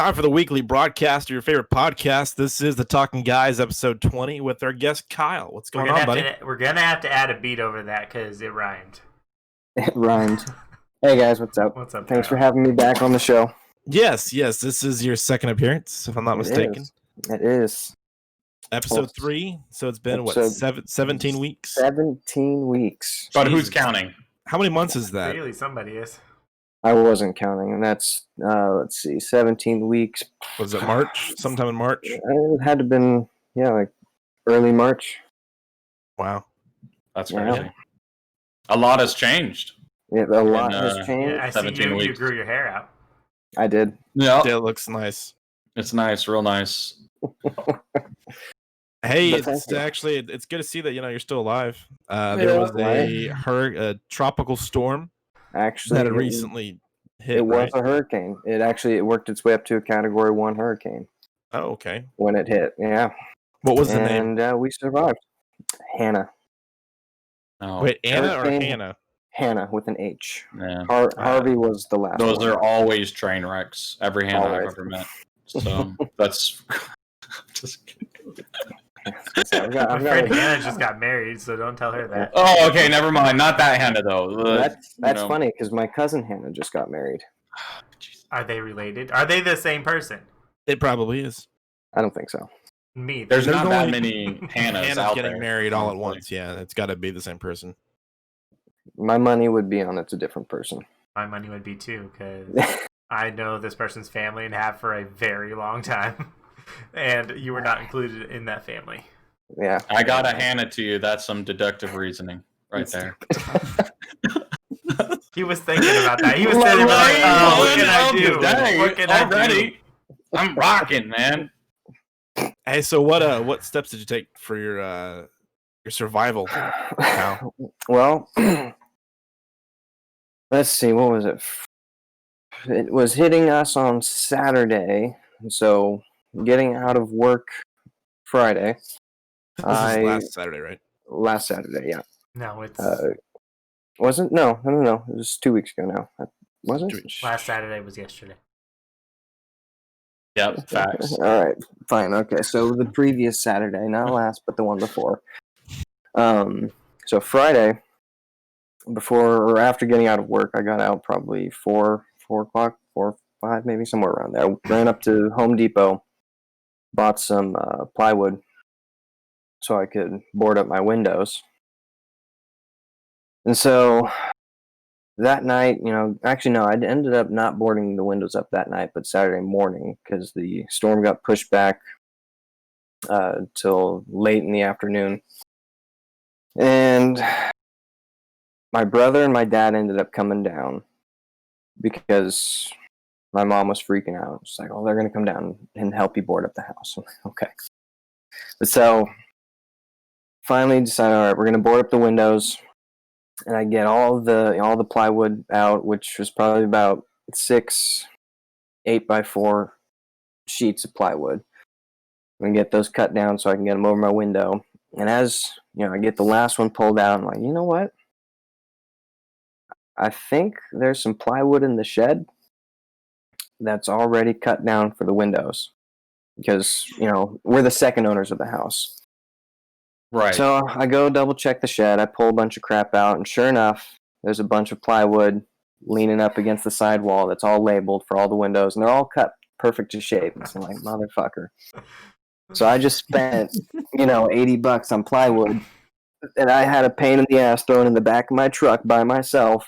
Time for the weekly broadcast of your favorite podcast. This is the Talking Guys, episode 20, with our guest Kyle. What's going on, buddy? We're gonna have to add a beat over that because it rhymed. It rhymed. Hey guys, what's up? What's up? Thanks for having me back on the show. Yes. This is your second appearance, if I'm not mistaken. It is. Episode 3. So it's been, 17 weeks? 17 weeks. But who's counting? How many months is that? Really, somebody is. I wasn't counting, and that's, 17 weeks. Was it March? Sometime in March? It had to have been, like early March. Wow. That's crazy. Yeah. A lot has changed. Yeah, a lot has changed. Yeah, I see you grew your hair out. I did. Yeah. It looks nice. It's nice, real nice. Hey, it's good to see that you're still alive. There was a tropical storm. Actually, that had recently hit. It was a hurricane. It worked its way up to a Category 1 hurricane. Oh, okay. When it hit, yeah. What was the name? And we survived. Hannah. Oh. Wait, Anna or Hannah? Hannah with an H. Yeah. Harvey was the last. Those are always train wrecks. Every Hannah I've ever met. So that's just kidding. My friend Hannah just got married, so don't tell her that. Oh, okay, never mind. Not that Hannah though. That's funny because my cousin Hannah just got married. Are they related? Are they the same person? It probably is. I don't think so. There's not that many Hannahs out getting there. married all at once. Yeah, it's got to be the same person. My money would be on it's a different person. My money would be too, because I know this person's family and have for a very long time. And you were not included in that family. Yeah. I got a Hannah to you. That's some deductive reasoning right there. He was thinking about that. He was sitting like, what can I do? What can I do? I'm rocking, man. Hey, so what steps did you take for your survival now? Well, let's see. What was it? It was hitting us on Saturday. So getting out of work Friday. This is last Saturday, right? Last Saturday, yeah. No, it's... wasn't? No. It was 2 weeks ago now. Wasn't it? Last Saturday was yesterday. Yep, facts. All right, fine. Okay, so the previous Saturday, not last, but the one before. So Friday, before or after getting out of work, I got out probably 4 o'clock, 4 or 5, maybe somewhere around there. I ran up to Home Depot, bought some plywood so I could board up my windows. And so that night, actually no, I ended up not boarding the windows up that night, but Saturday morning because the storm got pushed back till late in the afternoon. And my brother and my dad ended up coming down because my mom was freaking out. She's like, "Oh, they're going to come down and help you board up the house." I'm like, okay. So finally decided, all right, we're going to board up the windows. And I get all the plywood out, which was probably about 6 8x4 sheets of plywood. I'm going to get those cut down so I can get them over my window. And as, I get the last one pulled out, I'm like, you know what? I think there's some plywood in the shed that's already cut down for the windows because, we're the second owners of the house. Right. So I go double check the shed. I pull a bunch of crap out, and sure enough, there's a bunch of plywood leaning up against the side wall that's all labeled for all the windows, and they're all cut perfect to shape. And so I'm like, motherfucker. So I just spent, $80 on plywood, and I had a pain in the ass thrown in the back of my truck by myself.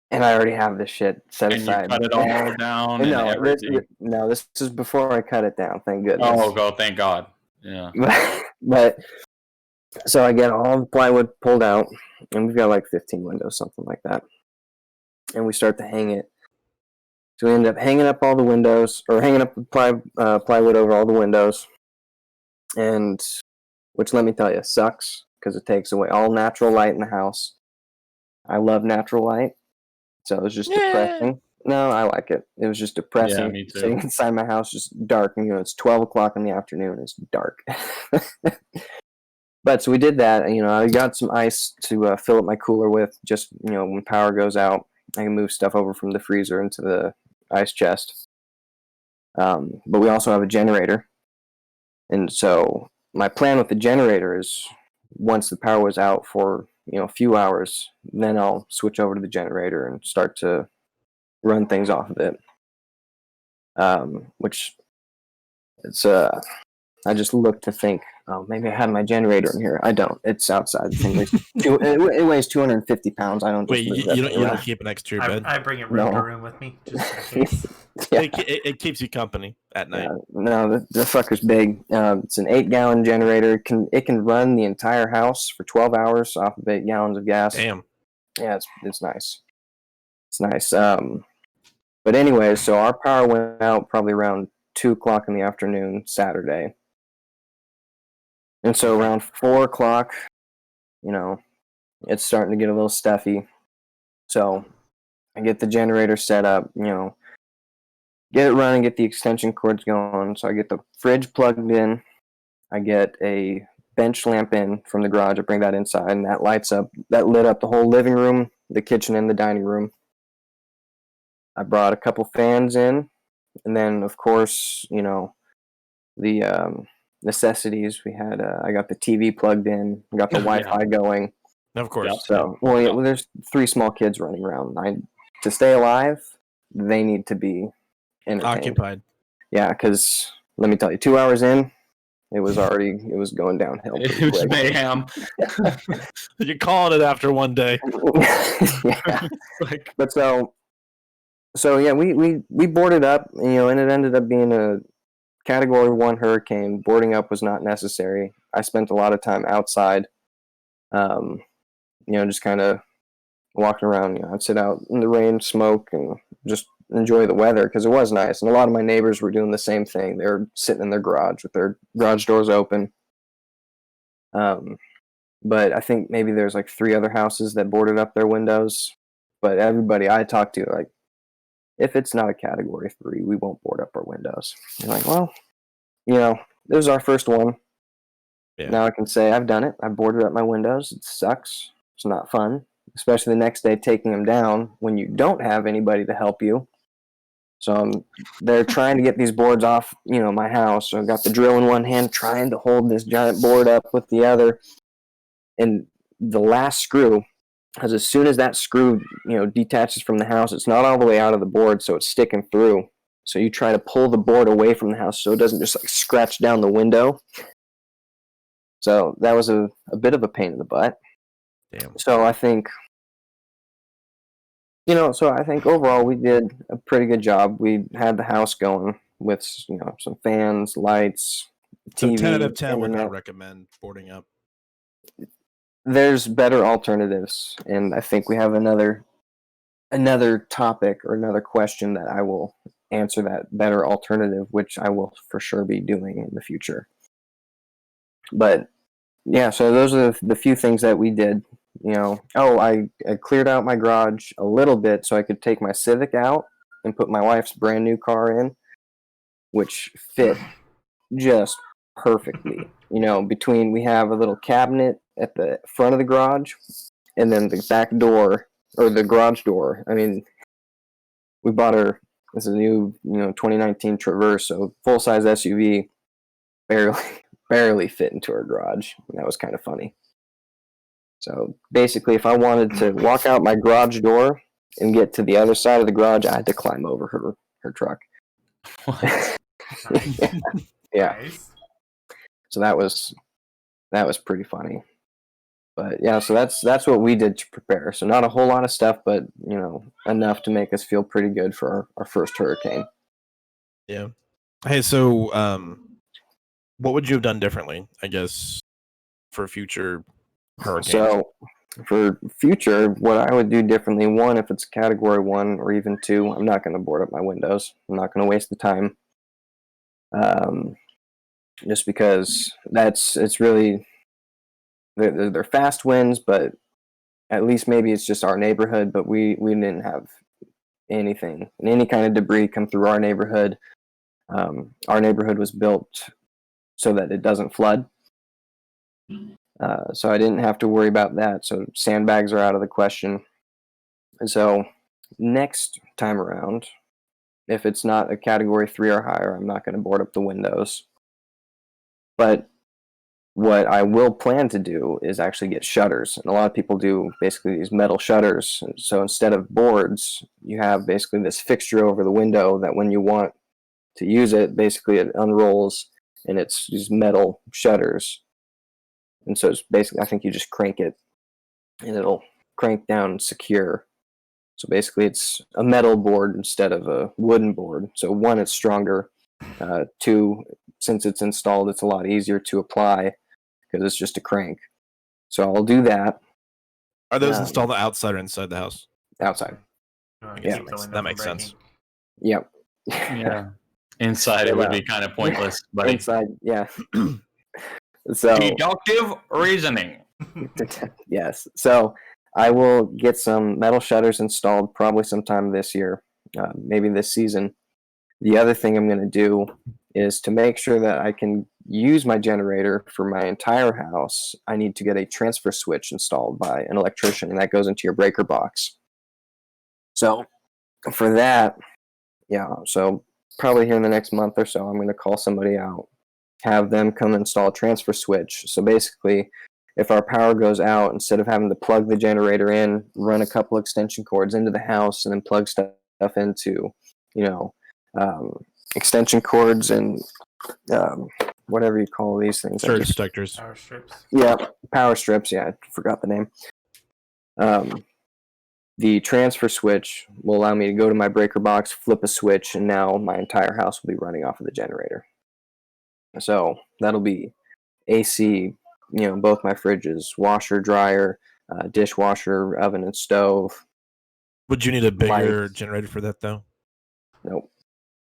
And I already have this shit set aside. And you cut it all down and everything. No, this is before I cut it down, thank goodness. Oh, thank God. Yeah. But so I get all the plywood pulled out, and we've got like 15 windows, something like that. And we start to hang it. So we end up hanging up all the windows, or hanging up the plywood over all the windows. And which, let me tell you, sucks because it takes away all natural light in the house. I love natural light, so it was just depressing. No, I like it. It was just depressing. Yeah, me too. Sitting inside my house, just dark. And, it's 12 o'clock in the afternoon. It's dark. But so we did that. And, I got some ice to fill up my cooler with. Just, when power goes out, I can move stuff over from the freezer into the ice chest. But we also have a generator. And so my plan with the generator is once the power was out for, a few hours, then I'll switch over to the generator and start to run things off of it. Which it's I just look to think, oh, maybe I have my generator in here. I don't. It's outside. It weighs 250 pounds. I don't. Wait, you don't keep it next to your bed? I bring it room to room with me just in case. Yeah. It keeps you company at night. No, the fucker's big. It's an 8-gallon generator. It can run the entire house for 12 hours off of 8 gallons of gas. Damn. Yeah, it's nice. It's nice. But anyway, so our power went out probably around 2:00 in the afternoon Saturday, and so around 4:00, it's starting to get a little stuffy. So I get the generator set up, get it running, get the extension cords going. So I get the fridge plugged in. I get a bench lamp in from the garage. I bring that inside, and that lit up the whole living room, the kitchen, and the dining room. I brought a couple fans in, and then, of course, the necessities. We had I got the TV plugged in, got the Wi-Fi going. Of course. So, there's 3 small kids running around. To stay alive, they need to be entertained. Occupied. Yeah, because let me tell you, 2 hours in, it was going downhill. It was mayhem. You're calling it after one day. Yeah. But so yeah, we boarded up, and it ended up being a Category 1 hurricane. Boarding up was not necessary. I spent a lot of time outside, just kind of walking around. I'd sit out in the rain, smoke, and just enjoy the weather because it was nice. And a lot of my neighbors were doing the same thing. They were sitting in their garage with their garage doors open. But I think maybe there's like 3 other houses that boarded up their windows. But everybody I talked to, like, if it's not a Category 3, we won't board up our windows. I'm like, well, this is our first one. Yeah. Now I can say I've done it. I boarded up my windows. It sucks. It's not fun, especially the next day taking them down when you don't have anybody to help you. So they're trying to get these boards off, my house. So I've got the drill in one hand, trying to hold this giant board up with the other. And the last screw, because as soon as that screw, detaches from the house, it's not all the way out of the board, so it's sticking through. So you try to pull the board away from the house so it doesn't just scratch down the window. So that was a bit of a pain in the butt. Damn. So I think, overall we did a pretty good job. We had the house going with, some fans, lights, TV. So 10 out of 10 internet. would not recommend boarding up. There's better alternatives, and I think we have another topic or another question that I will answer that better alternative, which I will for sure be doing in the future. But yeah, so those are the few things that we did. I cleared out my garage a little bit so I could take my Civic out and put my wife's brand new car in, which fit just perfectly. Between we have a little cabinet at the front of the garage, and then the back door or the garage door. I mean, we bought her this is a new 2019 Traverse, so full size SUV, barely fit into her garage. And that was kind of funny. So basically, if I wanted to walk out my garage door and get to the other side of the garage, I had to climb over her truck. What? Yeah. Nice. So that was pretty funny. But yeah, so that's what we did to prepare. So not a whole lot of stuff, but enough to make us feel pretty good for our first hurricane. Yeah. Hey, so what would you have done differently, I guess, for future hurricanes? So for future, what I would do differently, one, if it's Category 1 or even 2, I'm not going to board up my windows. I'm not going to waste the time. Just because it's really, they're fast winds, but at least maybe it's just our neighborhood, but we didn't have any kind of debris come through our neighborhood. Our neighborhood was built so that it doesn't flood. So I didn't have to worry about that. So sandbags are out of the question. And so next time around, if it's not a category 3 or higher, I'm not going to board up the windows. But what I will plan to do is actually get shutters. And a lot of people do basically these metal shutters. So instead of boards, you have basically this fixture over the window that when you want to use it, basically it unrolls and it's these metal shutters. And so it's basically, I think you just crank it and it'll crank down secure. So basically it's a metal board instead of a wooden board. So one, it's stronger. Two, since it's installed, it's a lot easier to apply because it's just a crank. So I'll do that. Are those installed outside or inside the house? Outside. Yeah, that makes sense. Yep. Yeah. Inside it would be kind of pointless, but inside, yeah. So deductive reasoning. Yes. So I will get some metal shutters installed probably sometime this year, maybe this season. The other thing I'm going to do is to make sure that I can use my generator for my entire house. I need to get a transfer switch installed by an electrician, and that goes into your breaker box. So for that, so probably here in the next month or so, I'm going to call somebody out, have them come install a transfer switch. So basically, if our power goes out, instead of having to plug the generator in, run a couple extension cords into the house, and then plug stuff into, extension cords and whatever you call these things. Surge protectors. Power strips. Yeah, power strips. Yeah, I forgot the name. The transfer switch will allow me to go to my breaker box, flip a switch, and now my entire house will be running off of the generator. So that'll be AC, both my fridges, washer, dryer, dishwasher, oven, and stove. Would you need a bigger generator for that, though? Nope.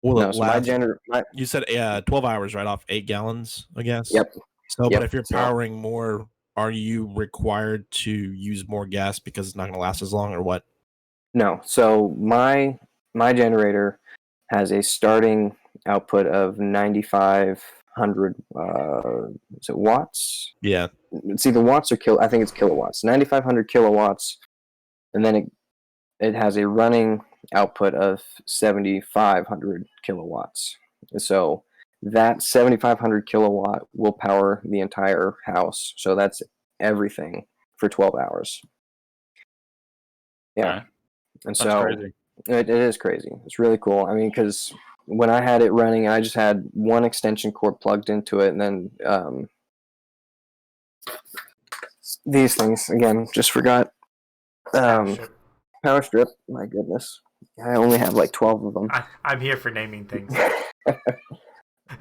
Well, no, so my generator. You said 12 hours, right, off 8 gallons, I guess? Yep. So, but if you're powering more, are you required to use more gas because it's not going to last as long, or what? No. So my generator has a starting output of 9,500 watts. Yeah. It's either watts or I think it's kilowatts. 9,500 kilowatts, and then it has a running output of 7,500 kilowatts. So that 7,500 kilowatt will power the entire house. So that's everything for 12 hours. Yeah. Okay. And That's so crazy. it is crazy. It's really cool. I mean, because when I had it running, I just had one extension cord plugged into it, and then these things, again, just forgot. Power strip. My goodness. I only have like 12 of them. I'm here for naming things.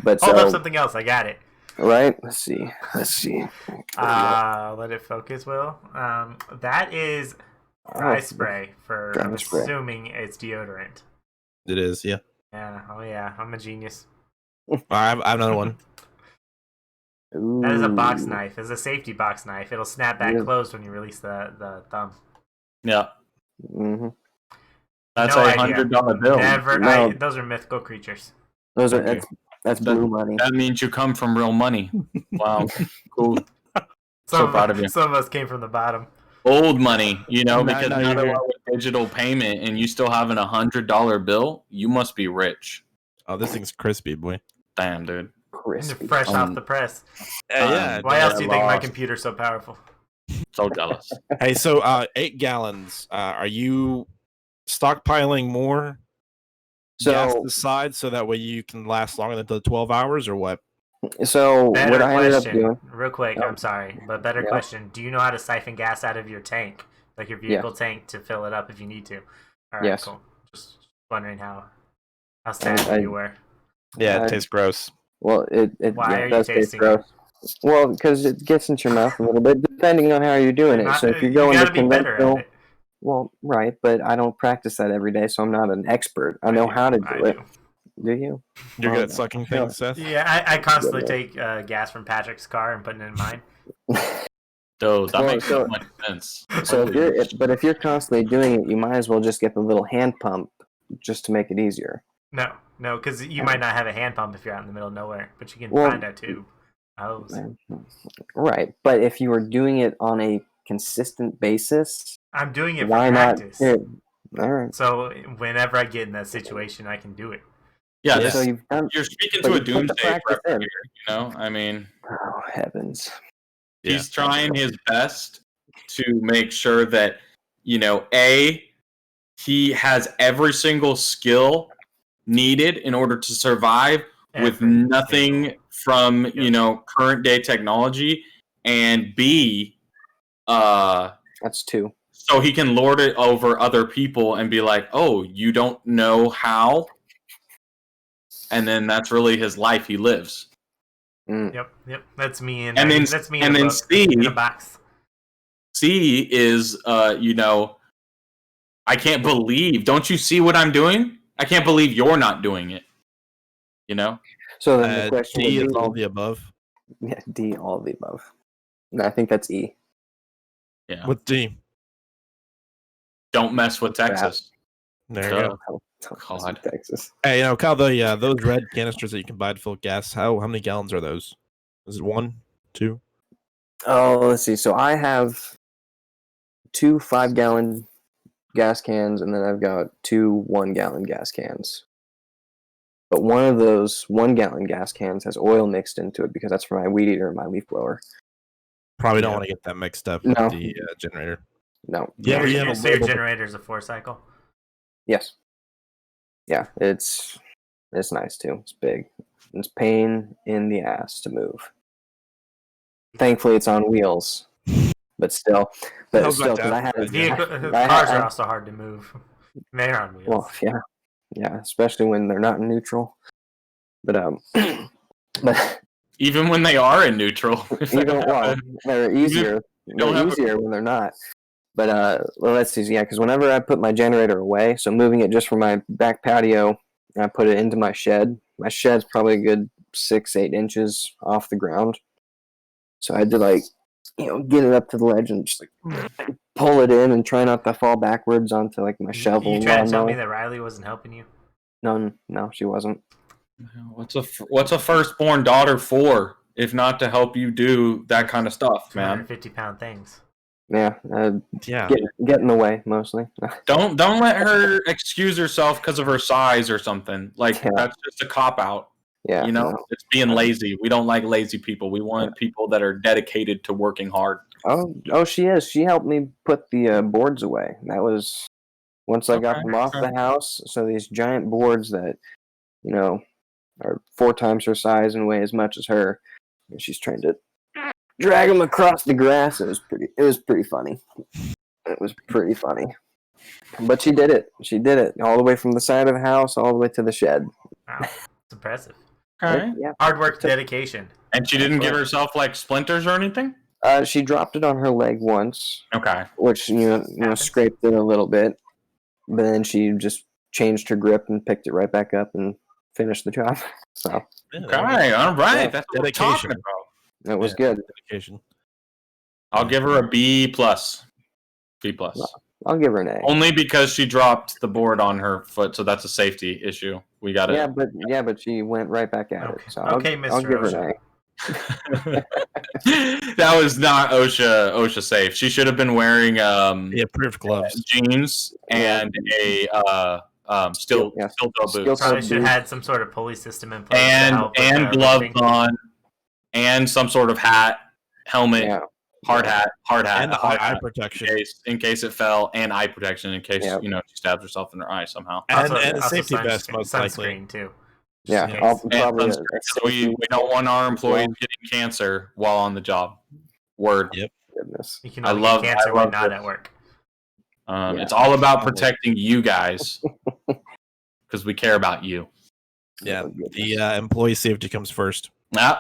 But Hold up something else. I got it. Right? Let's see. Let it focus, Will. That is dry spray for, I'm assuming it's deodorant. It is, yeah. Yeah. Oh, yeah. I'm a genius. I have another one. That is a box knife. It's a safety box knife. It'll snap back closed when you release the thumb. Yeah. Mm-hmm. That's No a idea. $100 bill. Never. No. Those are mythical creatures. Those are that's blue money. That means you come from real money. Wow. Cool. So proud of you. Some of us came from the bottom. Old money, because now now you're with digital payment and you still having a $100 bill, you must be rich. Oh, this thing's crispy, boy. Damn, dude. Crispy. Fresh off the press. Yeah. Why else do you think my computer's so powerful? So jealous. Hey, so 8 gallons. Are you stockpiling more gas to the side so that way you can last longer than the 12 hours, or what? So Better what I ended up question, doing, real quick. I'm sorry, but better question. Do you know how to siphon gas out of your tank, like your vehicle tank, to fill it up if you need to? All right, Yes. cool. Just wondering how sad you were. Yeah, it tastes gross. Well, it Why are you does taste tasting gross. Well, because it gets into your mouth a little bit, depending on how you're doing it. So if you're going to be better at it. well, right, but I don't practice that every day, so I'm not an expert. I know how to do it. Do you? You're good at sucking things, Seth? Yeah, I constantly take gas from Patrick's car and putting it in mine. Dude, that makes so much sense. So if you're constantly doing it, you might as well just get the little hand pump just to make it easier. No, because you might not have a hand pump if you're out in the middle of nowhere, but you can find a tube. Right, but if you were doing it on a consistent basis, I'm doing it for practice. All right. So whenever I get in that situation, I can do it. Yeah, So you're speaking to a doomsday prepper here, you know? I mean... Oh, heavens. He's trying his best to make sure that, you know, he has every single skill needed in order to survive with nothing from, you know, current day technology, and B, that's 2. So he can lord it over other people and be like, oh, you don't know how? And then that's really his life he lives. Yep. That's me in a box. C is, you know, I can't believe. Don't you see what I'm doing? I can't believe you're not doing it. You know. So then the question D is all the above. Yeah, D, all the above. No, I think that's E. Yeah. What's D? Don't mess with Texas. There you go. God, Texas. Hey, you know, Kyle, those red canisters that you can buy to fill gas. How many gallons are those? Is it 1, 2? Oh, let's see. So I have 2 5-gallon gas cans, and then I've got 2 1-gallon gas cans. But one of those 1-gallon gas cans has oil mixed into it because that's for my weed eater and my leaf blower. Probably don't want to get that mixed up with the generator. No. Yeah, so your generator is a 4-cycle? Yes. Yeah, it's nice too. It's big. It's pain in the ass to move. Thankfully, it's on wheels, but still, because I had cars are also hard to move. They're on wheels. Well, yeah, especially when they're not in neutral. But even when they are in neutral, they're easier. They're easier when they're not. But well, let's see. Yeah, because whenever I put my generator away, so moving it just from my back patio, and I put it into my shed. My shed's probably a good 6-8 inches off the ground. So I had to get it up to the ledge and just pull it in and try not to fall backwards onto my shovel. You trying to tell me that Riley wasn't helping you? No, she wasn't. What's a firstborn daughter for, if not to help you do that kind of stuff, man? 250-pound things. Yeah, get in the way mostly. Don't let her excuse herself because of her size or something. That's just a cop out. Yeah, it's being lazy. We don't like lazy people. We want people that are dedicated to working hard. Oh, she is. She helped me put the boards away. That was once I got them off the house. So these giant boards that are 4 times her size and weigh as much as her, and she's trying to drag them across the grass. It was pretty funny. It was pretty funny. But she did it. She did it all the way from the side of the house all the way to the shed. Wow, it's impressive. Okay. Yeah. Hard work, dedication. And she didn't give herself splinters or anything? She dropped it on her leg once. Okay. Which scraped it a little bit, but then she just changed her grip and picked it right back up and finished the job. So. Okay. All right. Yeah. That's what we're talking about. It was good. Dedication. I'll give her a B+. B+. I'll give her an A. Only because she dropped the board on her foot, so that's a safety issue. We got it. But she went right back at it. So okay, I'll give her an A. That was not OSHA safe. She should have been wearing proof gloves, jeans, and a steel toe boots. Probably should have had some sort of pulley system in place and gloves on, and some sort of hat, helmet. Yeah. Hard hat, and eye protection in case it fell, and eye protection in case she stabs herself in her eye somehow. And a safety vest, most likely too. Yeah, so we don't want our employees getting cancer while on the job. Word. Yep. Goodness. You can only get cancer when not at work. It's all about protecting you guys because we care about you. Yeah, the employee safety comes first.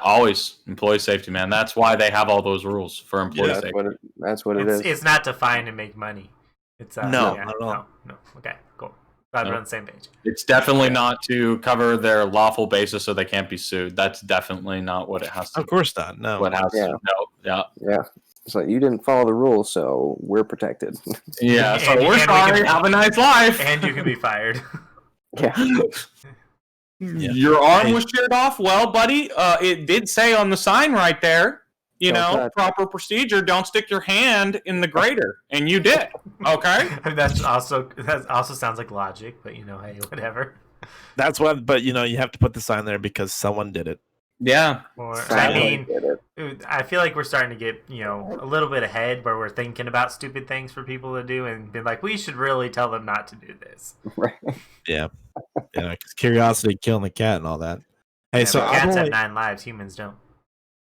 Always employee safety, man. That's why they have all those rules for employee safety. That's what it is. It's not to find and make money. It's not at all. No. Okay, cool. Glad we're on the same page. It's definitely not to cover their lawful basis so they can't be sued. That's definitely not what it has to. Of course not. No. What has to? No. Yeah. It's like you didn't follow the rules, so we're protected. Yeah. So we're sorry. Have a nice life. And you can be fired. Yeah. Your arm was sheared off. Well, buddy, it did say on the sign right there proper procedure. Don't stick your hand in the grater, and you did. Okay. That also sounds like logic, but hey, whatever. That's what. But you have to put the sign there because someone did it. Yeah. I feel like we're starting to get a little bit ahead where we're thinking about stupid things for people to do and be like, we should really tell them not to do this. Right. Yeah. Because curiosity killing the cat and all that. Hey, so cats have 9 lives, humans don't.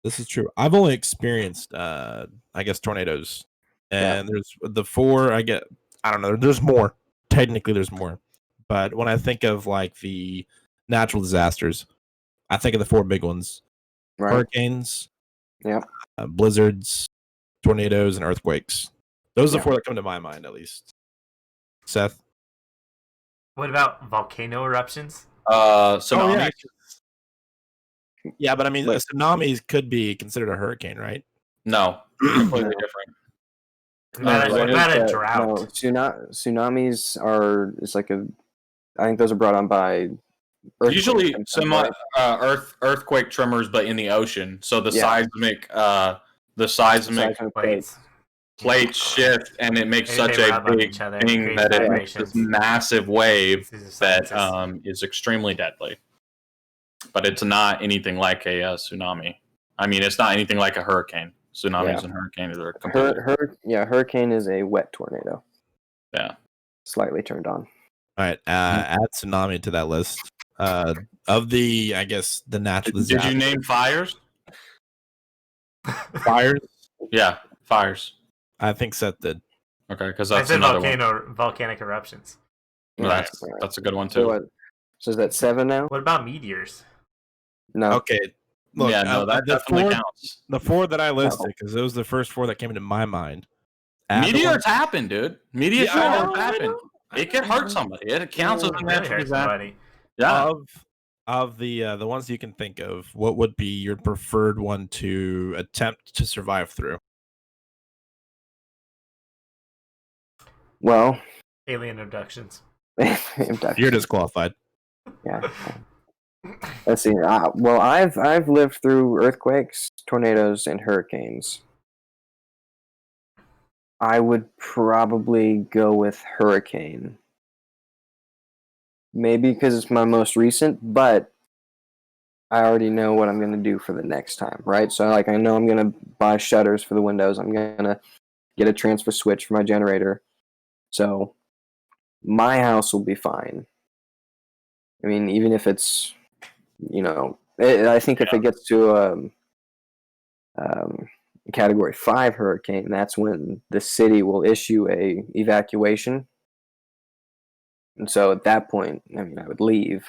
This is true. I've only experienced, I guess, tornadoes, and there's the 4. I don't know. There's more. Technically, there's more, but when I think of like the natural disasters, I think of the 4 big ones: hurricanes, blizzards, tornadoes, and earthquakes. Those are the 4 that come to my mind, at least. Seth, what about volcano eruptions? Tsunamis. Yeah, but I mean, tsunamis could be considered a hurricane, right? No, completely different. What about a drought? No, tsunamis are. It's like I think those are brought on by. Usually, earthquake tremors, but in the ocean. So the seismic plates shift, and it makes such a big thing that it makes this massive wave that is extremely deadly. But it's not anything like a tsunami. I mean, it's not anything like a hurricane. Tsunamis and hurricanes are completely hurricane is a wet tornado. Yeah. Slightly turned on. All right, add tsunami to that list. Of the, I guess, the natural disaster. Did you name fires? Fires? Yeah, fires. I think Seth did. Okay, because that's volcanic eruptions. Yeah, that's a good one too. So is that 7 now? What about meteors? No. Okay. Look, that definitely counts. The 4 that I listed, because those are the first 4 that came into my mind. Meteors happen, dude. Meteors happen. It could hurt somebody. It counts as a natural disaster. Yeah. Of the ones you can think of, what would be your preferred one to attempt to survive through? Well, alien abductions. You're disqualified. Yeah. Let's see. Well, I've lived through earthquakes, tornadoes, and hurricanes. I would probably go with hurricane. Maybe because it's my most recent, but I already know what I'm going to do for the next time, right? So, I know I'm going to buy shutters for the windows. I'm going to get a transfer switch for my generator. So, my house will be fine. I mean, even if it's, I think if it gets to a Category 5 hurricane, that's when the city will issue a evacuation. And so at that point, I mean, I would leave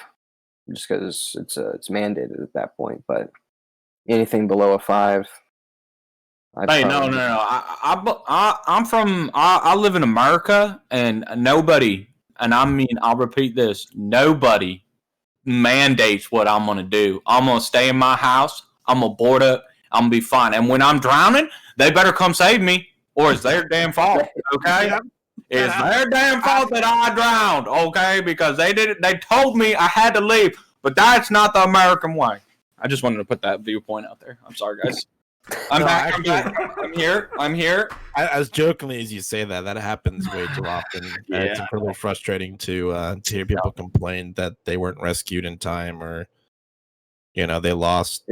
just because it's mandated at that point. But anything below a 5, no. I live in America, and nobody, and I mean, I'll repeat this, nobody mandates what I'm going to do. I'm going to stay in my house. I'm going to board up. I'm going to be fine. And when I'm drowning, they better come save me, or it's their damn fault, okay? It's their damn fault that I drowned, okay? Because they did it. They told me I had to leave, but that's not the American way. I just wanted to put that viewpoint out there. I'm sorry, guys. I'm back. I'm here. As jokingly as you say that happens way too often. It's incredibly frustrating to hear people complain that they weren't rescued in time, or they lost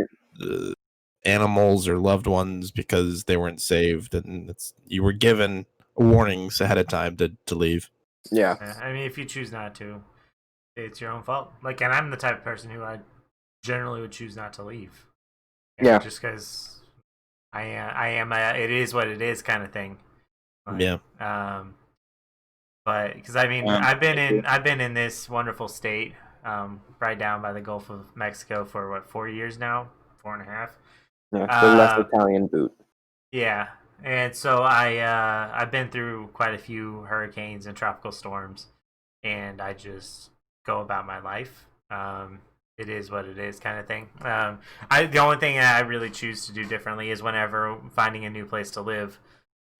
animals or loved ones because they weren't saved, and you were given warnings ahead of time to leave. Yeah. I mean, if you choose not to, it's your own fault. And I'm the type of person who I generally would choose not to leave. Just because I am it is what it is kind of thing. But because I mean, I've been in this wonderful state, right down by the Gulf of Mexico for 4 years now, 4.5. Yeah, the left Italian boot. Yeah, and so I've been through quite a few hurricanes and tropical storms, and I just go about my life. It is what it is, kind of thing. The only thing I really choose to do differently is whenever finding a new place to live,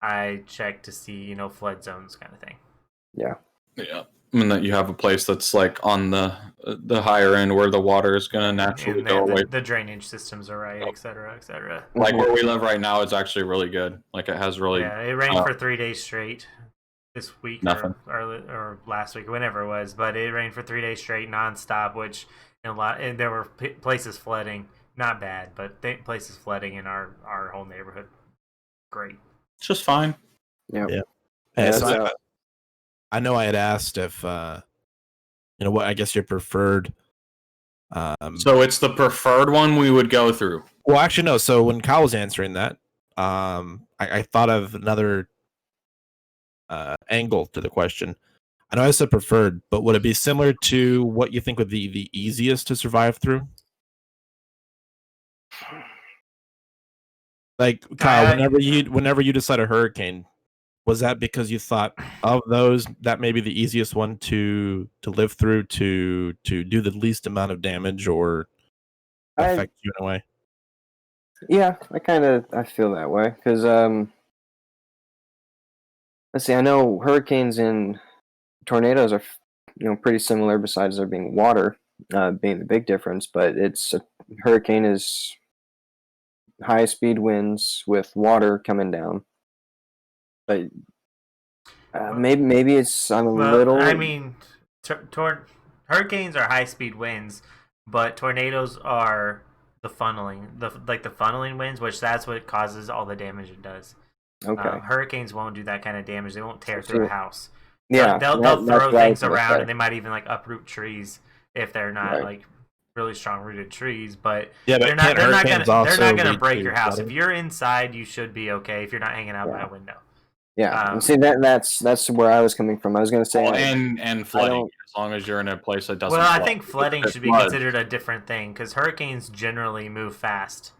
I check to see flood zones, kind of thing. Yeah. I mean, that you have a place that's like on the higher end where the water is going to naturally go away. The drainage systems are right, et cetera, et cetera. Like where we live right now is actually really good. Like it has really. Yeah, it rained for 3 days straight this week or last week, whenever it was. But it rained for 3 days straight, nonstop. Which and there were places flooding. Not bad, but places flooding in our whole neighborhood. Great. It's just fine. Yeah. Hey, so I know I had asked if what I guess your preferred. So it's the preferred one we would go through. Well, actually, no. So when Kyle was answering that, I thought of another angle to the question. I know I said preferred, but would it be similar to what you think would be the easiest to survive through? Like Kyle, whenever you decide a hurricane, was that because you thought of those that may be the easiest one to live through, to do the least amount of damage or affect you in a way? Yeah, I feel that way because let's see. I know hurricanes and tornadoes are pretty similar. Besides there being water being the big difference, but a hurricane is high speed winds with water coming down. But maybe I'm a little. I mean, hurricanes are high speed winds, but tornadoes are the funneling winds, which that's what causes all the damage it does. Okay. Hurricanes won't do that kind of damage. They won't tear through a house. Yeah, they'll throw things around, and they might even like uproot trees if they're not like really strong rooted trees. But they're not gonna break your house. If you're inside, you should be okay. If you're not hanging out by a window. Yeah, see that's where I was coming from. I was going to say, and flooding. As long as you're in a place that doesn't. Well, flood. I think flooding should be considered a different thing because hurricanes generally move fast,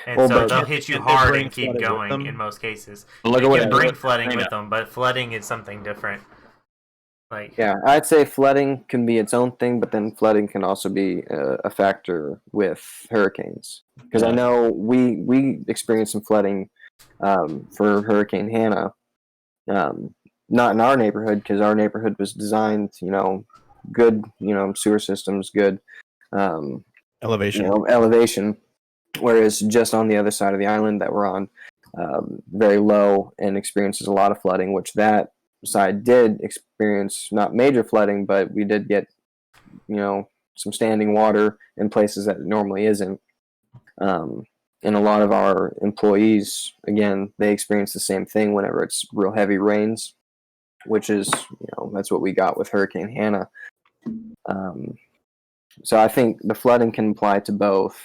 and so they'll hit you hard and keep going in most cases. They can bring flooding with them, but flooding is something different. I'd say flooding can be its own thing, but then flooding can also be a factor with hurricanes. Because I know we experienced some flooding for Hurricane Hannah. Not in our neighborhood because our neighborhood was designed, good, sewer systems, good elevation. Whereas just on the other side of the island that we're on, very low and experiences a lot of flooding, which that side did experience not major flooding, but we did get, some standing water in places that it normally isn't. And a lot of our employees, again, they experience the same thing whenever it's real heavy rains, which is, that's what we got with Hurricane Hannah. So I think the flooding can apply to both,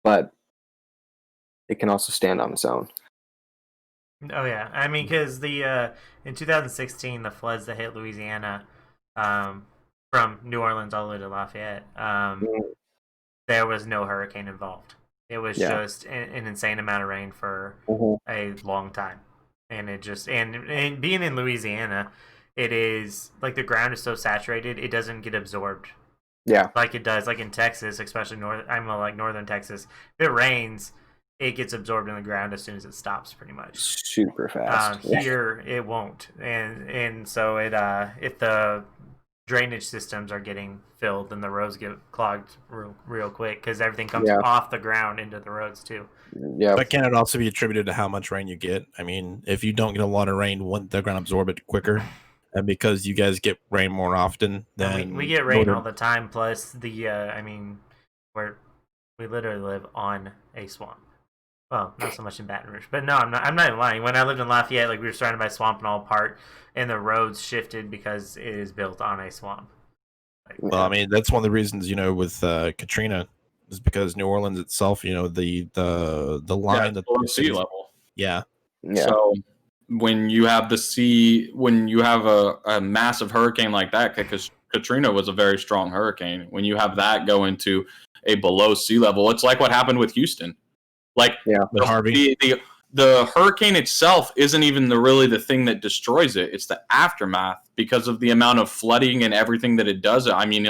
but it can also stand on its own. Oh yeah, I mean, because in 2016, the floods that hit Louisiana, from New Orleans all the way to Lafayette, there was no hurricane involved. It was just an insane amount of rain for a long time, and it just and being in Louisiana, it is like the ground is so saturated it doesn't get absorbed. Yeah, like it does, like in Texas, especially northern Texas. If it rains, it gets absorbed in the ground as soon as it stops, pretty much. Super fast. Here, it won't, and so if the drainage systems are getting filled, then the roads get clogged real quick because everything comes off the ground into the roads too. Yeah, but can it also be attributed to how much rain you get? I mean, if you don't get a lot of rain, wouldn't the ground absorb it quicker? And because you guys get rain more often than we get rain all the time. Plus we literally live on a swamp. Well, not so much in Baton Rouge, but no, I'm not even lying. When I lived in Lafayette, we were surrounded by swamp and all part, and the roads shifted because it is built on a swamp. Well, I mean, that's one of the reasons, with Katrina, is because New Orleans itself, the line that below sea level. Yeah. So when you have a massive hurricane like that, because Katrina was a very strong hurricane, when you have that go into a below sea level, it's like what happened with Houston. Harvey. The hurricane itself isn't even really the thing that destroys it. It's the aftermath because of the amount of flooding and everything that it does. I mean,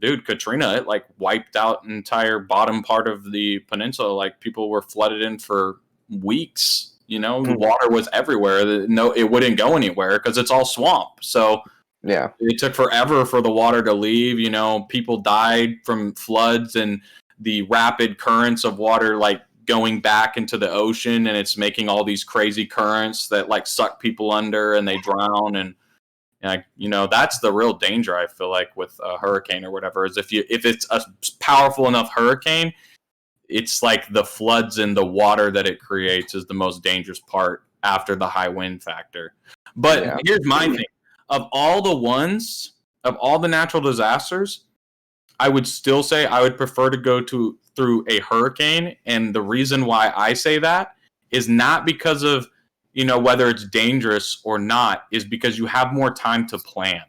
Katrina, it wiped out an entire bottom part of the peninsula. People were flooded in for weeks. The water was everywhere. It wouldn't go anywhere because it's all swamp. So Yeah. It took forever for the water to leave. You know, people died from floods and the rapid currents of water, like going back into the ocean, and it's making all these crazy currents that like suck people under and they drown. And you know, that's the real danger, I feel like, with a hurricane or whatever, is if it's a powerful enough hurricane, it's like the floods and the water that it creates is the most dangerous part after the high wind factor. But here's my thing. Of all the natural disasters, I would still say I would prefer to go through a hurricane. And the reason why I say that is not because of, you know, whether it's dangerous or not, is because you have more time to plan.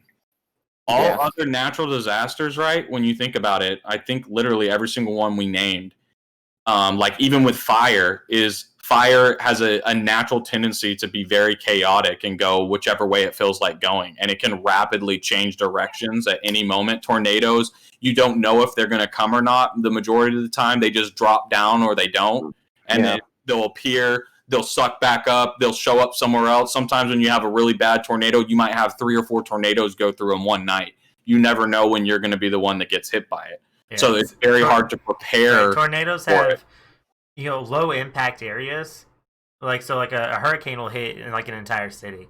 All other natural disasters, right? When you think about it, I think literally every single one we named, like even with fire has a natural tendency to be very chaotic and go whichever way it feels like going. And it can rapidly change directions at any moment. Tornadoes, you don't know if they're going to come or not. The majority of the time, they just drop down or they don't. And then they'll appear, they'll suck back up, they'll show up somewhere else. Sometimes when you have a really bad tornado, you might have 3 or 4 tornadoes go through in one night. You never know when you're going to be the one that gets hit by it. Yeah. So it's very hard to prepare. Tornadoes have, you know, low impact areas. Like, so like a hurricane will hit in like an entire city,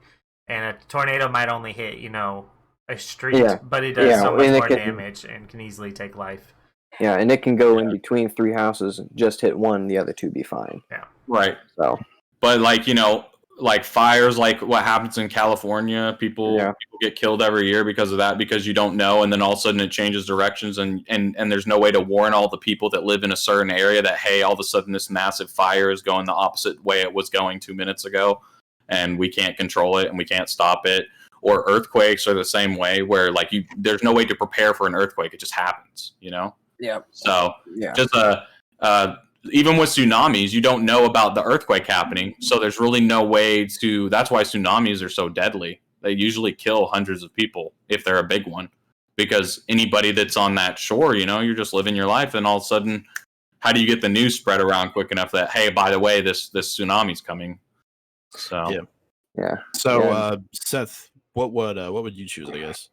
and a tornado might only hit, you know, a street, but it does so much more damage and can easily take life. Yeah, and it can go in between 3 houses and just hit one, the other 2 be fine. Yeah. Right. So, but like, you know, like fires, like what happens in California, people get killed every year because of that, because you don't know, and then all of a sudden it changes directions, and there's no way to warn all the people that live in a certain area that, hey, all of a sudden this massive fire is going the opposite way it was going 2 minutes ago, and we can't control it and we can't stop it. Or earthquakes are the same way, where like there's no way to prepare for an earthquake, it just happens, you know? Yeah. So just even with tsunamis, you don't know about the earthquake happening, so there's really no way to. That's why tsunamis are so deadly. They usually kill hundreds of people if they're a big one, because anybody that's on that shore, you know, you're just living your life, and all of a sudden, how do you get the news spread around quick enough that, hey, by the way, this tsunami's coming? So So Seth, what would you choose? I guess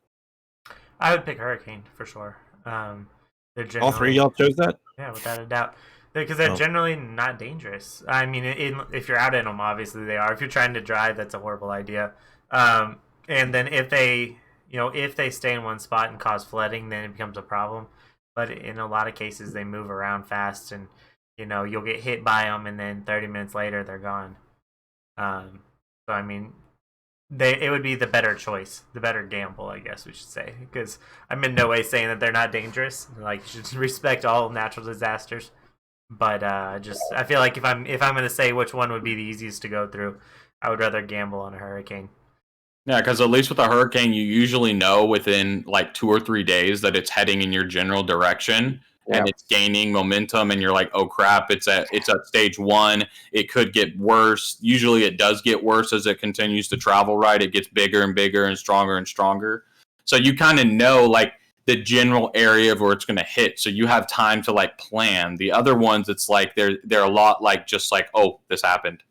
I would pick hurricane for sure. All 3 of y'all chose that? Yeah, without a doubt. Because they're generally not dangerous. I mean, if you're out in them, obviously they are. If you're trying to drive, that's a horrible idea. And then if they stay in one spot and cause flooding, then it becomes a problem. But in a lot of cases, they move around fast, and you know, you'll get hit by them, and then 30 minutes later, they're gone. So I mean, it would be the better choice, the better gamble, I guess we should say. Because I'm in no way saying that they're not dangerous. Like, you should respect all natural disasters. But I feel like if I'm going to say which one would be the easiest to go through, I would rather gamble on a hurricane. Yeah, because at least with a hurricane, you usually know within like 2 or 3 days that it's heading in your general direction, and it's gaining momentum, and you're like, oh crap, it's at stage 1. It could get worse. Usually it does get worse as it continues to travel, right? It gets bigger and bigger and stronger. So you kind of know like the general area of where it's going to hit, so you have time to like plan. The other ones, it's like they're a lot like just like, oh, this happened.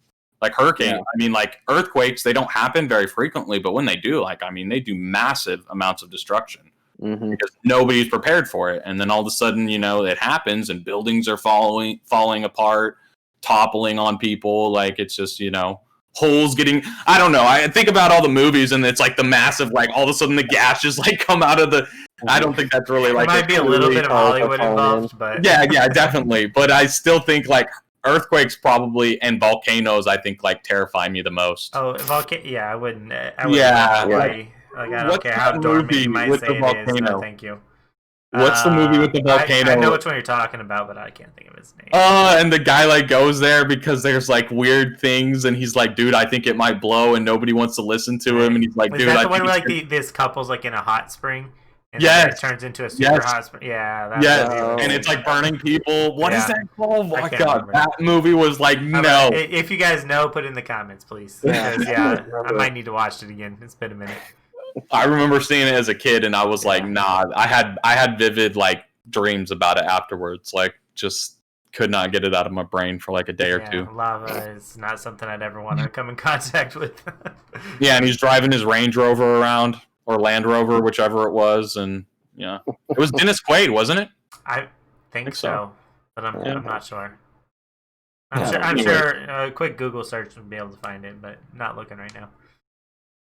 Like hurricane, I mean, like earthquakes, they don't happen very frequently, but when they do, like, I mean, they do massive amounts of destruction because nobody's prepared for it. And then all of a sudden, you know, it happens and buildings are falling apart, toppling on people. Like, it's just, you know, holes getting, I don't know. I think about all the movies and it's like the massive, like all of a sudden the gas just like come out of the, I don't think that's really like. There might be a little bit of Hollywood involved, but. Yeah, definitely. But I still think like earthquakes probably and volcanoes, I think, like terrify me the most. Oh, yeah, I wouldn't. Like, I don't What's care how dormant you might say it is. No, thank you. What's the movie with the volcano? I know which one you're talking about, but I can't think of his name. And the guy like goes there because there's like weird things, and he's like, "Dude, I think it might blow," and nobody wants to listen to him. And he's like, "Dude, I think like this couple's like in a hot spring." And then it turns into a super hot spring. Yeah. And it's like burning people. What is that called? Oh my god, that movie was like no. If you guys know, put it in the comments, please. Because I might need to watch it again. It's been a minute. I remember seeing it as a kid, and I was like, nah. I had vivid like dreams about it afterwards. Like, just could not get it out of my brain for like a day or two. Lava is not something I'd ever want to come in contact with. Yeah, and he's driving his Range Rover around. or Land Rover, whichever it was, and yeah, it was Dennis Quaid, wasn't it? I think so, but I'm not sure. Yeah, I'm anyway. sure a quick Google search would be able to find it, but not looking right now.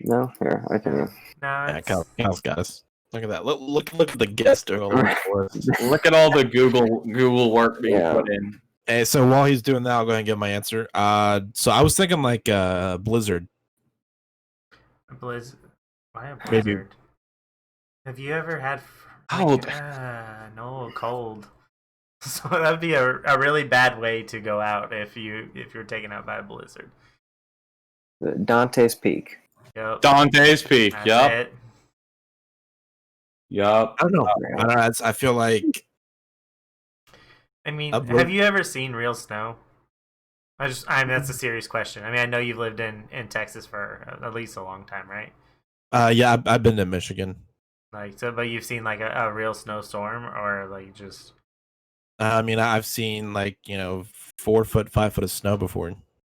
No, here I can. No, Yeah, it's, Kyle's got us. Look at that. Look at the guest doing all the work for us. Look at all the Google work being Yeah. put in. Hey, so while he's doing that, I'll go ahead and give my answer. So I was thinking like Blizzard. Blizz. Why a Maybe. blizzard? Have you ever had Cold. no cold? So that'd be a really bad way to go out if you're taken out by a blizzard. Dante's Peak. Yep. Dante's Peak. That's Yep. it. Yep. I don't know. I feel like I mean, A have you ever seen real snow? I mean, that's a serious question. I mean, I know you've lived in Texas for at least a long time, right? yeah, I've been to Michigan. Like, so, but you've seen like a real snowstorm, or like just. I mean, I've seen like 4 foot, 5 foot of snow before.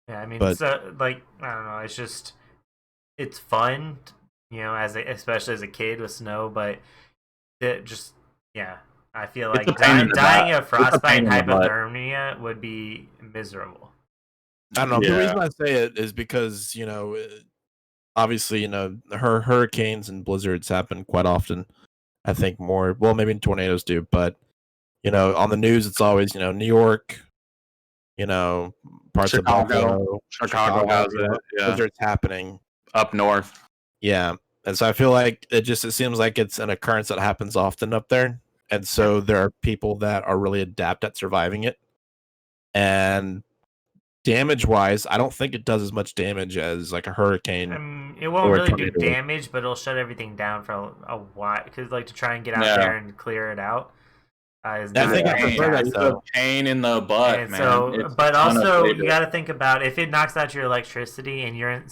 Yeah, I mean, But- so like I don't know. It's just it's fun, especially as a kid with snow, but it just I feel It's like a pain in the dying butt. of It's a pain frostbite in the butt. hypothermia would be miserable. I don't know. Yeah. The reason I say it is because obviously hurricanes and blizzards happen quite often. I think more. Well, maybe tornadoes do, but on the news it's always New York, parts Chicago. of Buffalo, Chicago has it. Yeah. blizzards happening. Up north. Yeah, and so I feel like it seems like it's an occurrence that happens often up there, and so there are people that are really adept at surviving it. And damage wise, I don't think it does as much damage as like a hurricane. It won't Or a really do tornado. damage, but it'll shut everything down for a while. Because like to try and get out Yeah. there and clear it out is I not think I that prefer that, fast. It's though. a pain in the butt, And man. so, It's but a ton of also labor. you got to think about if it knocks out your electricity and you're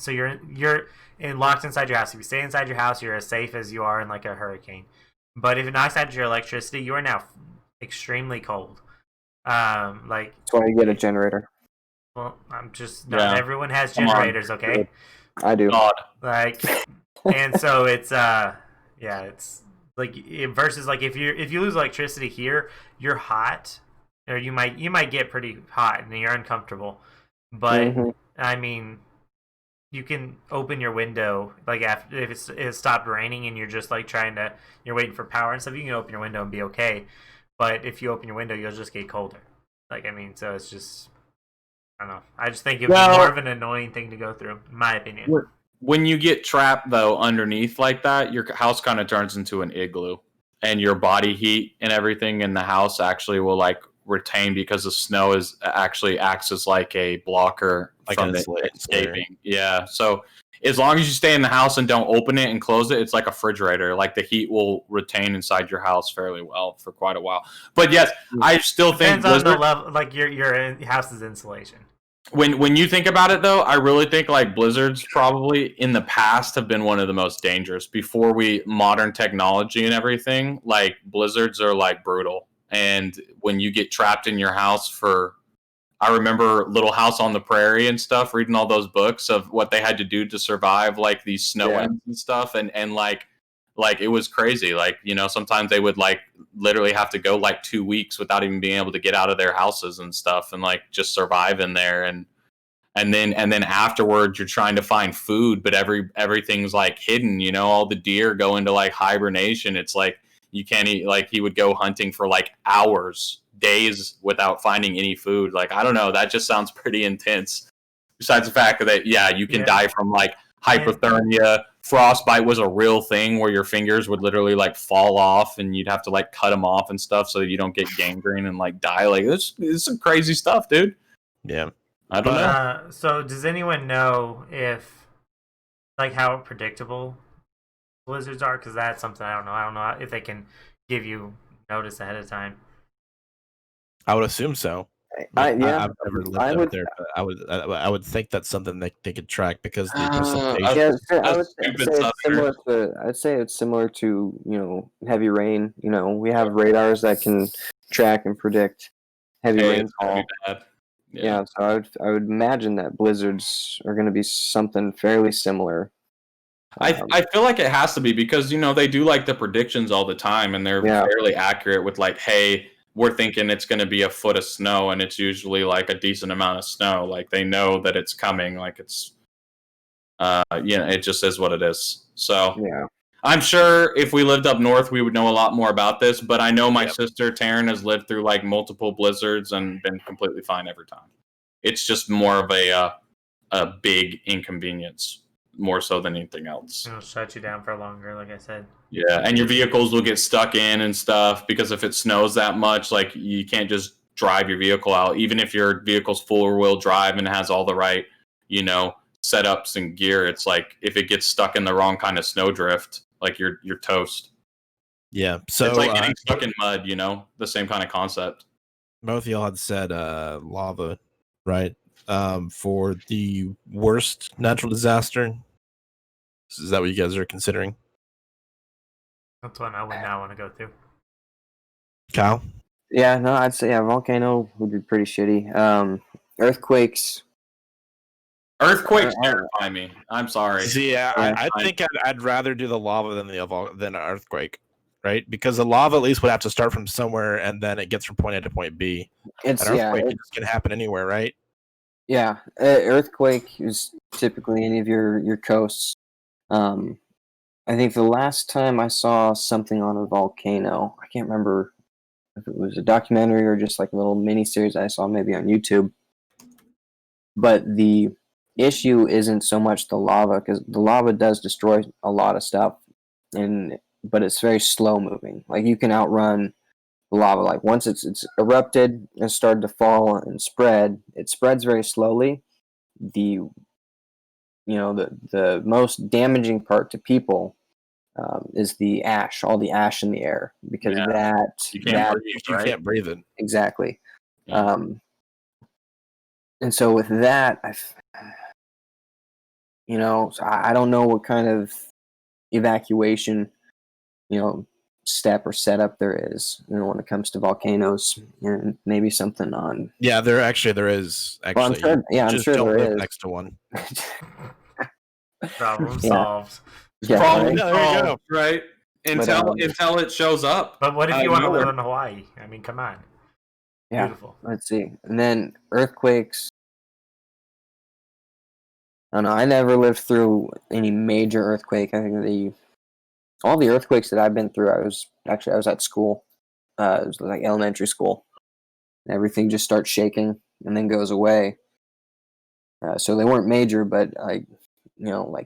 locked inside your house. If you stay inside your house, you're as safe as you are in like a hurricane. But if it knocks out your electricity, you are now extremely cold. Like, That's why you get a generator. well, I'm just Yeah. not everyone has Come on. generators, okay? I do. God. Like, and so it's it's like versus like if you lose electricity here, you're hot, or you might get pretty hot and you're uncomfortable. But Mhm. I mean, you can open your window like after if it's stopped raining and you're just like you're waiting for power and stuff. You can open your window and be okay. But if you open your window, you'll just get colder. Like, I mean, so it's just I don't know. I just think it would be more of an annoying thing to go through, in my opinion. When you get trapped though underneath like that, your house kind of turns into an igloo, and your body heat and everything in the house actually will like retain because the snow is actually acts as like a blocker Like from an the insulating escaping. Yeah, so as long as you stay in the house and don't open it and close it, it's like a refrigerator. Like the heat will retain inside your house fairly well for quite a while. But yes, I still think Depends on the Blizzard, level, like your house's insulation. when you think about it though, I really think like blizzards probably in the past have been one of the most dangerous before modern technology and everything. Like blizzards are like brutal, and when you get trapped in your house I remember Little House on the Prairie and stuff, reading all those books of what they had to do to survive like these snow ends and stuff, and like it was crazy. Like, sometimes they would like literally have to go like 2 weeks without even being able to get out of their houses and stuff, and like just survive in there. And then afterwards you're trying to find food, but everything's like hidden. All the deer go into like hibernation. It's like you can't eat. Like he would go hunting for like hours, days without finding any food. Like, I don't know, that just sounds pretty intense. Besides the fact that you can die from like hypothermia. Frostbite was a real thing where your fingers would literally like fall off and you'd have to like cut them off and stuff so that you don't get gangrene and like die. Like this is some crazy stuff, dude. Yeah. I don't know. So does anyone know if like how predictable blizzards are? Because that's something I don't know. I don't know if they can give you notice ahead of time. I would assume so. I've never lived up there, but I would think that's something they could track because the precipitation. I would say it's similar to. I'd say it's similar to heavy rain. We have radars that can track and predict heavy rainfall. Yeah, so I would imagine that blizzards are going to be something fairly similar. I feel like it has to be because they do like the predictions all the time, and they're fairly accurate with like, hey, we're thinking it's going to be a foot of snow, and it's usually like a decent amount of snow. Like they know that it's coming. Like it's, it just is what it is. So I'm sure if we lived up north, we would know a lot more about this. But I know my sister Taryn has lived through like multiple blizzards and been completely fine every time. It's just more of a big inconvenience, more so than anything else. It'll shut you down for longer, like I said. Yeah, and your vehicles will get stuck in and stuff because if it snows that much, like you can't just drive your vehicle out, even if your vehicle's four-wheel drive and has all the right, setups and gear. It's like if it gets stuck in the wrong kind of snowdrift, like you're toast. Yeah, so it's like getting stuck in mud. The same kind of concept. Both of y'all had said lava, right? For the worst natural disaster. Is that what you guys are considering? That's one I would not want to go through. Kyle? Yeah, no, I'd say volcano would be pretty shitty. Earthquakes. Earthquakes terrify me. I'm sorry. See, I think I'd rather do the lava than an earthquake, right? Because the lava at least would have to start from somewhere, and then it gets from point A to point B. An earthquake can happen anywhere, right? Yeah, earthquake is typically any of your coasts. I think the last time I saw something on a volcano, I can't remember if it was a documentary or just like a little mini series I saw maybe on YouTube. But the issue isn't so much the lava, because the lava does destroy a lot of stuff, but it's very slow moving. Like you can outrun the lava. Like once it's erupted and started to fall and spread, it spreads very slowly. The most damaging part to people is the ash, all the ash in the air, because you can't breathe it. Exactly. Yeah. And so with that, so I don't know what kind of evacuation, step or setup there is, when it comes to volcanoes, and maybe something on. Yeah, there is. Actually, well, I'm sure there is. Next to one. Problem solved. Yeah, Problem solved, right? Until it shows up. But what if you want to live in Hawaii? I mean, come on. Yeah. Beautiful. Let's see. And then earthquakes. I don't know. I never lived through any major earthquake. I think all the earthquakes that I've been through, I was at school. It was like elementary school. And everything just starts shaking and then goes away. So they weren't major, but like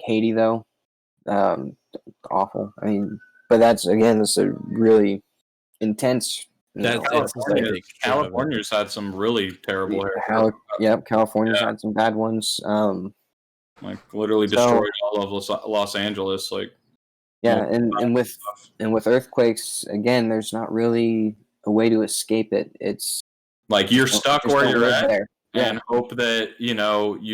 Haiti though, awful. I mean, but that's a really intense. California's had some really terrible. California's had some bad ones. Like literally destroyed all of Los Angeles. Like and with earthquakes, again, there's not really a way to escape it. It's like you're stuck where you're at there. And hope that you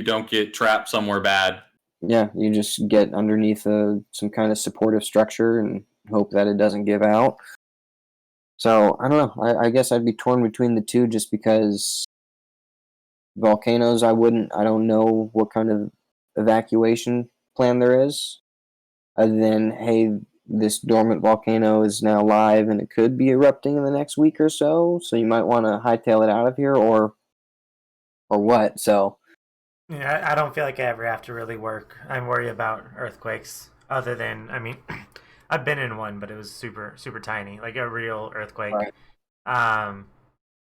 don't get trapped somewhere bad. Yeah, you just get underneath some kind of supportive structure and hope that it doesn't give out. So I don't know. I guess I'd be torn between the two, just because volcanoes, I don't know what kind of evacuation plan there is, other than, hey, this dormant volcano is now live and it could be erupting in the next week or so you might want to hightail it out of here, or what. So yeah, I don't feel like I ever have to really work. I'm worried about earthquakes, other than, I mean, I've been in one, but it was super, super tiny, like a real earthquake. Right.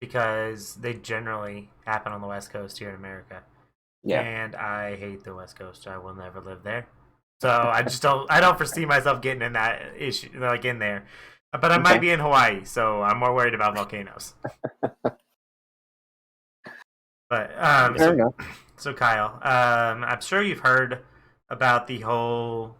Because they generally happen on the West Coast here in America. Yeah. And I hate the West Coast. I will never live there. So I don't foresee myself getting in that issue, like in there. But I might be in Hawaii, so I'm more worried about volcanoes. But so Kyle, I'm sure you've heard about the whole.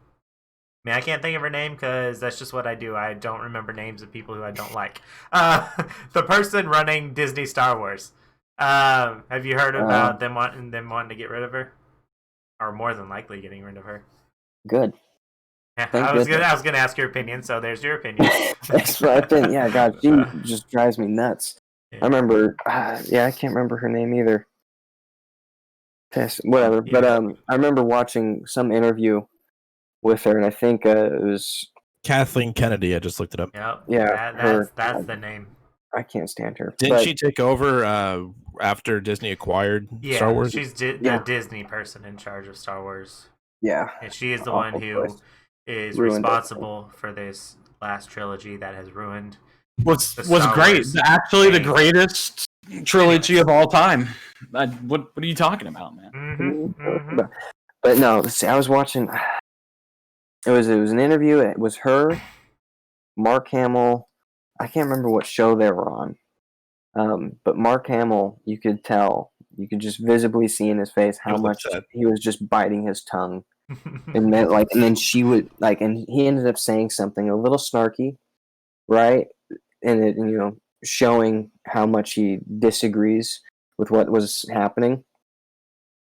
I mean, I can't think of her name because that's just what I do. I don't remember names of people who I don't like. The person running Disney Star Wars. Have you heard about them wanting to get rid of her, or more than likely getting rid of her? Good. Yeah, I was gonna ask your opinion. So there's your opinion. That's my opinion. Yeah, God, she just drives me nuts. Yeah. I remember. I can't remember her name either. Whatever. Yeah. But I remember watching some interview with her, and I think it was Kathleen Kennedy. I just looked it up. Yep. Yeah, That's the name. I can't stand her. Didn't she take over after Disney acquired Star Wars? She's the Disney person in charge of Star Wars. Yeah, and she is the one who is Ruined responsible for this last trilogy that has ruined. Was great. Actually, the greatest trilogy of all time. What are you talking about, man? Mm-hmm. But no, see, I was watching. It was an interview. It was her, Mark Hamill. I can't remember what show they were on. But Mark Hamill, you could tell, you could just visibly see in his face how much he was just biting his tongue, and then she would and he ended up saying something a little snarky, right? And it, showing how much he disagrees with what was happening.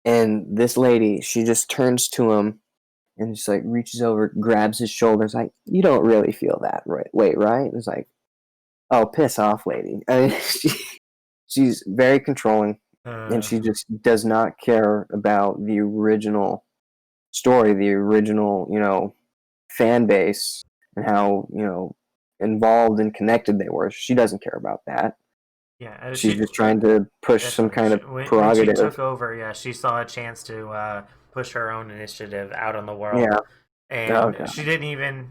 And this lady, she just turns to him and just reaches over, grabs his shoulders, like, you don't really feel that, right? Wait, right? It's like, oh, piss off, lady. I mean, she's very controlling, and she just does not care about the original story, the original, fan base, and how, involved and connected they were. She doesn't care about that. Yeah, she's just trying to push some kind of prerogative. When she took over, she saw a chance to push her own initiative out on the world. Yeah. And she didn't even,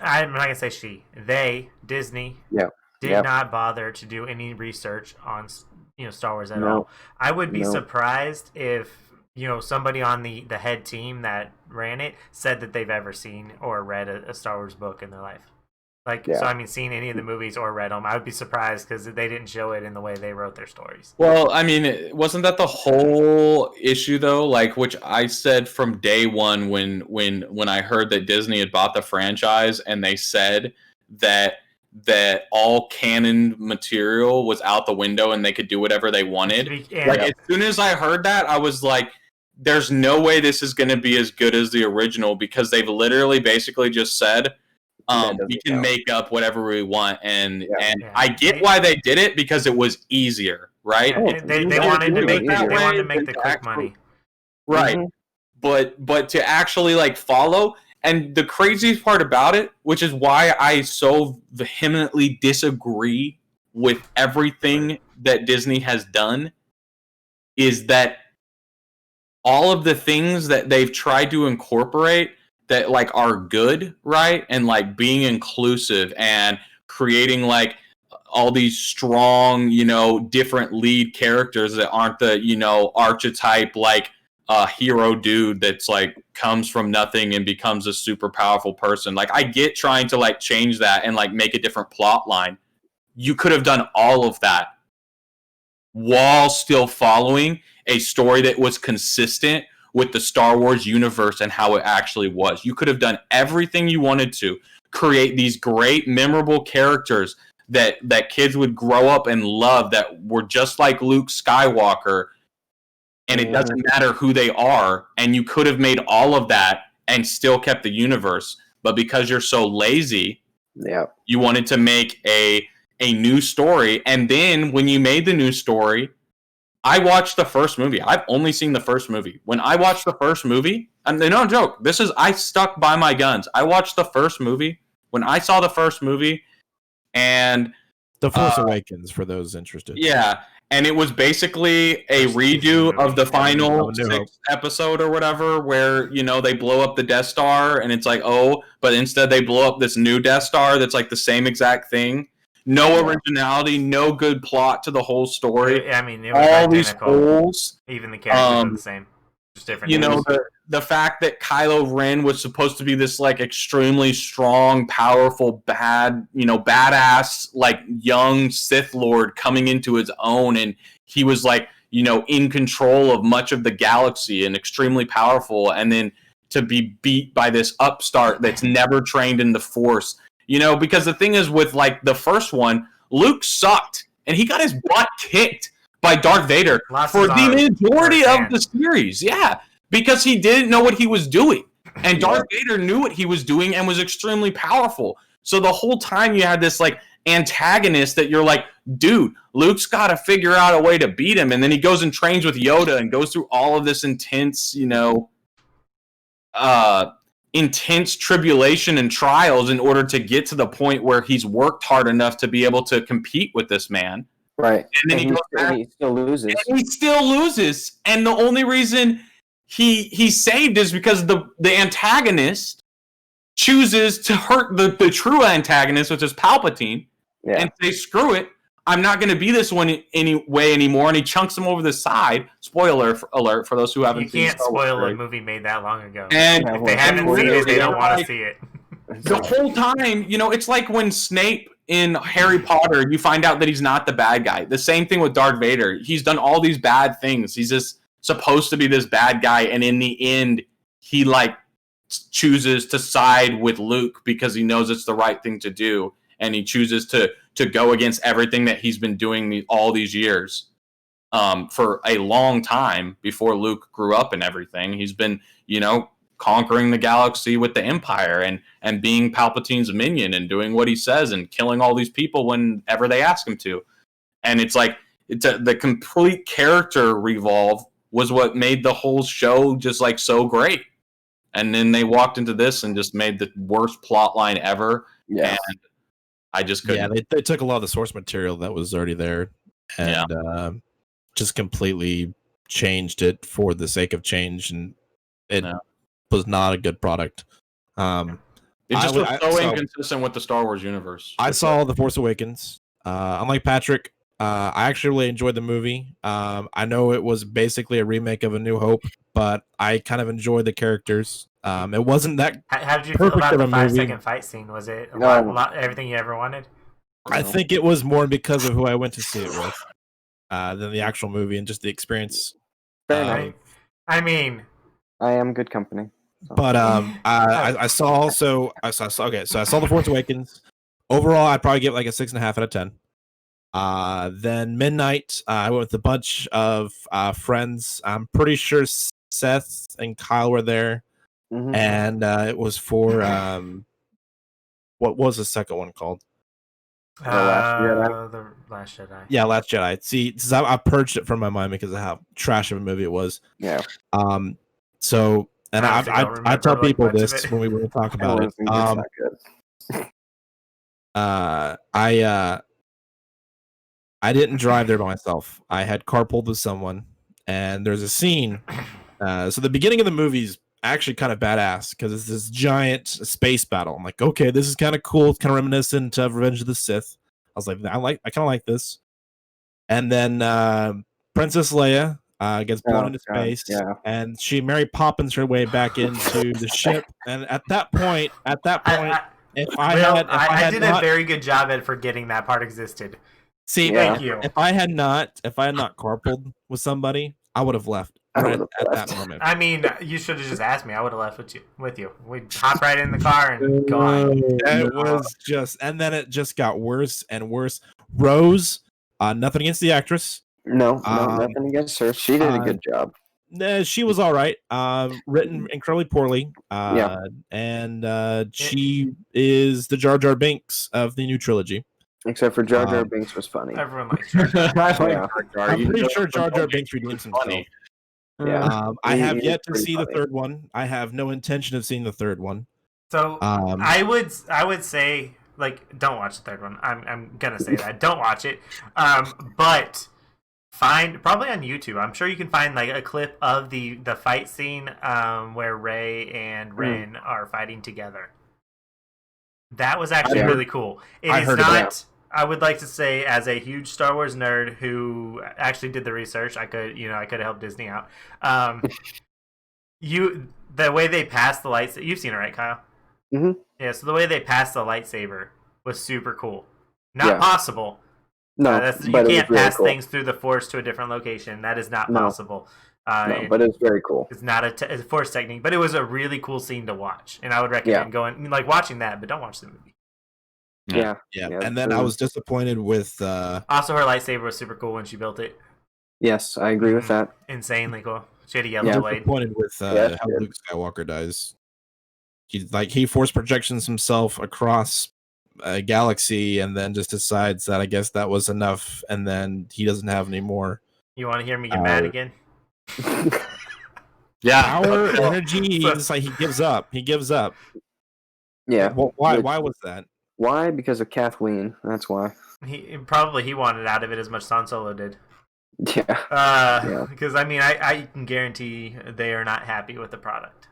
I'm not going to say she, they, Disney, did not bother to do any research on, Star Wars at all. I would be surprised if, somebody on the head team that ran it said that they've ever seen or read a Star Wars book in their life. Seen any of the movies or read them, I would be surprised because they didn't show it in the way they wrote their stories. Well, I mean, wasn't that the whole issue though? Which I said from day one when I heard that Disney had bought the franchise and they said that all canon material was out the window and they could do whatever they wanted. As soon as I heard that, I was like, there's no way this is going to be as good as the original, because they've literally basically just said, we can make up whatever we want, and I get why they did it, because it was easier, right? They wanted to make the quick money, right? Mm-hmm. But to actually follow, and the craziest part about it, which is why I so vehemently disagree with everything that Disney has done, is that all of the things that they've tried to incorporate that are good, right? And being inclusive and creating all these strong, different lead characters that aren't the, archetype hero dude that's comes from nothing and becomes a super powerful person. I get trying to change that and make a different plot line. You could have done all of that while still following a story that was consistent with the Star Wars universe and how it actually was. You could have done everything you wanted to create these great, memorable characters that kids would grow up and love, that were just like Luke Skywalker, and it doesn't matter who they are, and you could have made all of that and still kept the universe. But because you're so lazy, you wanted to make a new story, and then when you made the new story, I watched the first movie. I've only seen the first movie. When I watched the first movie, and no joke, I stuck by my guns. I watched the first movie. When I saw the first movie, and The Force Awakens, for those interested. Yeah, and it was basically a redo of the final 6th episode or whatever, where, they blow up the Death Star, and it's but instead they blow up this new Death Star that's the same exact thing. No originality, no good plot to the whole story. I mean, it was all identical. These holes. Even the characters are the same. Just different names. The fact that Kylo Ren was supposed to be this extremely strong, powerful, badass, young Sith Lord coming into his own, and he was in control of much of the galaxy and extremely powerful, and then to be beat by this upstart that's never trained in the Force. Because the thing is with the first one, Luke sucked, and he got his butt kicked by Darth Vader for the majority of the series. Yeah, because he didn't know what he was doing, and Darth Vader knew what he was doing and was extremely powerful. So the whole time you had this antagonist that you're dude, Luke's got to figure out a way to beat him, and then he goes and trains with Yoda and goes through all of this intense, intense tribulation and trials in order to get to the point where he's worked hard enough to be able to compete with this man. Right. And then he goes back, he still loses. and he still loses. And the only reason he's saved is because the antagonist chooses to hurt the true antagonist, which is Palpatine, and say, screw it, I'm not going to be this one anyway anymore. And he chunks him over the side. Spoiler alert for those who haven't seen. You can't spoil a movie made that long ago. And if they haven't seen it, they don't want to see it. The whole time, it's like when Snape in Harry Potter, you find out that he's not the bad guy. The same thing with Darth Vader. He's done all these bad things. He's just supposed to be this bad guy, and in the end, he chooses to side with Luke because he knows it's the right thing to do, and he chooses to go against everything that he's been doing all these years. For a long time before Luke grew up and everything, he's been, conquering the galaxy with the Empire and being Palpatine's minion and doing what he says and killing all these people whenever they ask him to. And it's the complete character revolve was what made the whole show just so great. And then they walked into this and just made the worst plot line ever. Yeah. And I just couldn't. Yeah, they took a lot of the source material that was already there and just completely changed it for the sake of change, and it was not a good product. It just was so inconsistent with the Star Wars universe. I saw The Force Awakens. Unlike Patrick, I actually really enjoyed the movie. I know it was basically a remake of A New Hope, but I kind of enjoyed the characters. It wasn't that. How did you feel about the 5-second fight scene? Was it a lot, everything you ever wanted? I think it was more because of who I went to see it with than the actual movie and just the experience. Fair enough. I am good company. So. But I saw The Force Awakens. Overall, I'd probably give it a 6.5 out of 10. Then Midnight, I went with a bunch of friends. I'm pretty sure Seth and Kyle were there. Mm-hmm. And it was for what was the second one called? The Last Jedi. Yeah, Last Jedi. See, I purged it from my mind because of how trash of a movie it was. Yeah. So, and I tell people this when we were to talk about it. I didn't drive there by myself. I had carpooled with someone, and there's a scene. So the beginning of the movie is actually kind of badass because it's this giant space battle. I'm like, okay, this is kind of cool. It's kind of reminiscent of Revenge of the Sith. I was like, I kind of like this. And then Princess Leia gets blown into space, and she Mary Poppins her way back into the ship. And at that point, I did a very good job at forgetting that part existed. See, thank you. If I had not carpooled with somebody, I would have left at that moment. You should have just asked me. I would have left with you. We'd hop right in the car and go on. It was and then it just got worse and worse. Rose, nothing against the actress. No, nothing against her. She did a good job. She was all right. Written incredibly poorly. And she is the Jar Jar Binks of the new trilogy. Except for Jar Jar Binks was funny. Everyone likes Jar Jar. I'm pretty sure Jar Jar Binks redeems himself. Yeah. I have yet to see the third one. I have no intention of seeing the third one. So I would say don't watch the third one. I'm gonna say that. Don't watch it. But find probably on YouTube. I'm sure you can find a clip of the fight scene where Rey and Ren are fighting together. That was actually really cool. It is not. I would like to say, as a huge Star Wars nerd who actually did the research, I could have helped Disney out. The way they passed the lightsaber, you've seen it, right, Kyle? Mm-hmm. Yeah. So the way they passed the lightsaber was super cool. Not possible. No, you can't pass things through the Force to a different location. That is not possible. But it's very cool. It's not a Force technique, but it was a really cool scene to watch, and I would recommend watching that, but don't watch the movie. Yeah. And then I was disappointed with. Also, her lightsaber was super cool when she built it. Yes, I agree with that. Insanely cool. She had a yellow blade. Disappointed with how Luke Skywalker dies. He force projections himself across a galaxy, and then just decides that I guess that was enough, and then he doesn't have any more. You want to hear me get mad again? Yeah. Power, energy. So- It's like he gives up. He gives up. Yeah. Why? Why was that? Why? Because of Kathleen. That's why. He wanted out of it as much as Han Solo did. Yeah. Yeah. Because I can guarantee they are not happy with the product.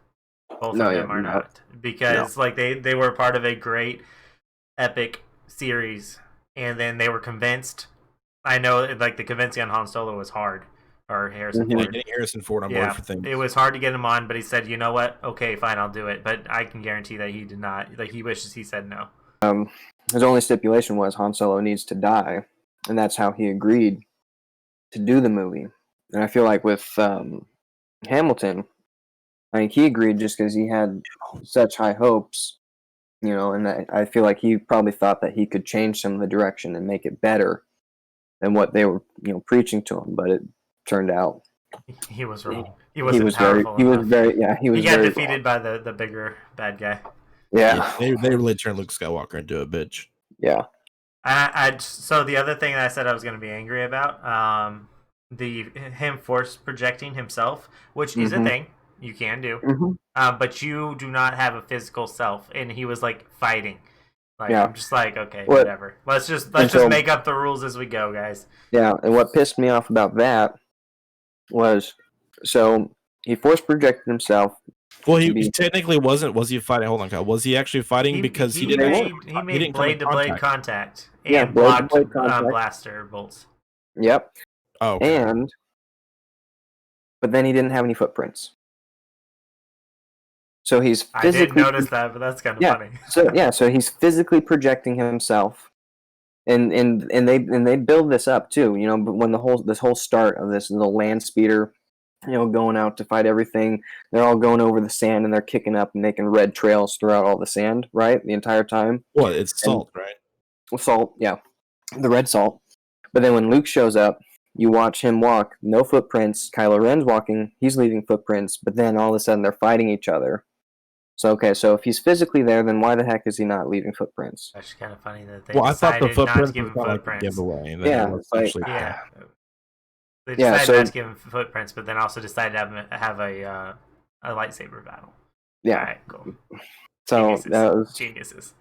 Both No, of them yeah, are no. not, because like they were part of a great epic series, and then they were convinced. I know, like, the convincing on Han Solo was hard, or Harrison Mhm. Yeah, Ford. getting Harrison Ford on board for things. It was hard to get him on, but he said, "You know what? Okay, fine, I'll do it." But I can guarantee that he did not. Like, he wishes he said no. His only stipulation was Han Solo needs to die, and that's how he agreed to do the movie. And I feel like with Hamilton, I think he agreed just because he had such high hopes, and I feel like he probably thought that he could change some of the direction and make it better than what they were, preaching to him. But it turned out He was wrong. He he wasn't was powerful he was enough. very, yeah, he was He got very defeated by the bigger bad guy. yeah, They really turned Luke Skywalker into a bitch. yeah. So the other thing that I said I was going to be angry about, him force projecting himself, which is a Mhm. thing you can do, Mhm. but you do not have a physical self, and he was like fighting. Like, Yeah. I'm just like, okay, What- whatever. Let's just so- make up the rules as we go, guys. Yeah, and what pissed me off about that was, so he force projected himself. Well, to he be- technically wasn't. Was he fighting? Hold on, Kyle. Was he actually fighting because he didn't? he made didn't come in blade to blade contact. contact and Yeah, blade to blocked blade contact. blaster bolts. Yep. Oh, okay. But then he didn't have any footprints. So he's I did physically notice that, but that's kind of Yeah. funny. so he's physically projecting himself, and they build this up too. But when this whole start of this little land speeder, going out to fight everything, they're all going over the sand and they're kicking up and making red trails throughout all the sand, right? The entire time. Well, it's salt, right? Salt, yeah, the red salt. But then when Luke shows up, you watch him walk, no footprints. Kylo Ren's walking, he's leaving footprints. But then all of a sudden they're fighting each other. So if he's physically there, then why the heck is he not leaving footprints? That's kind of funny that they Well, I thought the decided not to footprints give was him kind of like a footprints. giveaway. And Yeah, it was it's like- actually Yeah. They Yeah, decided so- not to give him footprints, but then also decided to have a lightsaber battle. Yeah. All right, cool. So Geniuses. that was. Geniuses.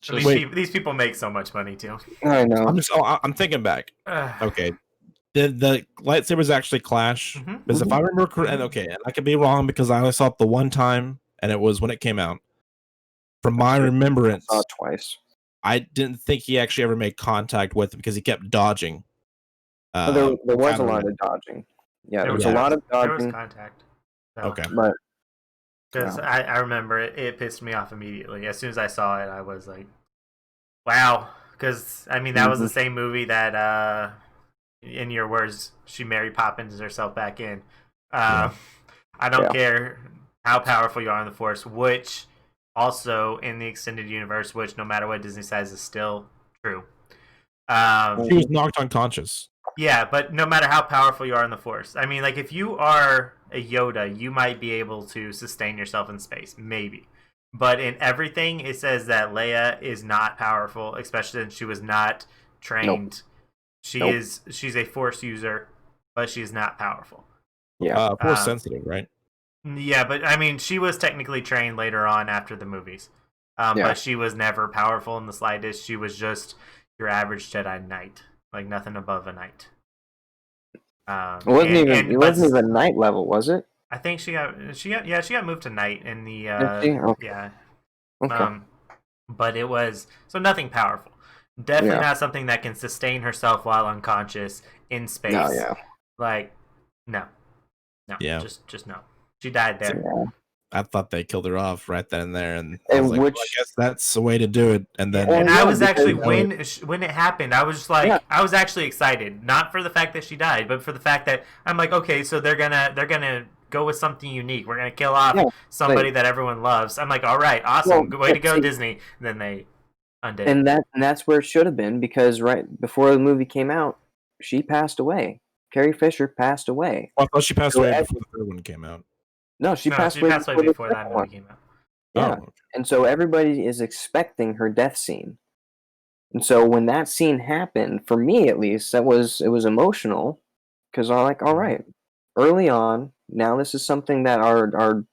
Just- These people make so much money too. I know. I'm thinking back. Okay. Did the lightsabers actually clash? Mhm. Because if I remember correctly, and okay, and I could be wrong because I only saw it the one time, and it was when it came out. From my remembrance, Saw it twice. I didn't think he actually ever made contact with him because he kept dodging. But there was a Kylo lot Ren. of dodging. Yeah, there There was was- a lot of There was dodging. contact. Okay. But Because I remember it pissed me off immediately. As soon as I saw it, I was like, wow. Because, that was the same movie that, in your words, she Mary Poppins herself back in. I don't care how powerful you are in the Force, which also in the extended universe, which no matter what Disney says is still true. She was knocked unconscious. Yeah, but no matter how powerful you are in the Force, if you are a Yoda, you might be able to sustain yourself in space, maybe. But in everything, it says that Leia is not powerful, especially since she was not trained. Nope. She's a Force user, but she's not powerful. yeah, Force sensitive, right? Yeah, but she was technically trained later on after the movies. But she was never powerful in the slightest. She was just your average Jedi Knight, like nothing above a knight. it wasn't even night level, was it? I think she got moved to Knight in the Did she? Okay. yeah. Okay. But it was nothing powerful. Definitely not something that can sustain herself while unconscious in space. No, yeah. Like no. Yeah. Just no. She died there. Yeah. I thought they killed her off right then and there, and I was like, which- well, I guess that's the way to do it. And then, And yeah, I was actually because- when it happened, I was just like, I was actually excited, not for the fact that she died, but for the fact that I'm like, okay, so they're gonna go with something unique. We're gonna kill off somebody that everyone loves. I'm like, all right, awesome, Well, way to go, see- Disney. And then they undid. And that's where it should have been, because right before the movie came out, she passed away. Carrie Fisher passed away. I thought she passed So away as- before the third one came out. No, she passed she away passed away before before the that second movie one. came out. Yeah. Oh, And so everybody is expecting her death scene. And so when that scene happened, for me at least, it was emotional, because I'm like, all right, early on. Now this is something that our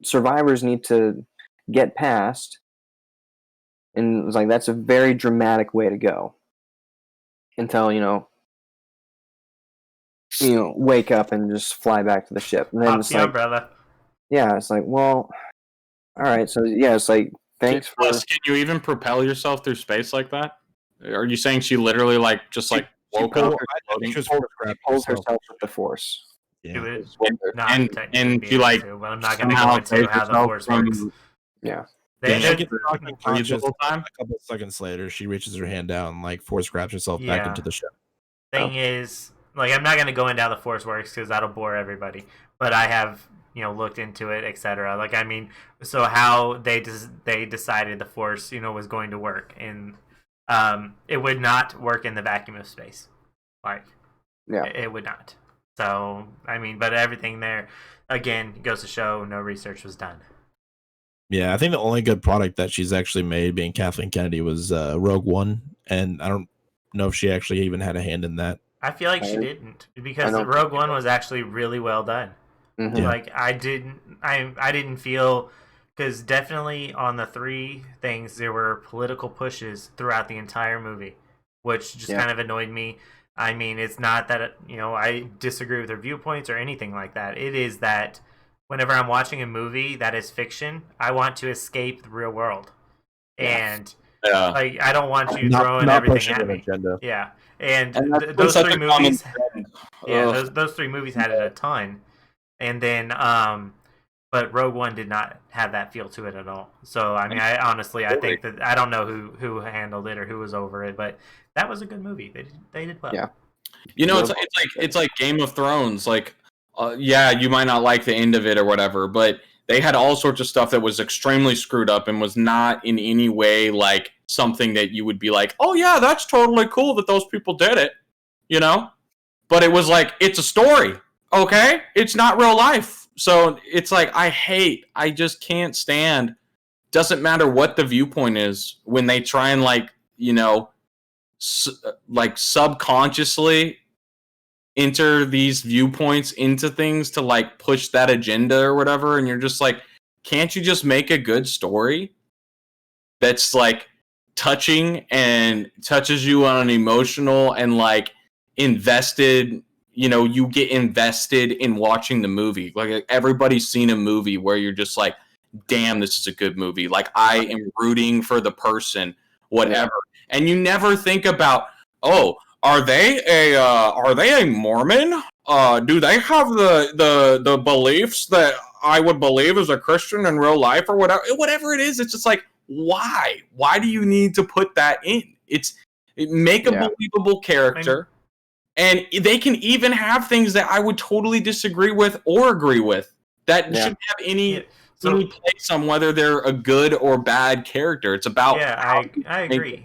survivors need to get past, and it's like that's a very dramatic way to go. Until wake up and just fly back to the ship, and then Pop it's the like, umbrella. yeah, it's like, well, all right, so yeah, it's like, thanks for. Plus, can you even propel yourself through space like that? Are you saying she literally woke up? I think she was Holds herself with the Force. She Yeah. would Wonder. not And technically be she, able like, to, but I'm not going to go somehow into saves how the herself Force from- works. Yeah. Yeah, They- she gets knocked breathe unconscious. the whole time? A couple of seconds later, she reaches her hand down and force grabs herself back Yeah. into the ship. thing is, I'm not going to go into how the Force works because that'll bore everybody. But I have, looked into it, etc. So how they decided the Force, was going to work, and it would not work in the vacuum of space. It would not. So but everything there, again, goes to show no research was done. Yeah, I think the only good product that she's actually made, being Kathleen Kennedy, was Rogue One, and I don't know if she actually even had a hand in that. I feel like she didn't, because don't Rogue One was actually really well done. Mm-hmm. Yeah. I didn't feel, because definitely on the three things there were political pushes throughout the entire movie, which just kind of annoyed me. It's not that I disagree with her viewpoints or anything like that. It is that whenever I'm watching a movie that is fiction, I want to escape the real world, and I don't want you throwing everything at me. Agenda. Yeah, and those three movies. those three movies had it a ton, and then but Rogue One did not have that feel to it at all. So I honestly think that I don't know who handled it or who was over it, but that was a good movie. They did well. Yeah. It's like Game of Thrones. You might not like the end of it or whatever, but they had all sorts of stuff that was extremely screwed up and was not in any way like something that you would be like, oh yeah, that's totally cool that those people did it, But it was like, it's a story, okay? It's not real life. So it's like, I just can't stand, doesn't matter what the viewpoint is, when they try and subconsciously enter these viewpoints into things to push that agenda or whatever, and you're just like, can't you just make a good story that's touching and touches you on an emotional and invested, you get invested in watching the movie. Everybody's seen a movie where you're just like, damn, this is a good movie. I am rooting for the person, whatever. And you never think about, oh, are they a Mormon? Do they have the beliefs that I would believe as a Christian in real life or whatever it is? It's just like, why? Why do you need to put that in? Make a believable character, and they can even have things that I would totally disagree with or agree with. That shouldn't have any place on whether they're a good or bad character. It's about I agree.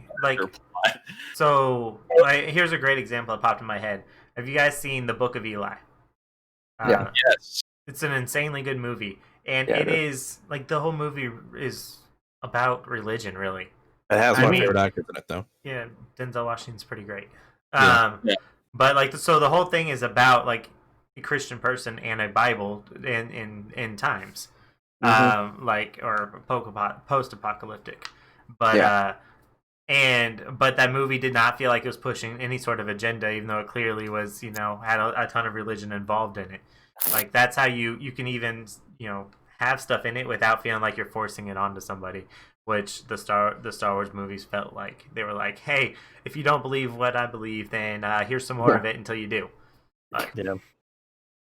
Here's a great example that popped in my head. Have you guys seen The Book of Eli? Yes. It's an insanely good movie, and it is the whole movie is about religion, really. It has my favorite actors in it, though. Yeah, Denzel Washington's pretty great. But so the whole thing is about a Christian person and a Bible in times, or post-apocalyptic, but but that movie did not feel like it was pushing any sort of agenda, even though it clearly was, had a ton of religion involved in it. That's how you can even have stuff in it without feeling like you're forcing it onto somebody. Which the Star Wars movies felt like. They were like, hey, if you don't believe what I believe, then here's some more of it until you do.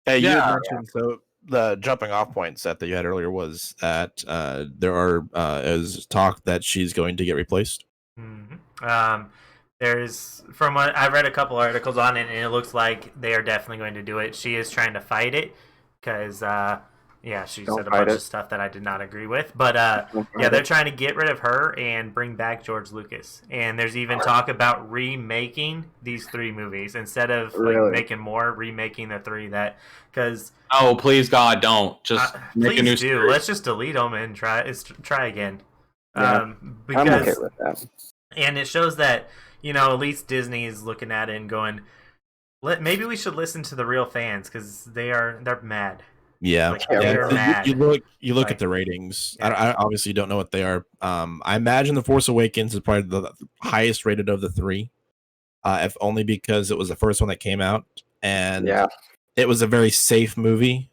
Hey, you had mentioned, so the jumping off point, Seth, that you had earlier was that there is talk that she's going to get replaced. Mm-hmm. There's, from what I've read a couple articles on it, and it looks like they are definitely going to do it. She is trying to fight it because she said a bunch of stuff that I did not agree with. But they're trying to get rid of her and bring back George Lucas. And there's even talk about remaking these three movies instead of making more, remaking the three because oh, please God, don't just make a new series. Let's just delete them and try again. I'm okay with that. And it shows that at least Disney is looking at it and going, Maybe we should listen to the real fans because they're mad. Yeah, Like, Yeah, they're so mad. you look Like, at the ratings. yeah. I obviously don't know what they are. I imagine The Force Awakens is probably the highest rated of the three, if only because it was the first one that came out, and Yeah. it was a very safe movie.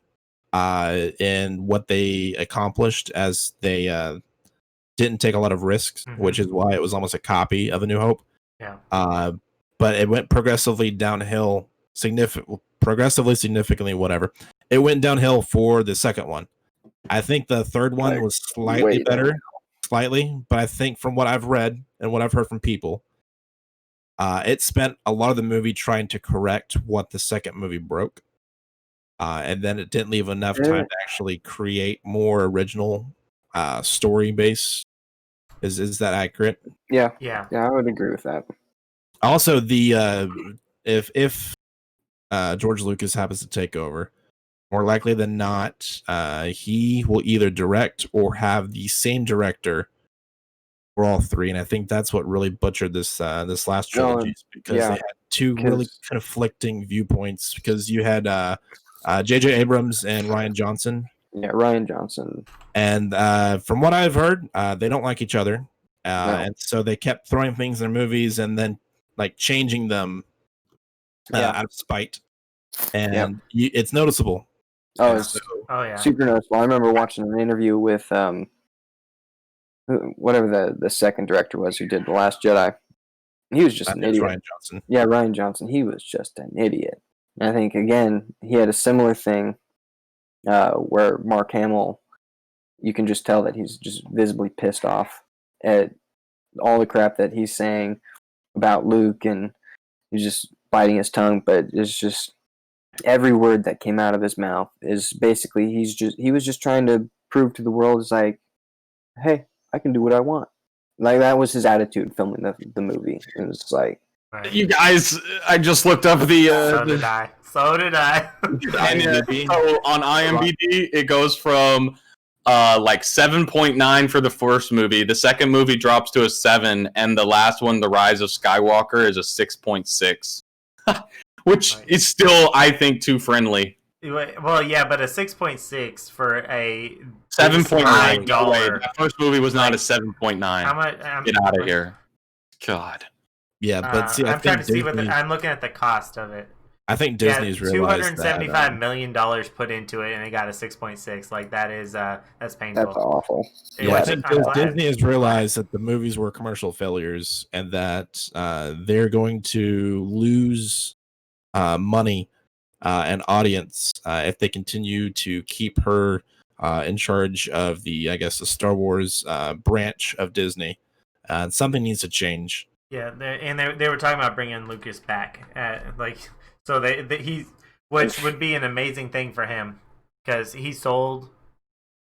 In what they accomplished, as they didn't take a lot of risks, which is why it was almost a copy of A New Hope. Yeah. But it went progressively downhill, significantly, whatever. It went downhill for the second one. I think the third one Like, was slightly better, but I think from what I've read and what I've heard from people, it spent a lot of the movie trying to correct what the second movie broke. And then it didn't leave enough time to actually create more original story base. Is that accurate? Yeah. Yeah. Yeah, I would agree with that. Also, the if George Lucas happens to take over, more likely than not, he will either direct or have the same director for all three, and I think that's what really butchered this last trilogy, because they had two really conflicting viewpoints. Because you had J.J. Abrams and Rian Johnson. Yeah, Rian Johnson. And from what I've heard, they don't like each other, and so they kept throwing things in their movies and then like changing them out of spite, and it's noticeable. Oh, it's super noticeable. I remember watching an interview with whatever the second director was who did The Last Jedi. He was just an idiot. Rian Johnson. Yeah, Rian Johnson. He was just an idiot. And I think, again, he had a similar thing where Mark Hamill, you can just tell that he's just visibly pissed off at all the crap that he's saying about Luke, and he's just biting his tongue, but it's just every word that came out of his mouth is basically he was just trying to prove to the world, is like, hey, I can do what I want. Like, that was his attitude filming the movie. It was like, you guys, I just looked up the So did I. So on IMDb, it goes from like 7.9 for the first movie. The second movie drops to a 7, and the last one, The Rise of Skywalker, is a 6.6, which is still, I think, too friendly. Well, yeah, but a 6.6 for a $7.9. That first movie was not a 7.9. Get out of here, God. Yeah, but see, I'm trying to see what I'm looking at the cost of it. I think Disney's realized $275 million put into it, and they got a 6.6. Like, that is that's painful. That's awful. Yeah, I think Disney has realized that the movies were commercial failures, and that they're going to lose money and audience if they continue to keep her in charge of the Star Wars branch of Disney. Something needs to change. Yeah, they were talking about bringing Lucas back, so which would be an amazing thing for him, because he sold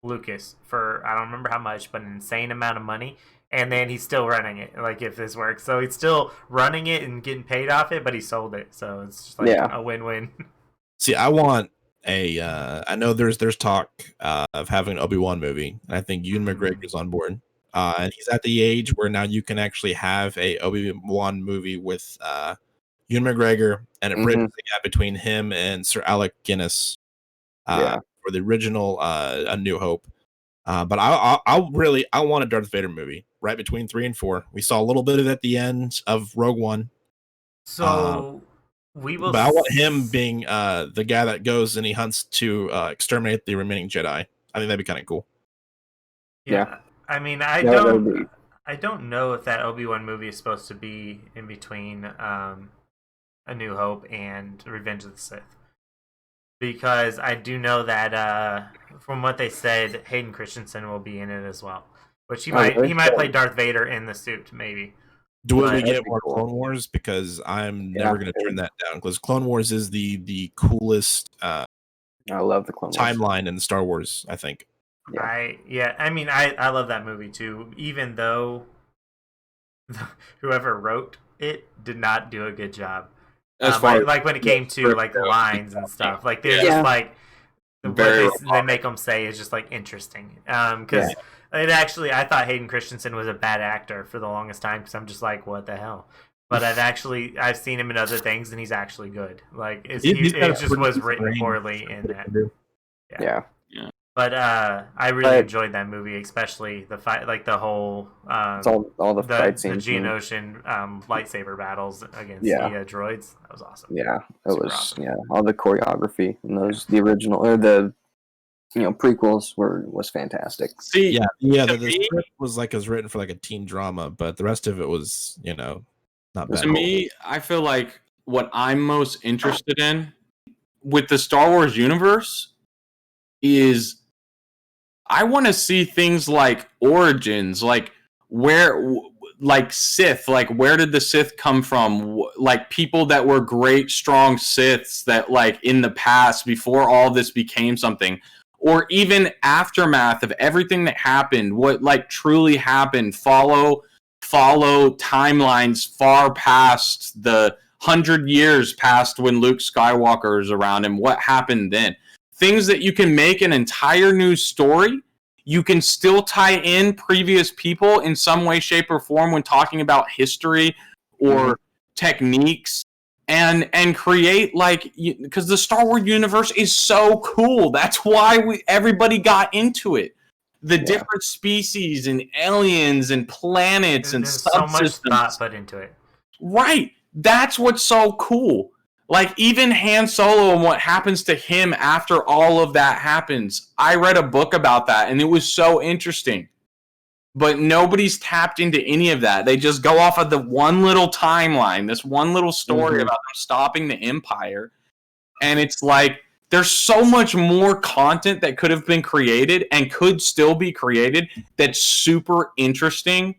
Lucas for, I don't remember how much, but an insane amount of money, and then he's still running it. Like, if this works, so he's still running it and getting paid off it, but he sold it, so it's just like a win-win. See, I want I know there's talk of having an Obi-Wan movie, and I think Ewan McGregor's on board. And he's at the age where now you can actually have a Obi-Wan movie with Ewan McGregor, and it bridges the gap between him and Sir Alec Guinness for the original A New Hope. But I want a Darth Vader movie right between 3 and 4. We saw a little bit of it at the end of Rogue One. So we will. But I want him being the guy that goes and he hunts to exterminate the remaining Jedi. I think that'd be kind of cool. Yeah. I mean, I don't know if that Obi-Wan movie is supposed to be in between A New Hope and Revenge of the Sith, because I do know that from what they said, Hayden Christensen will be in it as well, which he might play Darth Vader in the suit, maybe. Do we get more Clone Wars? Because I'm never going to turn that down, because Clone Wars is the coolest I love the Clone Wars timeline in Star Wars, I think. I mean, I love that movie too, even though whoever wrote it did not do a good job. Like when it came to like the lines and stuff, like they're just like what they make them say is just like interesting. Because it actually, I thought Hayden Christensen was a bad actor for the longest time, because I'm just like, what the hell? but I've seen him in other things, and he's actually good. Like it just was written poorly in that. Yeah. But I really enjoyed that movie, especially the fight, like the whole all the fight scenes, the Geonosian lightsaber battles against the droids. That was awesome. Yeah, it was awesome. All the choreography and the original or the prequels was fantastic. See, the script was written for like a teen drama, but the rest of it was not bad. To me, I feel like what I'm most interested in with the Star Wars universe is I want to see things like origins, like Sith, like where did the Sith come from? Like people that were great, strong Siths that in the past before all this became something, or even aftermath of everything that happened, what truly happened, follow timelines far past the 100 years past when Luke Skywalker is around and what happened then. Things that you can make an entire new story. You can still tie in previous people in some way, shape, or form when talking about history or techniques and create because the Star Wars universe is so cool. That's why everybody got into it. The different species and aliens and planets and subsystems. So much thought put into it. Right. That's what's so cool. Even Han Solo and what happens to him after all of that happens. I read a book about that, and it was so interesting. But nobody's tapped into any of that. They just go off of the one little timeline, this one little story about them stopping the Empire. And it's there's so much more content that could have been created and could still be created that's super interesting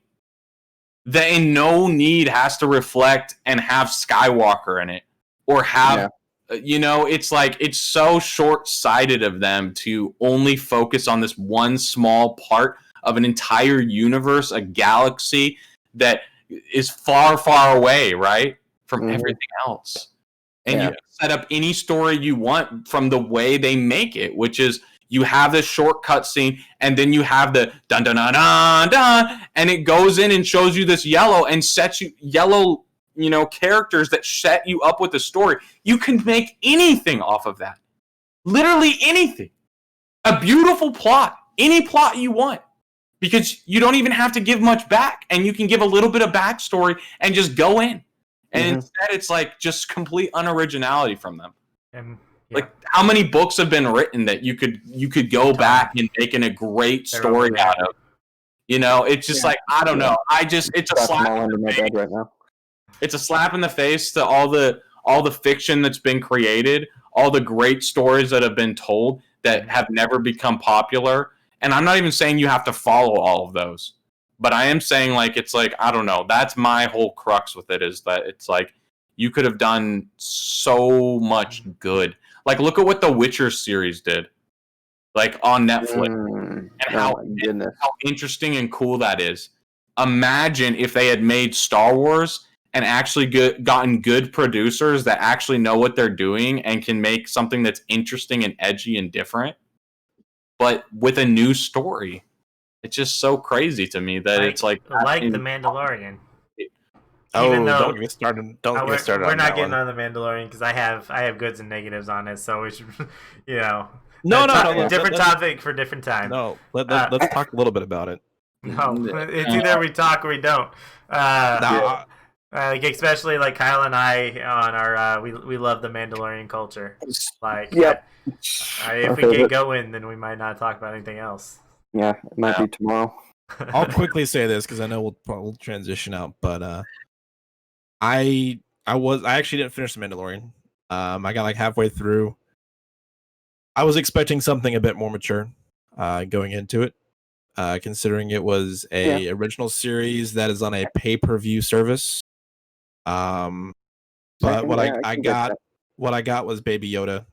that in no need has to reflect and have Skywalker in it. Or have, it's so short-sighted of them to only focus on this one small part of an entire universe, a galaxy that is far, far away, right, from everything else. And you set up any story you want from the way they make it, which is you have this short cut scene, and then you have the dun dun dun dun dun, and it goes in and shows you this yellow and sets you characters that set you up with the story. You can make anything off of that. Literally anything. A beautiful plot. Any plot you want. Because you don't even have to give much back. And you can give a little bit of backstory and just go in. And instead it's just complete unoriginality from them. How many books have been written that you could go back and make a great story out of? It's just I don't know. It's a slap under my bed right now. It's a slap in the face to all the fiction that's been created, all the great stories that have been told that have never become popular. And I'm not even saying you have to follow all of those, but I am saying I don't know. That's my whole crux with it is that it's you could have done so much good. Look at what the Witcher series did, on Netflix, and how interesting and cool that is. Imagine if they had made Star Wars and actually gotten good producers that actually know what they're doing and can make something that's interesting and edgy and different, but with a new story. It's just so crazy to me that it's the Mandalorian. Don't get started. Don't get started. We're not getting on the Mandalorian because I have goods and negatives on it, so we should, No. Different topic for different time. No, let's talk a little bit about it. No, it's either we talk or we don't. Especially Kyle and I on our we love the Mandalorian culture. If we get going, then we might not talk about anything else. Yeah, it might be tomorrow. I'll quickly say this because I know we'll transition out, but I actually didn't finish the Mandalorian. I got halfway through. I was expecting something a bit more mature going into it, considering it was a original series that is on a pay-per-view service. But what I got was Baby Yoda,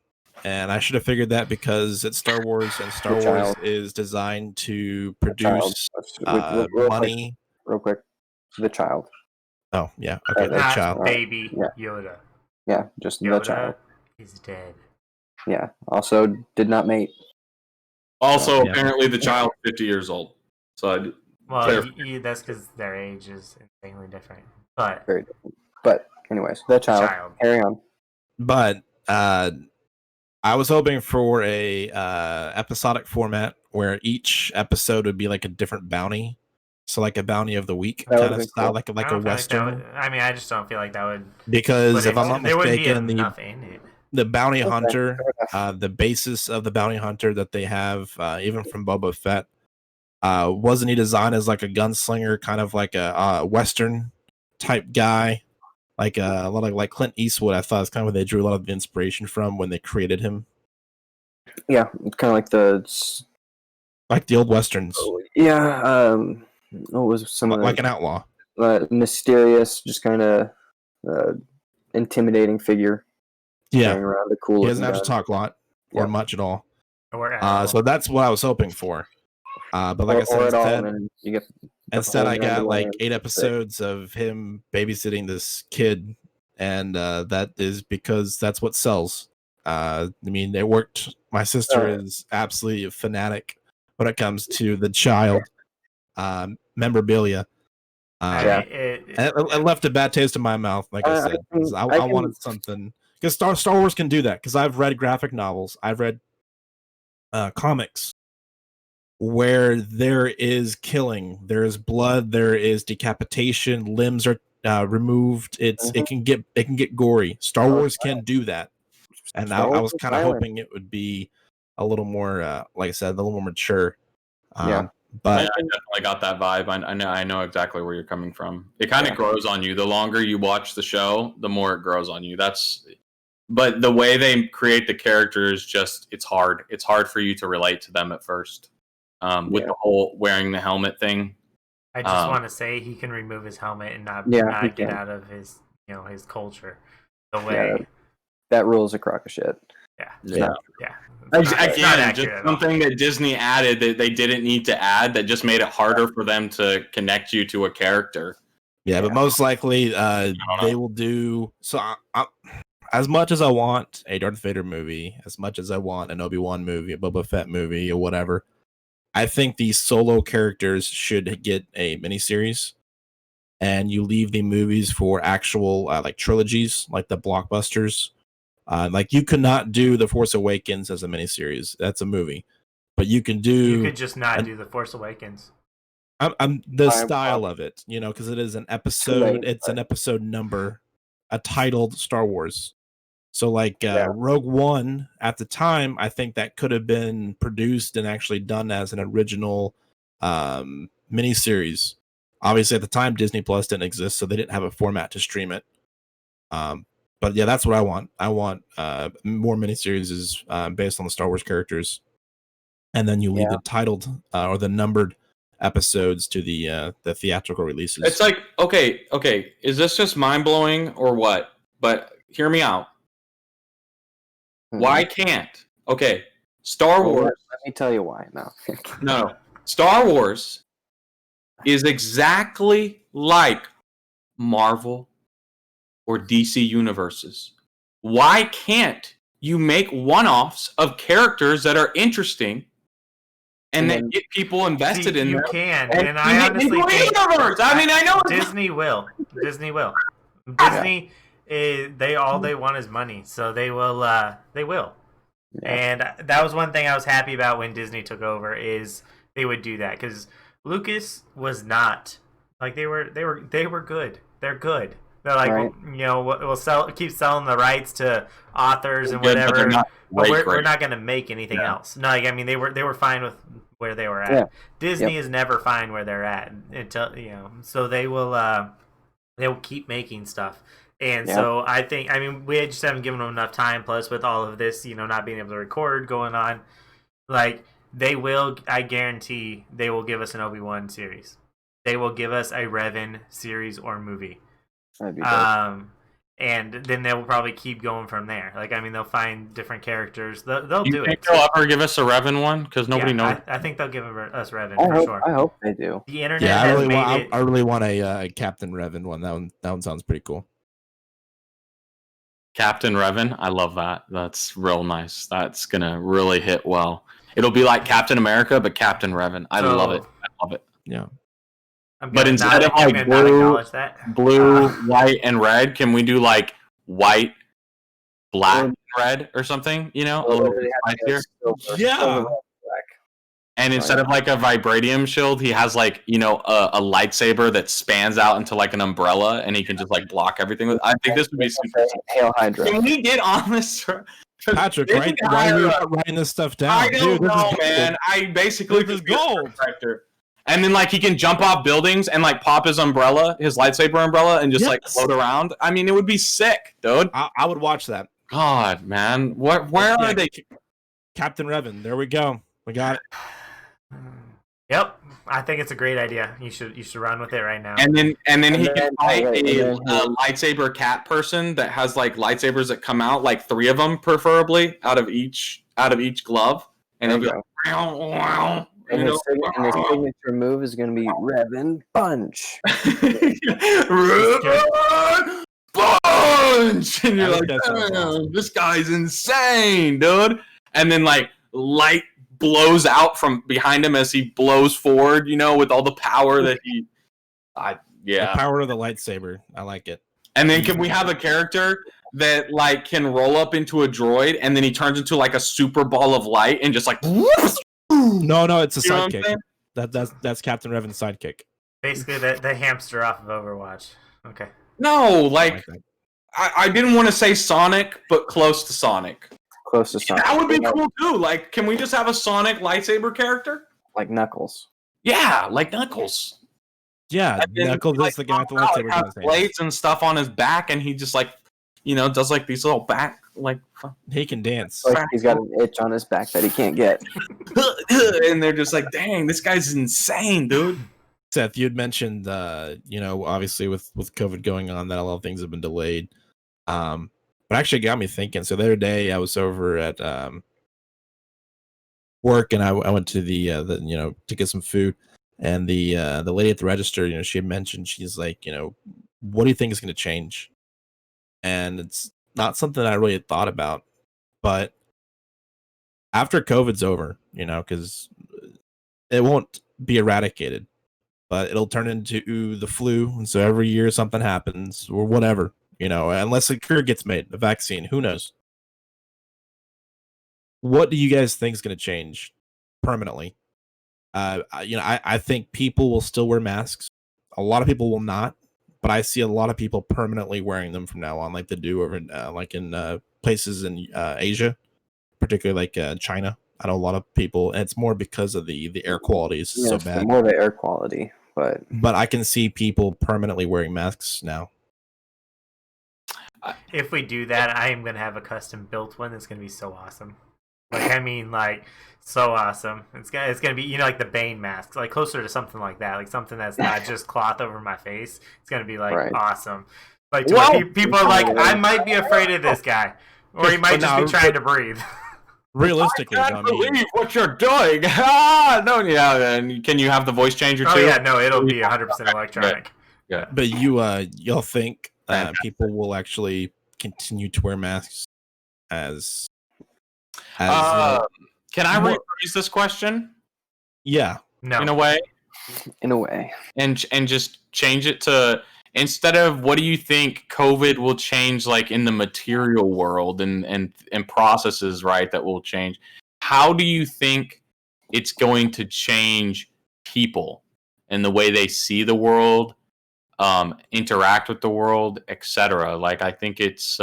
and I should have figured that because it's Star Wars, and Star Wars is designed to produce money. Real quick, the child. Oh yeah, okay, the child. Baby Yoda. Yeah, just Yoda the child. He's dead. Yeah. Also, did not mate. Also, apparently the child's 50 years old. So that's because their age is insanely different. But very different. But anyways, the child. Carry on. But I was hoping for a episodic format where each episode would be like a different bounty. So like a bounty of the week kind of style, cool. like a Western. I just don't feel like that would. Because if I'm not mistaken, the bounty hunter, Okay. the basis of the bounty hunter that they have, even from Boba Fett, wasn't he designed as like a gunslinger, kind of like a Western type guy, like a lot of like Clint Eastwood? I thought it's kind of where they drew a lot of inspiration from when they created him. Yeah, it's kind of like the old Westerns. Yeah, what was some like an outlaw, mysterious, just kind of intimidating figure. Yeah, around the cool. He doesn't have to talk a lot or much at all. Or so that's what I was hoping for. But like I said, instead I got like 8 episodes of him babysitting this kid, and that is because that's what sells. I mean, it worked. My sister is absolutely a fanatic when it comes to the child memorabilia. It left a bad taste in my mouth, like I said. I wanted something, because Star Wars can do that, because I've read graphic novels, I've read comics where there is killing, there is blood, there is decapitation, limbs are removed. It can get gory. Star Wars can do that, and I was kind of hoping it would be a little more, like I said, a little more mature. But I definitely got that vibe. I know exactly where you're coming from. It kind of grows on you. The longer you watch the show, the more it grows on you. But the way they create the characters, it's hard. It's hard for you to relate to them at first. With the whole wearing the helmet thing. I just want to say he can remove his helmet and not get out of his his culture. The way that rule's a crock of shit. Yeah. Again, just something that Disney added that they didn't need to add, that just made it harder for them to connect you to a character. Yeah, but most likely they will do so. As much as I want a Darth Vader movie, as much as I want an Obi-Wan movie, a Boba Fett movie, or whatever, I think these solo characters should get a miniseries, and you leave the movies for actual like trilogies, like the blockbusters. Like you could not do The Force Awakens as a miniseries. That's a movie, but you can do. You could just not do The Force Awakens. I'm the style of it, because it is an episode. It's an episode number, a titled Star Wars. So like Rogue One at the time, I think that could have been produced and actually done as an original miniseries. Obviously, at the time, Disney Plus didn't exist, so they didn't have a format to stream it. But yeah, that's what I want. I want more miniseries based on the Star Wars characters, and then you leave the titled or the numbered episodes to the theatrical releases. It's like, okay, is this just mind blowing or what? But hear me out. Why can't? Okay, Star Wars. Let me tell you why. No, Star Wars is exactly like Marvel or DC universes. Why can't you make one-offs of characters that are interesting and then get people invested in them? You can, and I honestly think I know Disney will. Disney, they want is money, so they will. Yeah. And that was one thing I was happy about when Disney took over, is they would do that, because Lucas was not like they were good. They're good. They're like, we'll keep selling the rights to authors and whatever, but we're not going to make anything else. No, I mean they were fine with where they were at. Yeah. Disney is never fine where they're at until so they'll keep making stuff. And so I think, we just haven't given them enough time. Plus, with all of this, not being able to record going on, like they will. I guarantee they will give us an Obi-Wan series. They will give us a Revan series or movie. That'd be dope. And then they will probably keep going from there. Like, they'll find different characters. They'll do it. You think they'll ever give us a Revan one? Because nobody knows. I think they'll give us Revan for sure. I hope they do. The internet has made it. I really want a Captain Revan one. That one sounds pretty cool. Captain Revan, I love that. That's real nice. That's gonna really hit well. It'll be like Captain America, but Captain Revan. I love it. Yeah. But instead of like blue, white, and red, can we do like white, black, and red or something? You know, a little bit spicier. Yeah. And instead of like a vibranium shield, he has like, you know, a lightsaber that spans out into like an umbrella, and he can just like block everything with. I think this would be super. Hail Hydra. Can we get on this? Patrick, right? Why are you writing this stuff down? I don't know, man. I basically this is gold. And then like he can jump off buildings and like pop his umbrella, his lightsaber umbrella, and just like float around. I mean, it would be sick, dude. I would watch that. God, man, where are they? Captain Revan. There we go. We got it. Yep, I think it's a great idea. You should run with it right now. And then he can fight a lightsaber cat person that has like lightsabers that come out, like 3 of them, preferably out of each glove, and it'll be like, wow. And his signature move is going to be Revan Punch. Revan Punch! And you're like, this guy's insane, dude. And then like light blows out from behind him as he blows forward, you know, with all the power that he... The power of the lightsaber. I like it. And then can we have a character that like can roll up into a droid and then he turns into like a super ball of light and just like... No, it's a sidekick. That's Captain Revan's sidekick. Basically, the hamster off of Overwatch. Okay. No, like I didn't want to say Sonic, but close to Sonic. Close to Sonic. That would be cool too. Like, can we just have a Sonic lightsaber character? Like Knuckles. Yeah, like Knuckles. Yeah, Knuckles is the guy with the lightsaber. Has blades and stuff on his back, and he just like, you know, does like these little back like. He can dance. Like he's got an itch on his back that he can't get. And they're just like, dang, this guy's insane, dude. Seth, you'd mentioned, you know, obviously with COVID going on, that a lot of things have been delayed. But actually got me thinking. So the other day I was over at work, and I went to the you know, to get some food, and the lady at the register, you know, she had mentioned, she's like, you know, what do you think is going to change? And it's not something I really had thought about, but after COVID's over, you know, because it won't be eradicated, but it'll turn into the flu, and so every year something happens or whatever. You know, unless a cure gets made, a vaccine, who knows? What do you guys think is going to change permanently? You know, I think people will still wear masks. A lot of people will not, but I see a lot of people permanently wearing them from now on, like they do over like in places in Asia, particularly like China. I know a lot of people, and it's more because of the air quality is so bad. More the air quality, but I can see people permanently wearing masks now. If we do that, I am going to have a custom built one that's going to be so awesome. Like, I mean, like, so awesome. It's gonna be, you know, like the Bane mask, like closer to something like that, like something that's not just cloth over my face. It's going to be, like, awesome. Like, people are like, I might be afraid of this guy. Or he might just be trying to breathe. Realistically, I can't believe what you're doing. No, yeah, and can you have the voice changer too? Oh, yeah, no, it'll be 100% electronic. Yeah. But y'all think people will actually continue to wear masks as can I rephrase this question? Yeah. No. In a way. And just change it to, instead of what do you think COVID will change, like in the material world and processes, right, that will change. How do you think it's going to change people and the way they see the world, interact with the world, etc.? Like, I think it's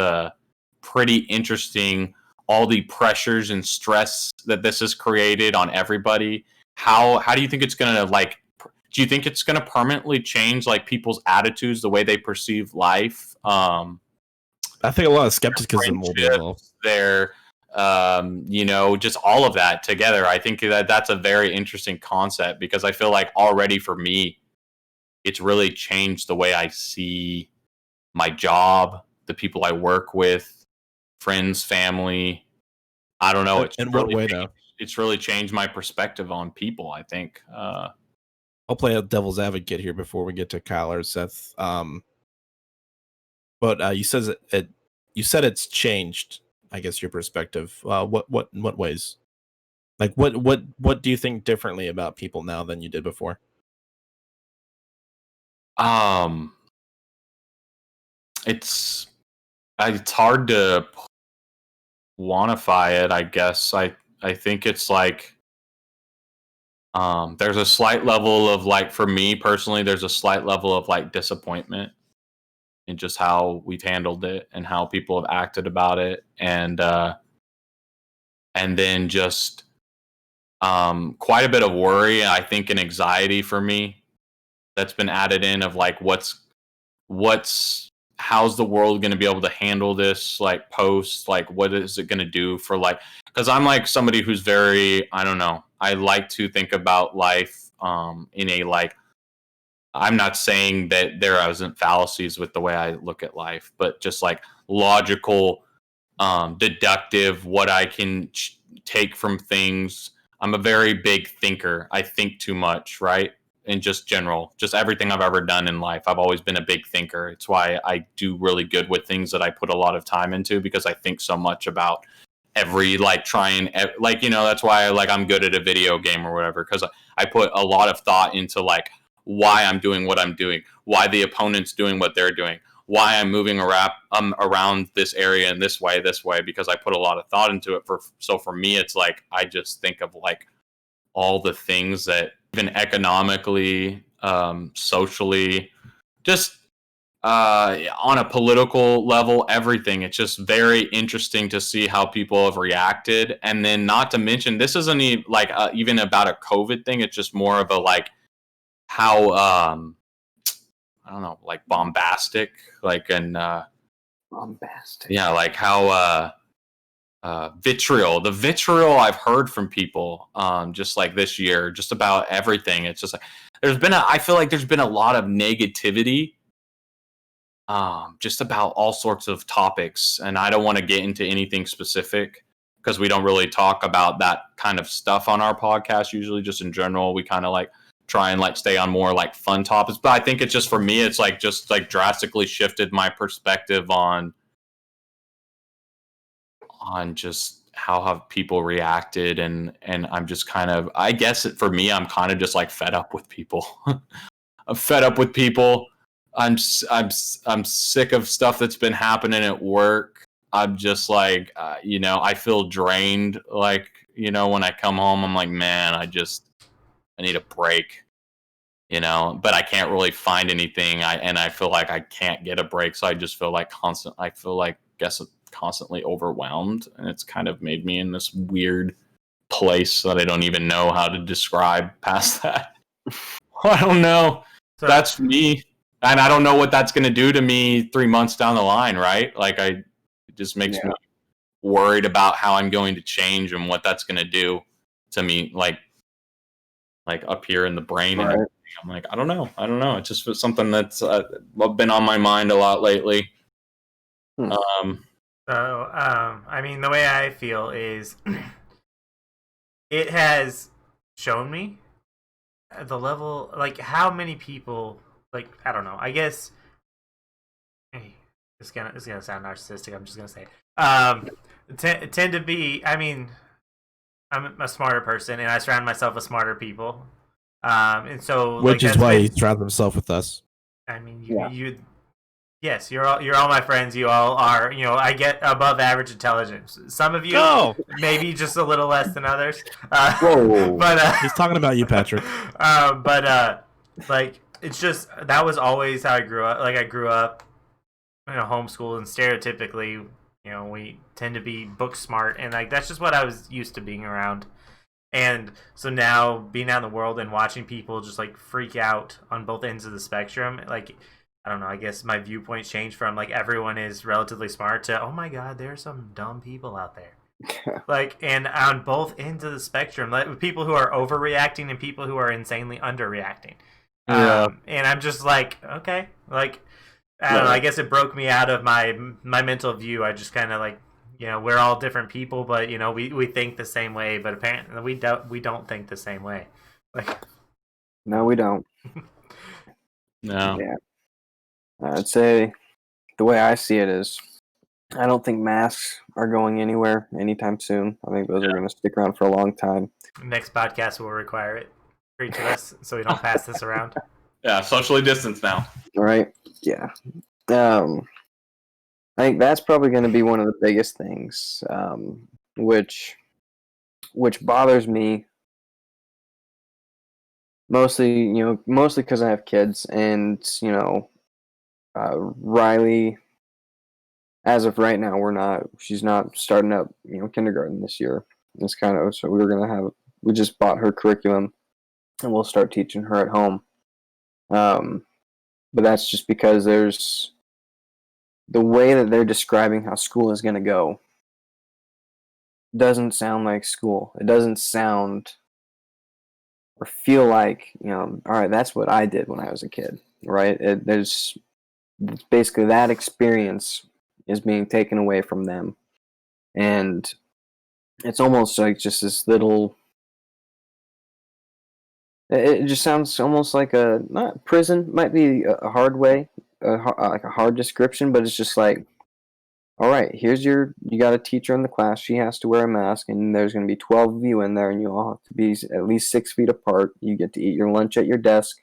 pretty interesting, all the pressures and stress that this has created on everybody. How do you think it's going to, like, do you think it's going to permanently change, like, people's attitudes, the way they perceive life? I think a lot of skepticism will be involved. Their, you know, just all of that together. I think that's a very interesting concept, because I feel like already for me, it's really changed the way I see my job, the people I work with, friends, family. I don't know. In what way, though? It's really changed my perspective on people, I think. I'll play a devil's advocate here before we get to Kyle or Seth. But you said it's changed, I guess, your perspective. What in what ways? Like, what do you think differently about people now than you did before? It's hard to quantify it, I guess. I think it's like there's a slight level of like, for me personally, there's a slight level of like disappointment in just how we've handled it and how people have acted about it, and then just quite a bit of worry, I think, and anxiety for me that's been added in of like how's the world going to be able to handle this, like post, like what is it going to do for like, because I'm like somebody who's very, I don't know, I like to think about life in a like, I'm not saying that there isn't fallacies with the way I look at life, but just like logical, deductive, what I can take from things. I'm a very big thinker. I think too much, right? In just general, just everything I've ever done in life, I've always been a big thinker. It's why I do really good with things that I put a lot of time into, because I think so much about every like trying, like, you know, that's why I'm good at a video game or whatever, because I put a lot of thought into like why I'm doing what I'm doing, why the opponent's doing what they're doing, why I'm moving around this area in this way, because I put a lot of thought into it. So for me, it's like I just think of like all the things that even economically, socially, just on a political level, everything. It's just very interesting to see how people have reacted. And then not to mention, this isn't even about a COVID thing. It's just more of a like how, I don't know, like bombastic, like, and Bombastic. yeah, like how the vitriol I've heard from people just like this year, just about everything. It's just like I feel like there's been a lot of negativity just about all sorts of topics, and I don't want to get into anything specific because we don't really talk about that kind of stuff on our podcast usually. Just in general, we kind of like try and like stay on more like fun topics, but I think it's just, for me, it's like just like drastically shifted my perspective on just how have people reacted, and I'm just kind of, I guess for me, I'm kind of just like fed up with people. I'm fed up with people. I'm sick of stuff that's been happening at work. I'm just like, I feel drained. Like, when I come home, I'm like, man, I need a break, but I can't really find anything. I feel like I can't get a break. So I just feel like constantly overwhelmed, and it's kind of made me in this weird place that I don't even know how to describe past that. I don't know. So, that's me. And I don't know what that's going to do to me 3 months down the line, right? Like, it just makes me worried about how I'm going to change and what that's going to do to me, like up here in the brain. Right. And everything. I'm like, I don't know. It's just something that's been on my mind a lot lately. I mean, the way I feel is it has shown me the level, like how many people, like, I don't know, I guess it's gonna sound narcissistic. I'm just gonna say tend to be, I mean, I'm a smarter person and I surround myself with smarter people, and so which is why he surrounds himself with us. I mean, you yes, you're all my friends. You all are, I get above average intelligence. Some of you maybe just a little less than others. Whoa. But he's talking about you, Patrick. Like, it's just, that was always how I grew up. Like, I grew up homeschooled, and stereotypically, we tend to be book smart, and like that's just what I was used to being around. And so now being out in the world and watching people just like freak out on both ends of the spectrum, like, I don't know, I guess my viewpoint's changed from like everyone is relatively smart to, oh my god, there are some dumb people out there. Like, and on both ends of the spectrum, like people who are overreacting and people who are insanely underreacting. And I'm just like, okay, like, I don't know, I guess it broke me out of my mental view. I just kind of like, we're all different people, but we think the same way, but apparently we don't think the same way. Like, no, we don't. No. Yeah. I'd say the way I see it is, I don't think masks are going anywhere anytime soon. I think those are going to stick around for a long time. Next podcast will require it. Preach to us so we don't pass this around. Yeah, socially distanced now. Right? Yeah. I think that's probably going to be one of the biggest things, which bothers me mostly because I have kids, and Riley, as of right now, she's not starting up kindergarten this year. It's kind of, so we just bought her curriculum, and we'll start teaching her at home. But that's just because there's the way that they're describing how school is going to go doesn't sound like school. It doesn't sound or feel like, all right, that's what I did when I was a kid, right? There's basically that experience is being taken away from them. And it's almost like just this little, it just sounds almost like not prison, might be a hard way, like a hard description, but it's just like, all right, you got a teacher in the class. She has to wear a mask, and there's going to be 12 of you in there, and you all have to be at least 6 feet apart. You get to eat your lunch at your desk.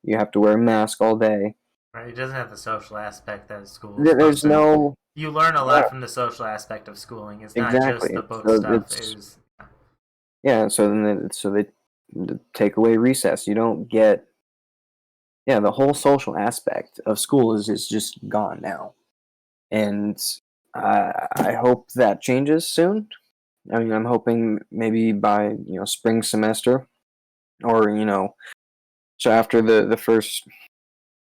You have to wear a mask all day. Right, it doesn't have the social aspect that school. There's no. You learn a lot from the social aspect of schooling. It's not Exactly. just the book So stuff. Yeah, so they take away recess. You don't get. Yeah, the whole social aspect of school is just gone now, and I hope that changes soon. I mean, I'm hoping maybe by spring semester, or so after the first.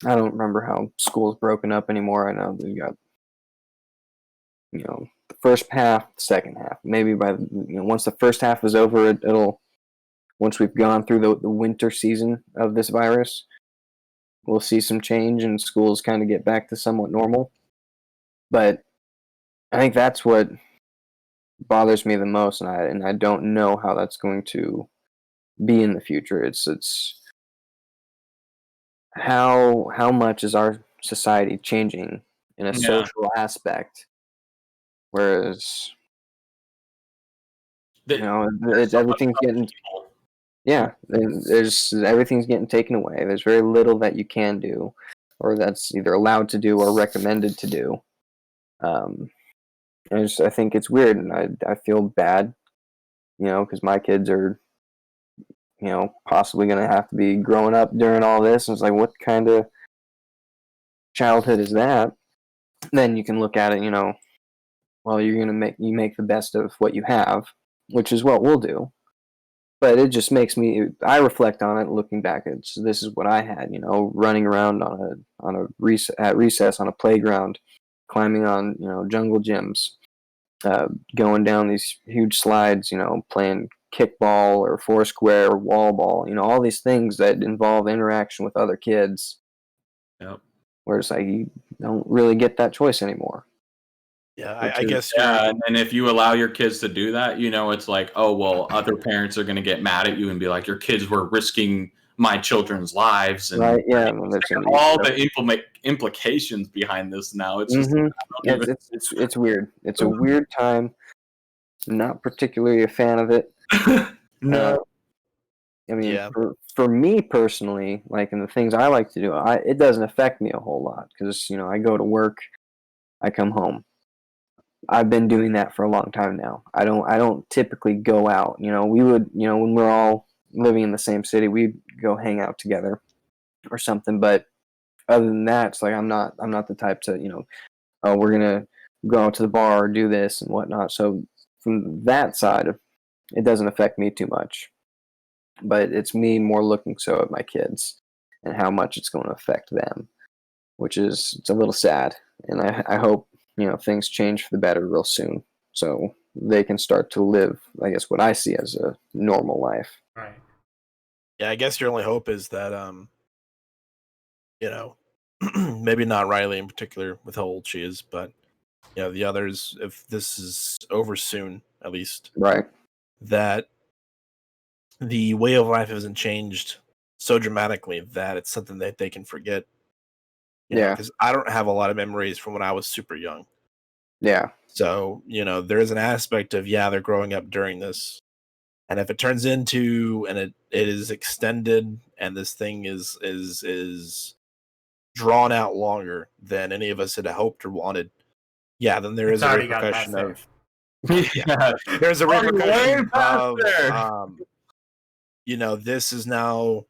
I don't remember how school's broken up anymore. I know we got the first half, second half. Maybe by once the first half is over, it'll once we've gone through the winter season of this virus, we'll see some change and schools kind of get back to somewhat normal. But I think that's what bothers me the most, and I don't know how that's going to be in the future. It's how much is our society changing in a social aspect, whereas everything's getting everything's getting taken away. There's very little that you can do, or that's either allowed to do or recommended to do. I think it's weird, and I feel bad, because my kids are, possibly going to have to be growing up during all this. And it's like, what kind of childhood is that? Then you can look at it, well, you're going to make the best of what you have, which is what we'll do. But it just makes I reflect on it looking back. This is what I had, running around at recess on a playground, climbing on, jungle gyms, going down these huge slides, playing kickball or foursquare or wall ball, all these things that involve interaction with other kids. Yep. Where it's like you don't really get that choice anymore. Yeah, I guess. Yeah, and if you allow your kids to do that, it's like, oh well, other parents are going to get mad at you and be like, your kids were risking my children's lives, and right? Yeah, all the implications behind this now. It's just it's weird. It's a weird time. Not particularly a fan of it. No. I mean, for me personally, like in the things I like to do, it doesn't affect me a whole lot because I go to work, I come home. I've been doing that for a long time now. I don't typically go out. We would, when we're all living in the same city, we'd go hang out together or something. But other than that, it's like I'm not the type to, oh, we're gonna go out to the bar or do this and whatnot. So from that side, it doesn't affect me too much. But it's me more looking so at my kids and how much it's going to affect them, which it's a little sad. And I hope things change for the better real soon, so they can start to live, I guess, what I see as a normal life. Right. Yeah, I guess your only hope is that maybe not Riley in particular with how old she is, but the others, if this is over soon, at least, right, that the way of life hasn't changed so dramatically that it's something that they can forget. Because I don't have a lot of memories from when I was super young. Yeah. So, there is an aspect of, they're growing up during this. And if it turns into and it is extended and this thing is drawn out longer than any of us had hoped or wanted, yeah, then there is a repercussion of there's a repercussion of this is now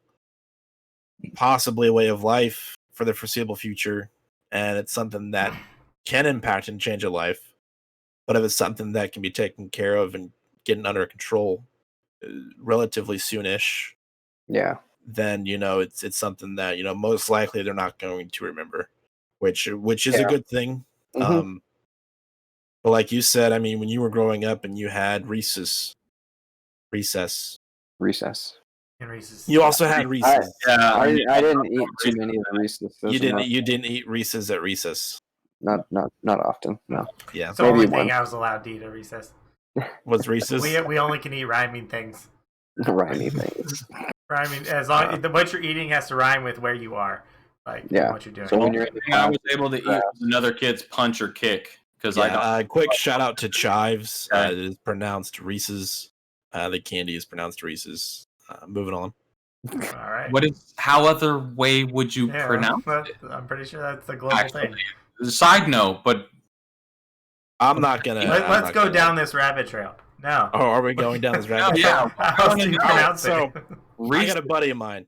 possibly a way of life for the foreseeable future, and it's something that can impact and change a life. But if it's something that can be taken care of and getting under control relatively soonish, then it's something that most likely they're not going to remember, which is a good thing. Mm-hmm. But like you said, I mean, when you were growing up and you had recess. And Reese's. You also had Reese's. I didn't eat too many of the Reese's. You didn't eat Reese's at recess. Not often. No. Yeah. It's the only thing I was allowed to eat at recess. Was Reese's? We only can eat rhyming things. Rhyming things. Rhyming as long what you're eating has to rhyme with where you are, like what you're doing. So when you're I was able to eat another kid's punch or kick because quick shout out to Chives. It is pronounced Reese's. The candy is pronounced Reese's. Moving on. All right. How other way would you pronounce it? I'm pretty sure that's the global thing. Side note, but I'm not gonna. Let's go down this rabbit trail. No. Oh, are we going down this rabbit trail? How else do you pronounce it? I got a buddy of mine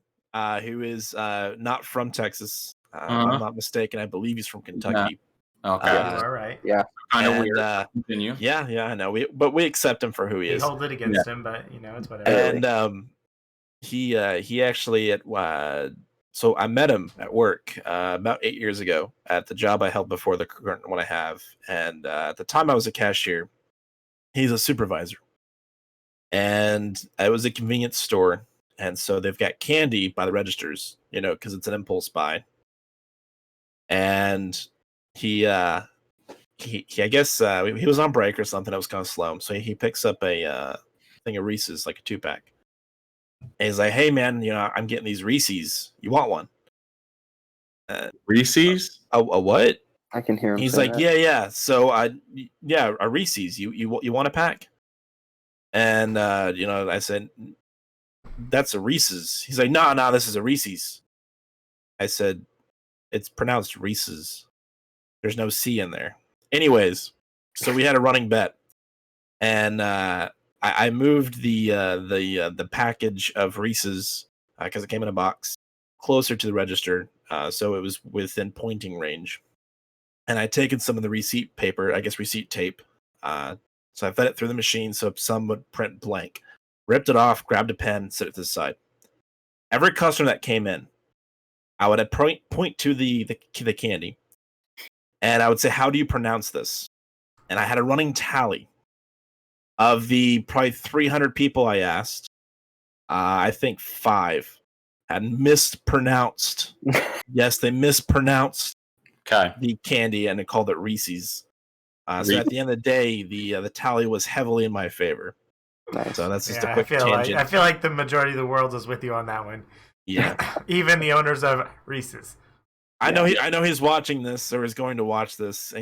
who is not from Texas. If I'm not mistaken, I believe he's from Kentucky. Okay. All right. Yeah. Kind of weird. Continue. Yeah, I know. We accept him for who he is. We hold it against him, but it's whatever. And he actually so I met him at work about 8 years ago at the job I held before the current one I have, and at the time I was a cashier. He's a supervisor, and it was a convenience store, and so they've got candy by the registers, because it's an impulse buy. And he I guess he was on break or something. It was kind of slow, so he picks up a thing of Reese's, like a 2-pack. And he's like, "Hey man, I'm getting these Reese's. You want one?" Reese's? A what? I can hear him. He's say like, that. yeah. So a Reese's. You want a pack? And I said, "That's a Reese's." He's like, "No, this is a Reese's." I said, "It's pronounced Reese's. There's no C in there." Anyways, so we had a running bet, and I moved the package of Reese's because it came in a box closer to the register, so it was within pointing range. And I'd taken some of the receipt paper, I guess receipt tape, so I fed it through the machine so some would print blank. Ripped it off, grabbed a pen, set it to the side. Every customer that came in, I would point to the candy, and I would say, "How do you pronounce this?" And I had a running tally. Of the probably 300 people I asked, I think 5 had mispronounced. Yes, they mispronounced the candy and they called it Reese's. So at the end of the day, the tally was heavily in my favor. Nice. So that's just a quick tangent. I feel like the majority of the world is with you on that one. Yeah, even the owners of Reese's. I know he's watching this or is going to watch this.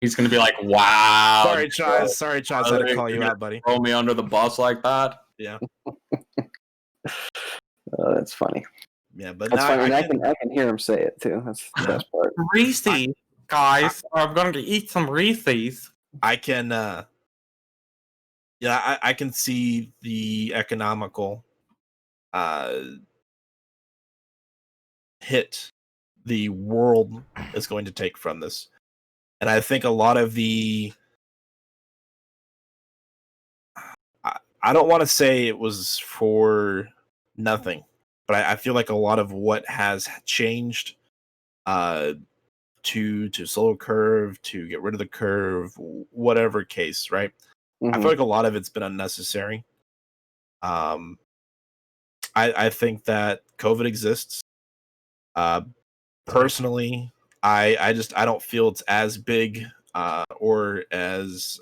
He's going to be like, "Wow." Sorry, Chaz. I had to call you out, buddy. Throw me under the bus like that? Yeah. That's funny. Yeah, but that's funny. I can hear him say it too. That's the best part. Reese's, guys. I'm going to eat some Reese's. I can. I can see the economical hit the world is going to take from this. And I think a lot of I don't want to say it was for nothing, but I feel like a lot of what has changed to solo curve, to get rid of the curve, whatever case, right? I feel like a lot of it's been unnecessary. I think that COVID exists. Personally, I don't feel it's as big or as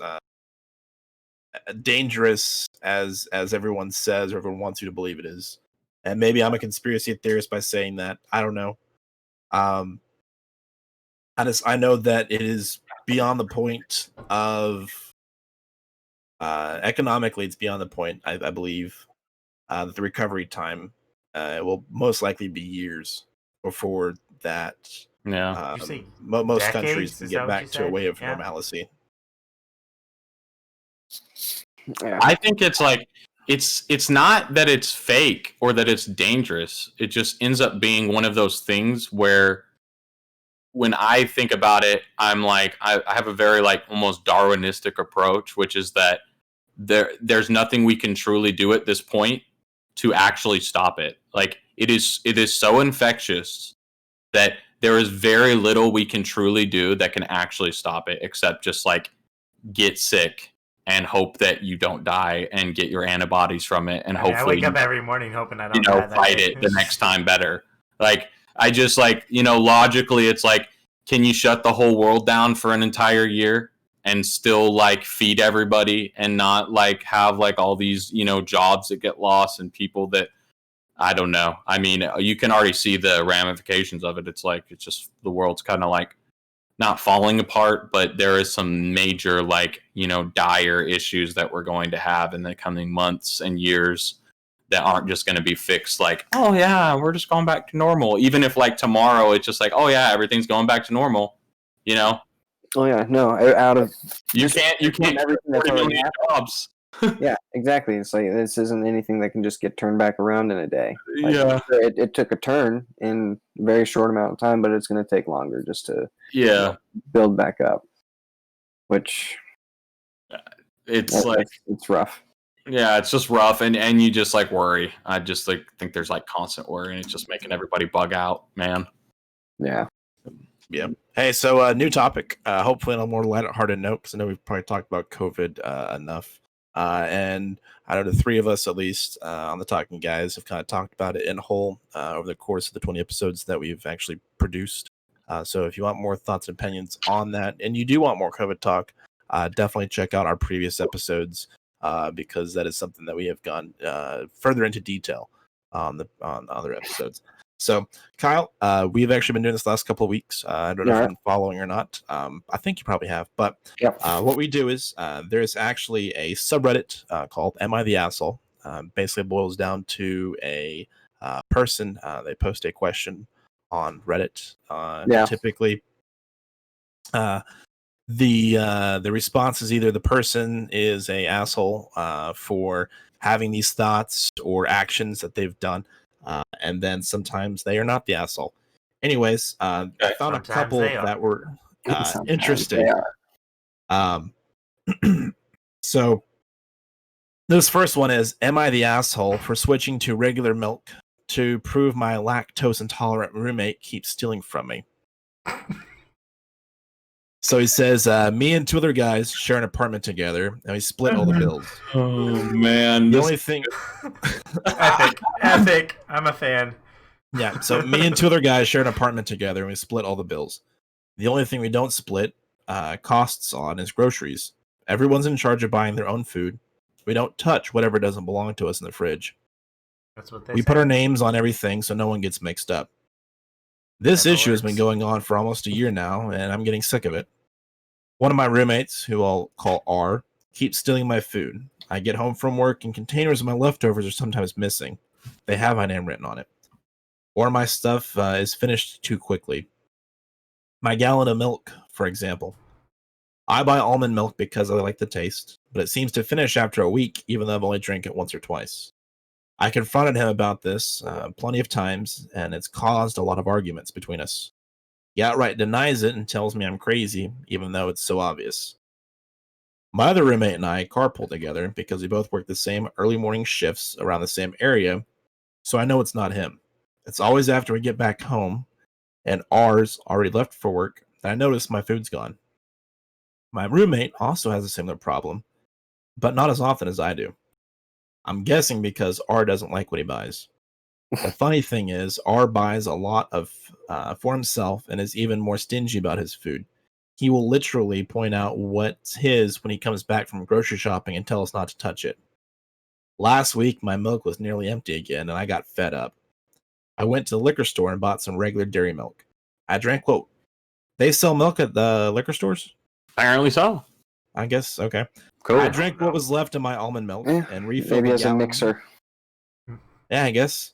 dangerous as everyone says or everyone wants you to believe it is. And maybe I'm a conspiracy theorist by saying that. I don't know. I know that it is beyond the point of Economically, it's beyond the point. I believe that the recovery time will most likely be years before that. Yeah. You say Most countries decades? can Is that get what you back to a said? way of Yeah. normalcy. Yeah. I think it's like it's not that it's fake or that it's dangerous. It just ends up being one of those things where when I think about it, I'm like I have a very like almost Darwinistic approach, which is that there's nothing we can truly do at this point to actually stop it. Like it is so infectious that there is very little we can truly do that can actually stop it, except just like get sick and hope that you don't die and get your antibodies from it, and I mean, I hopefully wake up every morning hoping I you don't know die that fight day. it the next time better. Like I just like logically, it's like, can you shut the whole world down for an entire year and still like feed everybody and not like have like all these jobs that get lost and people that I don't know. I mean, you can already see the ramifications of it. It's like it's just the world's kind of like not falling apart, but there is some major like dire issues that we're going to have in the coming months and years that aren't just going to be fixed like, oh yeah, we're just going back to normal. Even if like tomorrow it's just like, oh yeah, everything's going back to normal. Oh yeah, no, out of You can't everything that's 40 already million jobs. yeah, exactly. It's like this isn't anything that can just get turned back around in a day. Like, Yeah. it took a turn in a very short amount of time, but it's going to take longer just to Yeah. build back up. Which It's like it's rough. yeah, it's just rough, and you just like worry. I just like think there's like constant worry, and it's just making everybody bug out, man. Yeah. Yeah. Hey, so new topic. Hopefully on a more lighthearted note, because I know we've probably talked about COVID enough. And I know the three of us, at least on the Talking Guys, have kind of talked about it in whole over the course of the 20 episodes that we've actually produced. So if you want more thoughts and opinions on that, and you do want more COVID talk, definitely check out our previous episodes because that is something that we have gone further into detail on other episodes. So, Kyle, we've actually been doing this last couple of weeks. I don't know if you've been following or not. I think you probably have. But what we do is there's actually a subreddit called Am I the Asshole? Basically boils down to a person. They post a question on Reddit. Typically, the response is either the person is a asshole for having these thoughts or actions that they've done. And then sometimes they are not the asshole. Anyways, I found a couple that were interesting. So this first one is, am I the asshole for switching to regular milk to prove my lactose intolerant roommate keeps stealing from me? So he says, me and two other guys share an apartment together, and we split all the bills. Oh, man. The only thing... Epic. I'm a fan. Yeah, so me and two other guys share an apartment together, and we split all the bills. The only thing we don't split costs on is groceries. Everyone's in charge of buying their own food. We don't touch whatever doesn't belong to us in the fridge. That's what they We say. put our names on everything so no one gets mixed up. This issue has been going on for almost a year now, and I'm getting sick of it. One of my roommates, who I'll call R, keeps stealing my food. I get home from work, and containers of my leftovers are sometimes missing. They have my name written on it. Or my stuff is finished too quickly. My gallon of milk, for example. I buy almond milk because I like the taste, but it seems to finish after a week, even though I've only drank it once or twice. I confronted him about this plenty of times, and it's caused a lot of arguments between us. He outright denies it and tells me I'm crazy, even though it's so obvious. My other roommate and I carpool together because we both work the same early morning shifts around the same area, so I know it's not him. It's always after we get back home, and R's already left for work, that I notice my food's gone. My roommate also has a similar problem, but not as often as I do. I'm guessing because R doesn't like what he buys. The funny thing is, R buys a lot of for himself and is even more stingy about his food. He will literally point out what's his when he comes back from grocery shopping and tell us not to touch it. Last week, my milk was nearly empty again, and I got fed up. I went to the liquor store and bought some regular dairy milk. I drank, they sell milk at the liquor stores? Apparently so. I guess, okay. Cool. I drank what was left of my almond milk Yeah, and refilled maybe the as a gallon. mixer. Yeah, I guess.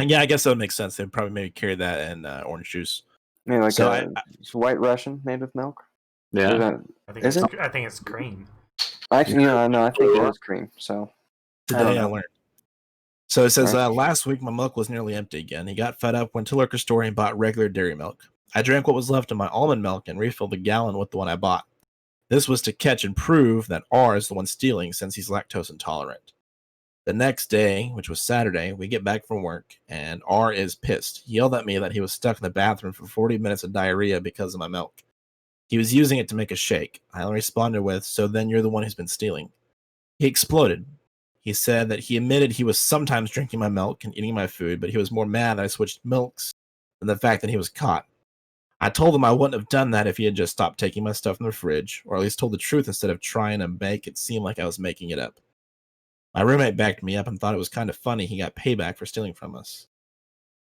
And yeah, I guess that would make sense. They'd probably maybe carry that in orange juice. Maybe like So it's White Russian made with milk. Yeah. Is it? I think it's cream. Actually, no, I think it is cream. So Today I learned. So it says, Right. last week my milk was nearly empty again. He got fed up, went to liquor store and bought regular dairy milk. I drank what was left of my almond milk and refilled the gallon with the one I bought. This was to catch and prove that R is the one stealing since he's lactose intolerant. The next day, which was Saturday, we get back from work and R is pissed. He yelled at me that he was stuck in the bathroom for 40 minutes of diarrhea because of my milk. He was using it to make a shake. I responded with, so then you're the one who's been stealing. He exploded. He said that he admitted he was sometimes drinking my milk and eating my food, but he was more mad that I switched milks than the fact that he was caught. I told him I wouldn't have done that if he had just stopped taking my stuff in the fridge, or at least told the truth instead of trying to make it seem like I was making it up. My roommate backed me up and thought it was kind of funny he got payback for stealing from us.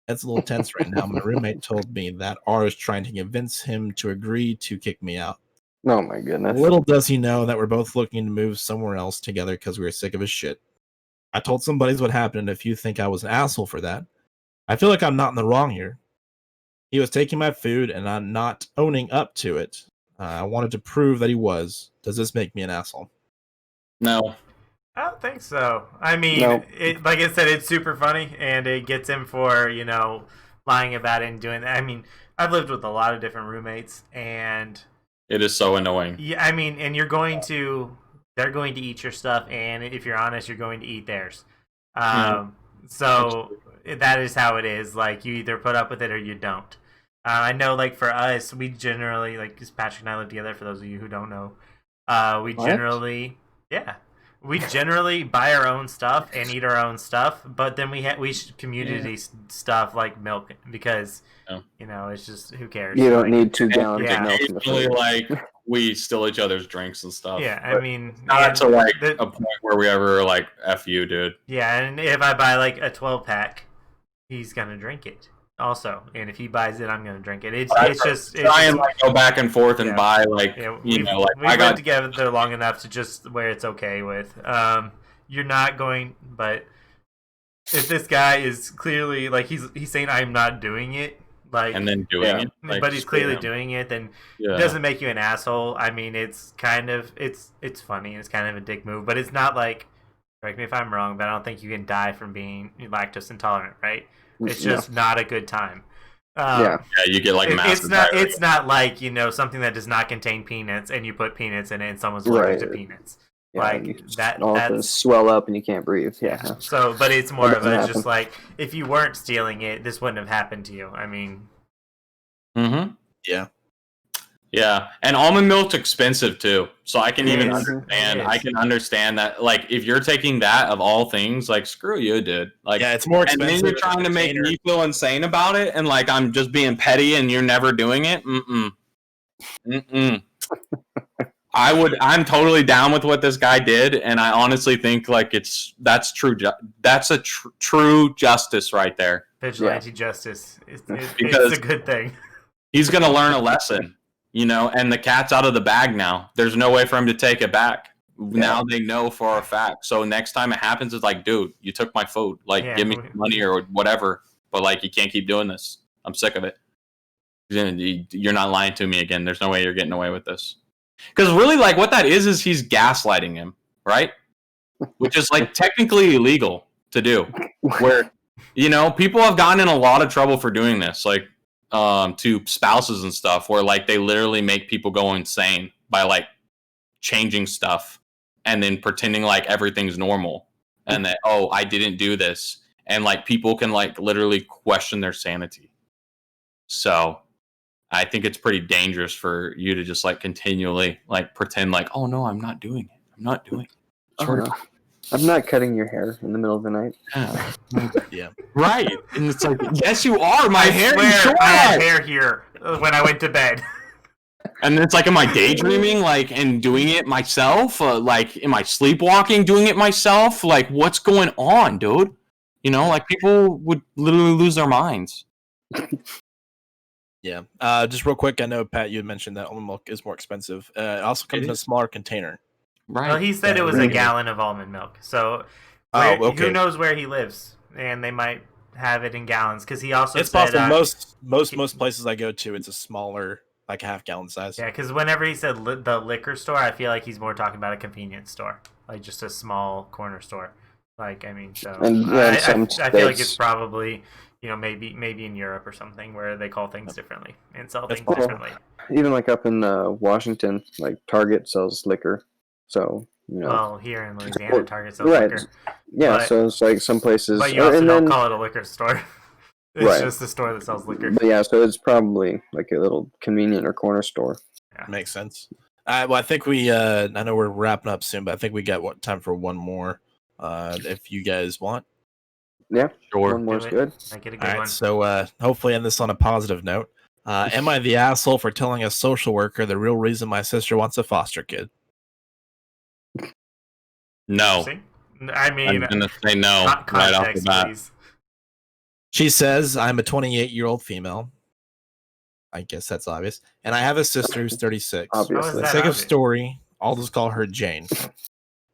It's a little tense right now. My roommate told me that R is trying to convince him to agree to kick me out. oh my goodness. Little does he know that we're both looking to move somewhere else together because we were sick of his shit. I told some buddies what happened, and if you think I was an asshole for that, I feel like I'm not in the wrong here. He was taking my food, and I'm not owning up to it. I wanted to prove that he was. Does this make me an asshole? No. I don't think so. I mean, No. like I said, it's super funny, and it gets him for, lying about it and doing that. I mean, I've lived with a lot of different roommates, and It is so annoying. yeah, I mean, and they're going to eat your stuff, and if you're honest, you're going to eat theirs. So that is how it is. Like, you either put up with it or you don't. I know, like, for us, we generally, like, because Patrick and I live together, for those of you who don't know, we What? generally buy our own stuff and eat our own stuff, but then we community stuff like milk because, it's just, who cares? You don't Like, need 2 gallons yeah. of milk in the Occasionally, fridge. like, we steal each other's drinks and stuff. Yeah, I but mean, not to, like, the- a point where we ever, like, F you, dude. yeah, and if I buy like a 12-pack, he's gonna drink it also, and if he buys it, I'm gonna drink it. It's just Try and, like, go back and forth and Yeah. buy, like, we've I lived got together long enough to just where it's okay with. You're not going, but if this guy is clearly like he's saying I'm not doing it, like, and then doing Yeah. it. Like, but he's screw clearly him. doing it, then Yeah. it doesn't make you an asshole. I mean, it's kind of it's funny and it's kind of a dick move, but it's not like, correct me if I'm wrong, but I don't think you can die from being lactose intolerant, right? It's just not a good time. Yeah. Yeah, you get like massive it's not. diarrhea. It's not like something that does not contain peanuts, and you put peanuts in it, and someone's allergic to Right. peanuts. Yeah, Like, you that- all of a sudden that's- swell up and you can't breathe. Yeah. So, but it's more That of doesn't a just happen. like, if you weren't stealing it, this wouldn't have happened to you. I mean, Mm-hmm. Yeah. Yeah, and almond milk's expensive too, so I can It even is. understand. It I is. can understand that. Like, if you're taking that of all things, like, screw you, dude. Like, Yeah, it's more and expensive. then you're trying to make me feel insane about it, and like I'm just being petty, and you're never doing it. I'm totally down with what this guy did, and I honestly think like that's true. That's a true justice right there. vigilante justice. Because- It's a good thing. He's gonna learn a lesson, and the cat's out of the bag now. There's no way for him to take it back. Now they know for a fact. So next time it happens, it's like, dude, you took my food. Like, Yeah, give me some money or whatever. But like, you can't keep doing this. I'm sick of it. You're not lying to me again. There's no way you're getting away with this. Because really, like, what that is he's gaslighting him, right? Which is like technically illegal to do. Where, people have gotten in a lot of trouble for doing this, like, to spouses and stuff, where like they literally make people go insane by like changing stuff and then pretending like everything's normal and that, oh, I didn't do this, and like people can like literally question their sanity. So I think it's pretty dangerous for you to just like continually like pretend like, oh no, I'm not doing it. I'm not doing it. Oh, no. I'm not cutting your hair in the middle of the night. Yeah. Right. And it's like, yes, you are. My hair is Swear, short. I had hair here when I went to bed. And it's like, am I daydreaming, like, and doing it myself? Like, am I sleepwalking, doing it myself? Like, what's going on, dude? Like, people would literally lose their minds. Yeah. Just real quick, I know Pat, you had mentioned that almond milk is more expensive. It also comes in a smaller container. Right. Well, he said Yeah, it was really a good. gallon of almond milk. So, Oh, okay. who knows where he lives? And they might have it in gallons because he also It's said possible. Most places I go to, it's a smaller, like half-gallon size. yeah, because whenever he said the liquor store, I feel like he's more talking about a convenience store, like just a small corner store. Like, I mean, so And yeah, in some I feel like it's states- probably, maybe in Europe or something where they call things differently and sell That's things possible. differently. Even like up in Washington, like Target sells liquor. So, Well, here in Louisiana, Target sells right. liquor. Yeah, But- so it's like some places. But you also and don't then, call it a liquor store. It's Right. just a store that sells liquor. But yeah, so it's probably like a little convenient or corner store. Makes sense. Well, I think we. I know we're wrapping up soon, but I think we got time for one more. If you guys want. Yeah, Sure. one more's Do it. good. Make it a All good right. one. So hopefully end this on a positive note. Am I the asshole for telling a social worker the real reason my sister wants a foster kid? No. See? I mean, I'm gonna say no right off the context, bat. please. She says I'm a 28-year-old female. I guess that's obvious. And I have a sister who's 36. How Obviously. is For the that sake of obvious? story, I'll just call her Jane.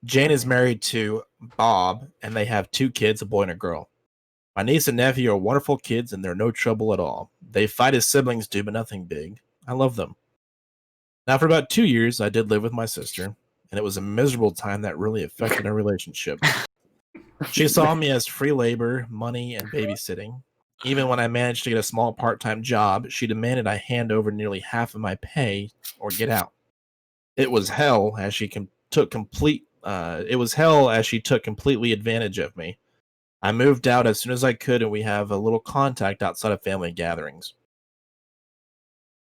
Jane is married to Bob, and they have 2 kids, a boy and a girl. My niece and nephew are wonderful kids, and they're no trouble at all. They fight as siblings do, but nothing big. I love them. Now, for about 2 years, I did live with my sister, and it was a miserable time that really affected our relationship. She saw me as free labor, money, and babysitting. Even when I managed to get a small part-time job, she demanded I hand over nearly half of my pay or get out. It was hell as she took completely advantage of me. I moved out as soon as I could, and we have a little contact outside of family gatherings.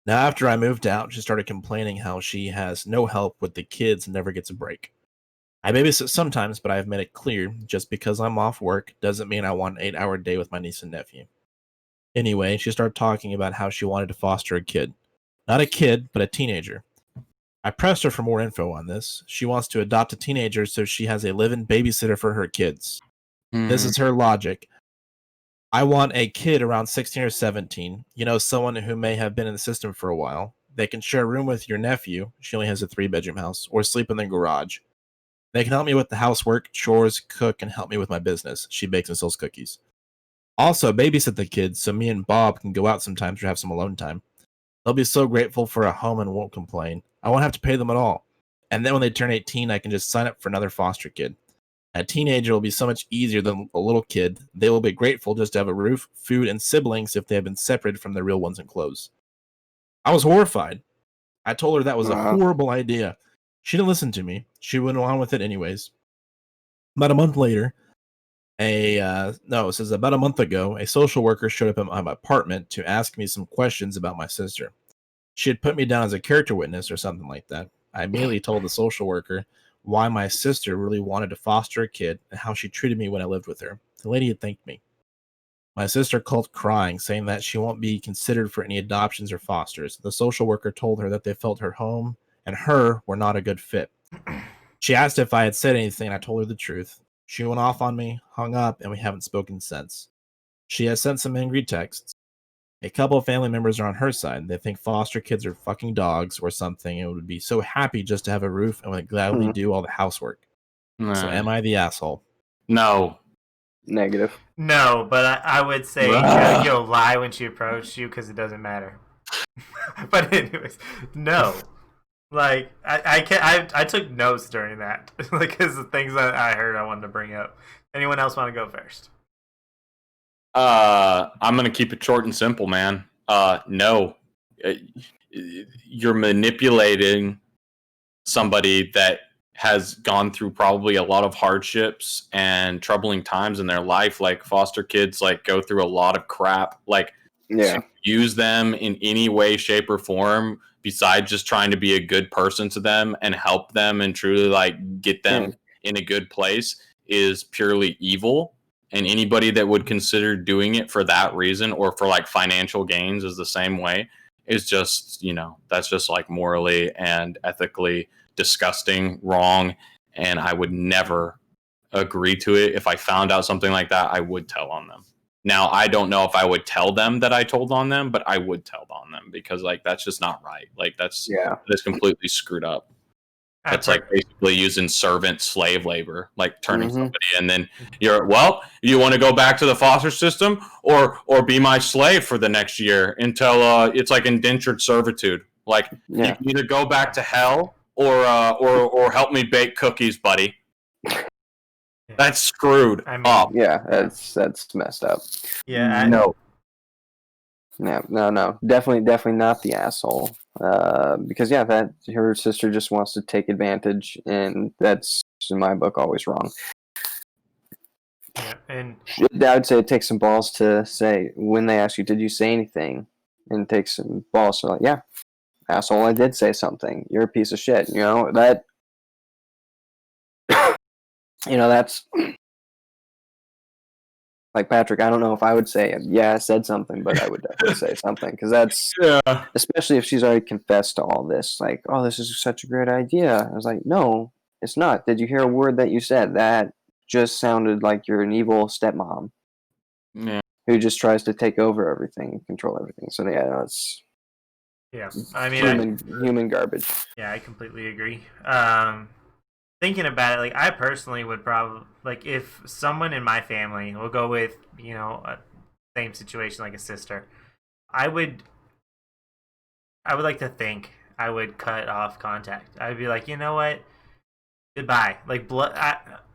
Now, after I moved out, she started complaining how she has no help with the kids and never gets a break. I babysit sometimes, but I have made it clear just because I'm off work doesn't mean I want an 8-hour day with my niece and nephew. Anyway, she started talking about how she wanted to foster a kid. Not a kid, but a teenager. I pressed her for more info on this. She wants to adopt a teenager so she has a live-in babysitter for her kids. This is her logic. I want a kid around 16 or 17, someone who may have been in the system for a while. They can share a room with your nephew. She only has a 3-bedroom house, or sleep in the garage. They can help me with the housework, chores, cook, and help me with my business. She bakes and sells cookies. Also, babysit the kids so me and Bob can go out sometimes or have some alone time. They'll be so grateful for a home and won't complain. I won't have to pay them at all. And then when they turn 18, I can just sign up for another foster kid. A teenager will be so much easier than a little kid. They will be grateful just to have a roof, food, and siblings if they have been separated from their real ones and clothes. I was horrified. I told her that was a horrible idea. She didn't listen to me. She went on with it anyways. About a month later, about a month ago, a social worker showed up at my apartment to ask me some questions about my sister. She had put me down as a character witness or something like that. I immediately told the social worker why my sister really wanted to foster a kid and how she treated me when I lived with her. The lady had thanked me. My sister called crying, saying that she won't be considered for any adoptions or fosters. The social worker told her that they felt her home and her were not a good fit. She asked if I had said anything, and I told her the truth. She went off on me, hung up, and we haven't spoken since. She has sent some angry texts. A couple of family members are on her side. They think foster kids are fucking dogs or something and would be so happy just to have a roof and would gladly do all the housework. So am I the asshole? No. Negative. No, but I would say you'll lie when she approached you because it doesn't matter. But anyways, no. Like I took notes during that, because the things that I heard I wanted to bring up. Anyone else want to go first? I'm gonna keep it short and simple, man. No. You're manipulating somebody that has gone through probably a lot of hardships and troubling times in their life. Like, foster kids go through a lot of crap. To use them in any way, shape, or form besides just trying to be a good person to them and help them and truly get them in a good place is purely evil. And anybody that would consider doing it for that reason or for financial gains is the same way. Is just, that's just morally and ethically disgusting, wrong, and I would never agree to it. If I found out something like that, I would tell on them. Now, I don't know if I would tell them that I told on them, but I would tell on them because like that's just not right. Like that's completely screwed up. That's like basically using servant slave labor, like turning somebody, and then you want to go back to the foster system or be my slave for the next year until it's like indentured servitude. Like you can either go back to hell or help me bake cookies, buddy. That's screwed up. Yeah, that's messed up. Yeah. No, definitely not the asshole. Because that her sister just wants to take advantage, and that's in my book always wrong. Yeah, and I would say it takes some balls to say when they ask you, "Did you say anything?" And it takes some balls to like, "Yeah, asshole, I did say something. You're a piece of shit." You know that. That's. Like Patrick, I don't know if I would say, I said something, but I would definitely say something because that's, especially if she's already confessed to all this. Like, oh, this is such a great idea. I was like, no, it's not. Did you hear a word that you said? That just sounded like you're an evil stepmom who just tries to take over everything, control everything. So it's I mean, human garbage. Yeah, I completely agree. Thinking about it, like I personally would probably like if someone in my family, we'll go with a same situation like a sister, I would like to think I would cut off contact. I'd be like, you know what, goodbye. Like blood.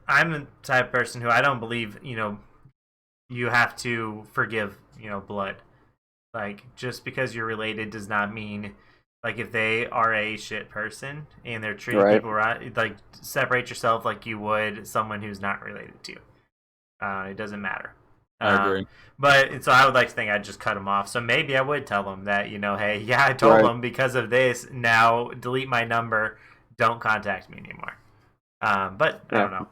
I'm the type of person who I don't believe you have to forgive blood. Like just because you're related does not mean. Like, if they are a shit person and they're treating people right, like, separate yourself like you would someone who's not related to you. It doesn't matter. I agree. But so I would like to think I'd just cut them off. So maybe I would tell them that, hey, I told them because of this. Now delete my number. Don't contact me anymore. But I don't know.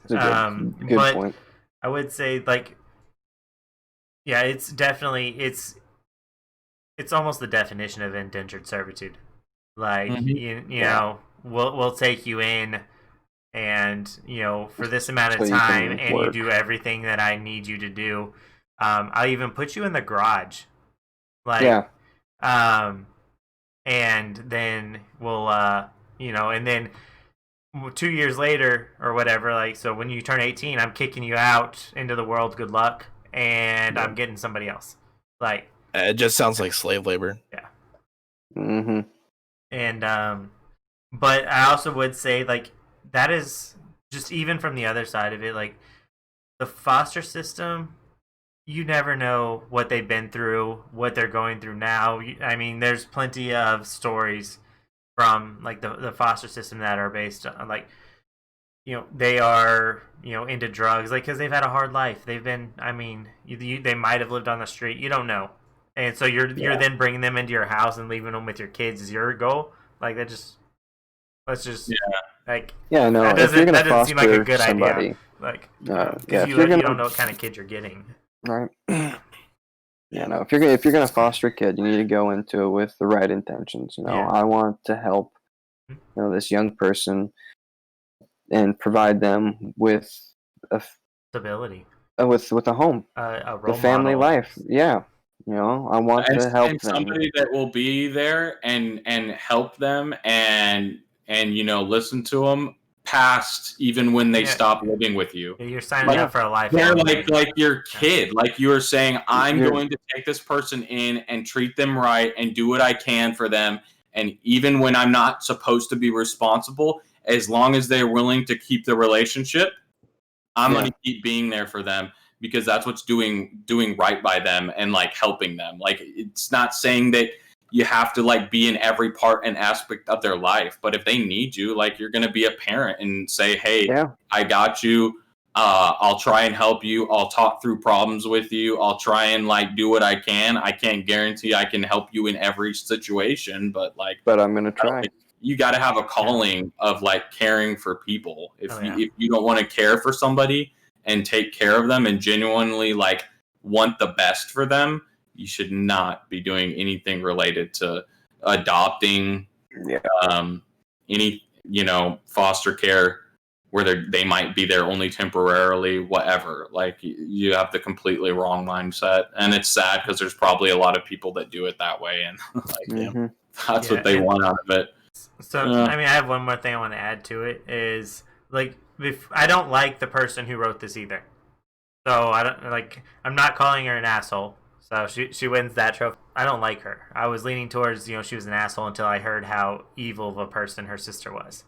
Good point. I would say, like, it's definitely, it's almost the definition of indentured servitude. Like you know, we'll take you in, and for this amount of time, and you do everything that I need you to do. I'll even put you in the garage, and then we'll and then 2 years later or whatever. Like so, when you turn 18, I'm kicking you out into the world. Good luck, and I'm getting somebody else. Like. It just sounds like slave labor. Yeah. Mm-hmm. And but I also would say like that is just even from the other side of it, like the foster system, you never know what they've been through, what they're going through now. I mean, there's plenty of stories from like the foster system that are based on like they are into drugs, like because they've had a hard life. They've been, I mean, they might have lived on the street. You don't know. And so you're then bringing them into your house and leaving them with your kids is your goal. Like that just that doesn't seem like a good idea. Like because you don't know what kind of kid you're getting. Right. If you're gonna foster a kid, you need to go into it with the right intentions. I want to help this young person and provide them with a stability, with a home, a role the family model. life. Yeah. I want to help them. Somebody that will be there and help them and listen to them past even when they stop living with you. Yeah, you're signing up for a life. They're like your kid. Like you were saying, I'm going to take this person in and treat them right and do what I can for them. And even when I'm not supposed to be responsible, as long as they're willing to keep the relationship, I'm going to keep being there for them. Because that's what's doing right by them and like helping them. Like it's not saying that you have to like be in every part and aspect of their life, but if they need you, like you're gonna be a parent and say, "Hey, I got you. I'll try and help you. I'll talk through problems with you. I'll try and like do what I can. I can't guarantee I can help you in every situation, but I'm gonna try." You got to have a calling of like caring for people. If you don't want to care for somebody and take care of them and genuinely like want the best for them, you should not be doing anything related to adopting any foster care where they might be there only temporarily, whatever. Like, you have the completely wrong mindset, and it's sad because there's probably a lot of people that do it that way, and like, that's what they want out of it. So, I mean, I have one more thing I want to add to it is, like, if I don't like the person who wrote this either. So I'm not calling her an asshole. So she wins that trophy. I don't like her. I was leaning towards, she was an asshole until I heard how evil of a person her sister was.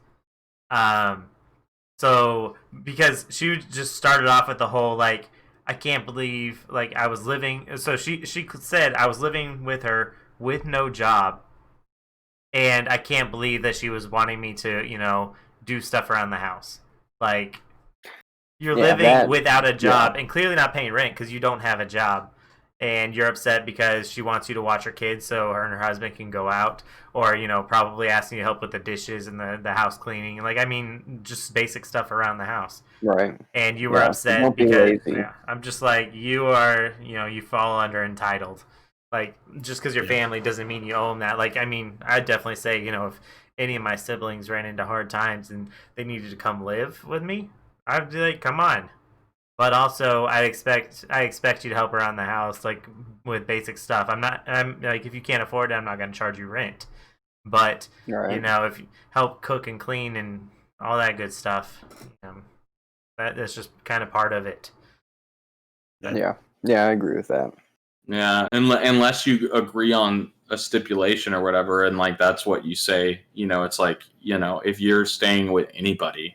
So because she just started off with the whole, like, I can't believe, like, I was living. So she said I was living with her with no job, and I can't believe that she was wanting me to, do stuff around the house. Like, you're living without a job and clearly not paying rent because you don't have a job. And you're upset because she wants you to watch her kids so her and her husband can go out, or probably asking you to help with the dishes and the house cleaning, like, I mean, just basic stuff around the house. Right. And you were upset because I'm just like, you are, you fall under entitled. Like, just because your family doesn't mean you owe them that. Like, I mean, I'd definitely say, if any of my siblings ran into hard times and they needed to come live with me, I'd be like, come on. But also, I expect you to help around the house, like, with basic stuff. I'm like, if you can't afford it, I'm not going to charge you rent. But, if you help cook and clean and all that good stuff, that's just kind of part of it. Yeah, I agree with that. Yeah, unless you agree on a stipulation or whatever, and, like, that's what you say, it's like, if you're staying with anybody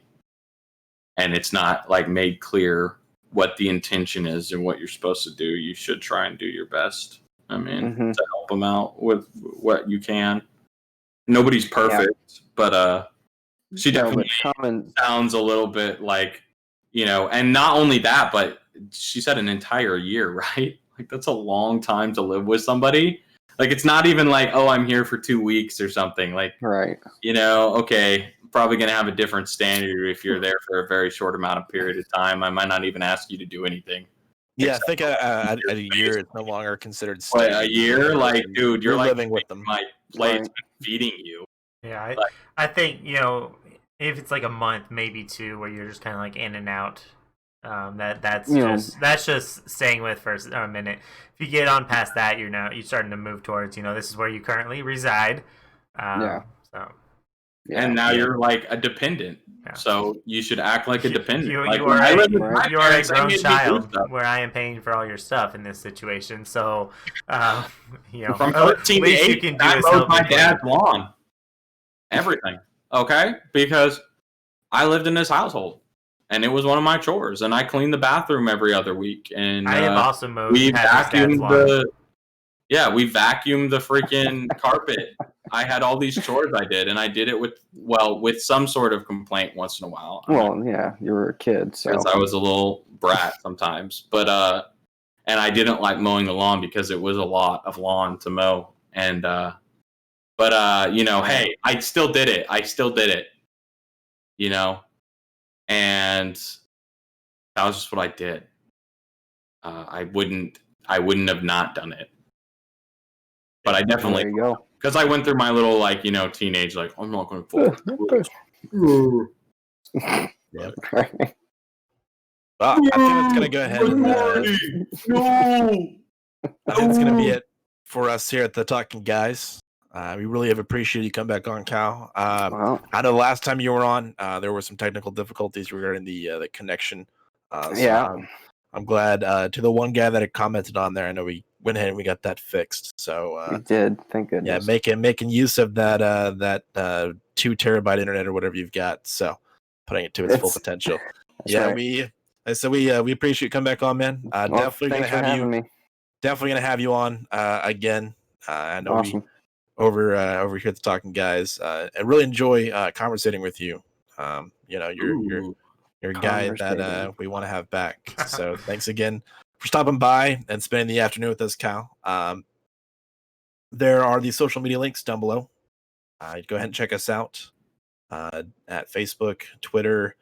and it's not, like, made clear what the intention is and what you're supposed to do, you should try and do your best. I mean, to help them out with what you can. Nobody's perfect, but she definitely sounds a little bit like, and not only that, but she said an entire year, right? Like, that's a long time to live with somebody. Like, it's not even like, oh, I'm here for 2 weeks or something. Like, right. Okay, probably going to have a different standard if you're there for a very short amount of period of time. I might not even ask you to do anything. Yeah, I think at a year it's no longer considered staying. A year? Like, dude, you're like living with them. My plate's feeding you. Yeah, I think, if it's like a month, maybe 2, where you're just kind of like in and out, that's just staying with for a minute. If you get on past that, you're starting to move towards, this is where you currently reside. So. Yeah, and now you're like a dependent, so you should act like a dependent. You like, are a grown child, where I am paying for all your stuff in this situation. So, from 13 to 8, I mowed my dad's lawn, everything. Okay, because I lived in this household, and it was one of my chores, and I cleaned the bathroom every other week. And I have also mowed. We vacuumed we vacuumed the freaking carpet. I had all these chores I did, and I did it with some sort of complaint once in a while. Well, you were a kid, so. Because I was a little brat sometimes. But, and I didn't like mowing the lawn because it was a lot of lawn to mow. And, hey, I still did it. And that was just what I did. I wouldn't have not done it. But I definitely, there you go. Because I went through my little, like, teenage, like, I'm not going to fall. Yeah. Well, I think it's going to go ahead and I think it's going to be it for us here at the Talking Guys. We really have appreciated you come back on, Cal. I know the last time you were on, there were some technical difficulties regarding the connection. I'm glad to the one guy that had commented on there. I know we went ahead and we got that fixed. So we did, thank goodness. Yeah, making use of that 2 terabyte internet or whatever you've got. So putting it to its full potential. Yeah, right. we appreciate you coming back on, man. Definitely gonna have you on again. I know awesome. Over here at the Talking Guys. I really enjoy conversating with you. You're a guy that we want to have back. So thanks again for stopping by and spending the afternoon with us, Cal. There are the social media links down below. Go ahead and check us out at Facebook, Twitter,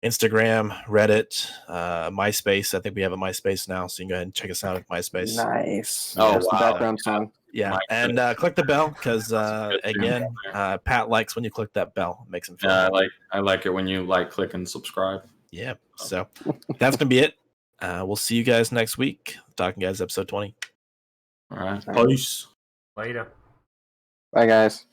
Instagram, Reddit, MySpace. I think we have a MySpace now, so you can go ahead and check us out at MySpace. Nice. Oh, wow. The background song. Yeah, Mike and click the bell because again, Pat likes when you click that bell. It makes him feel happy. I like it when you like, click, and subscribe. Yeah, so that's gonna be it. We'll see you guys next week. Talking Guys, episode 20. All right, peace. Later. Bye, guys.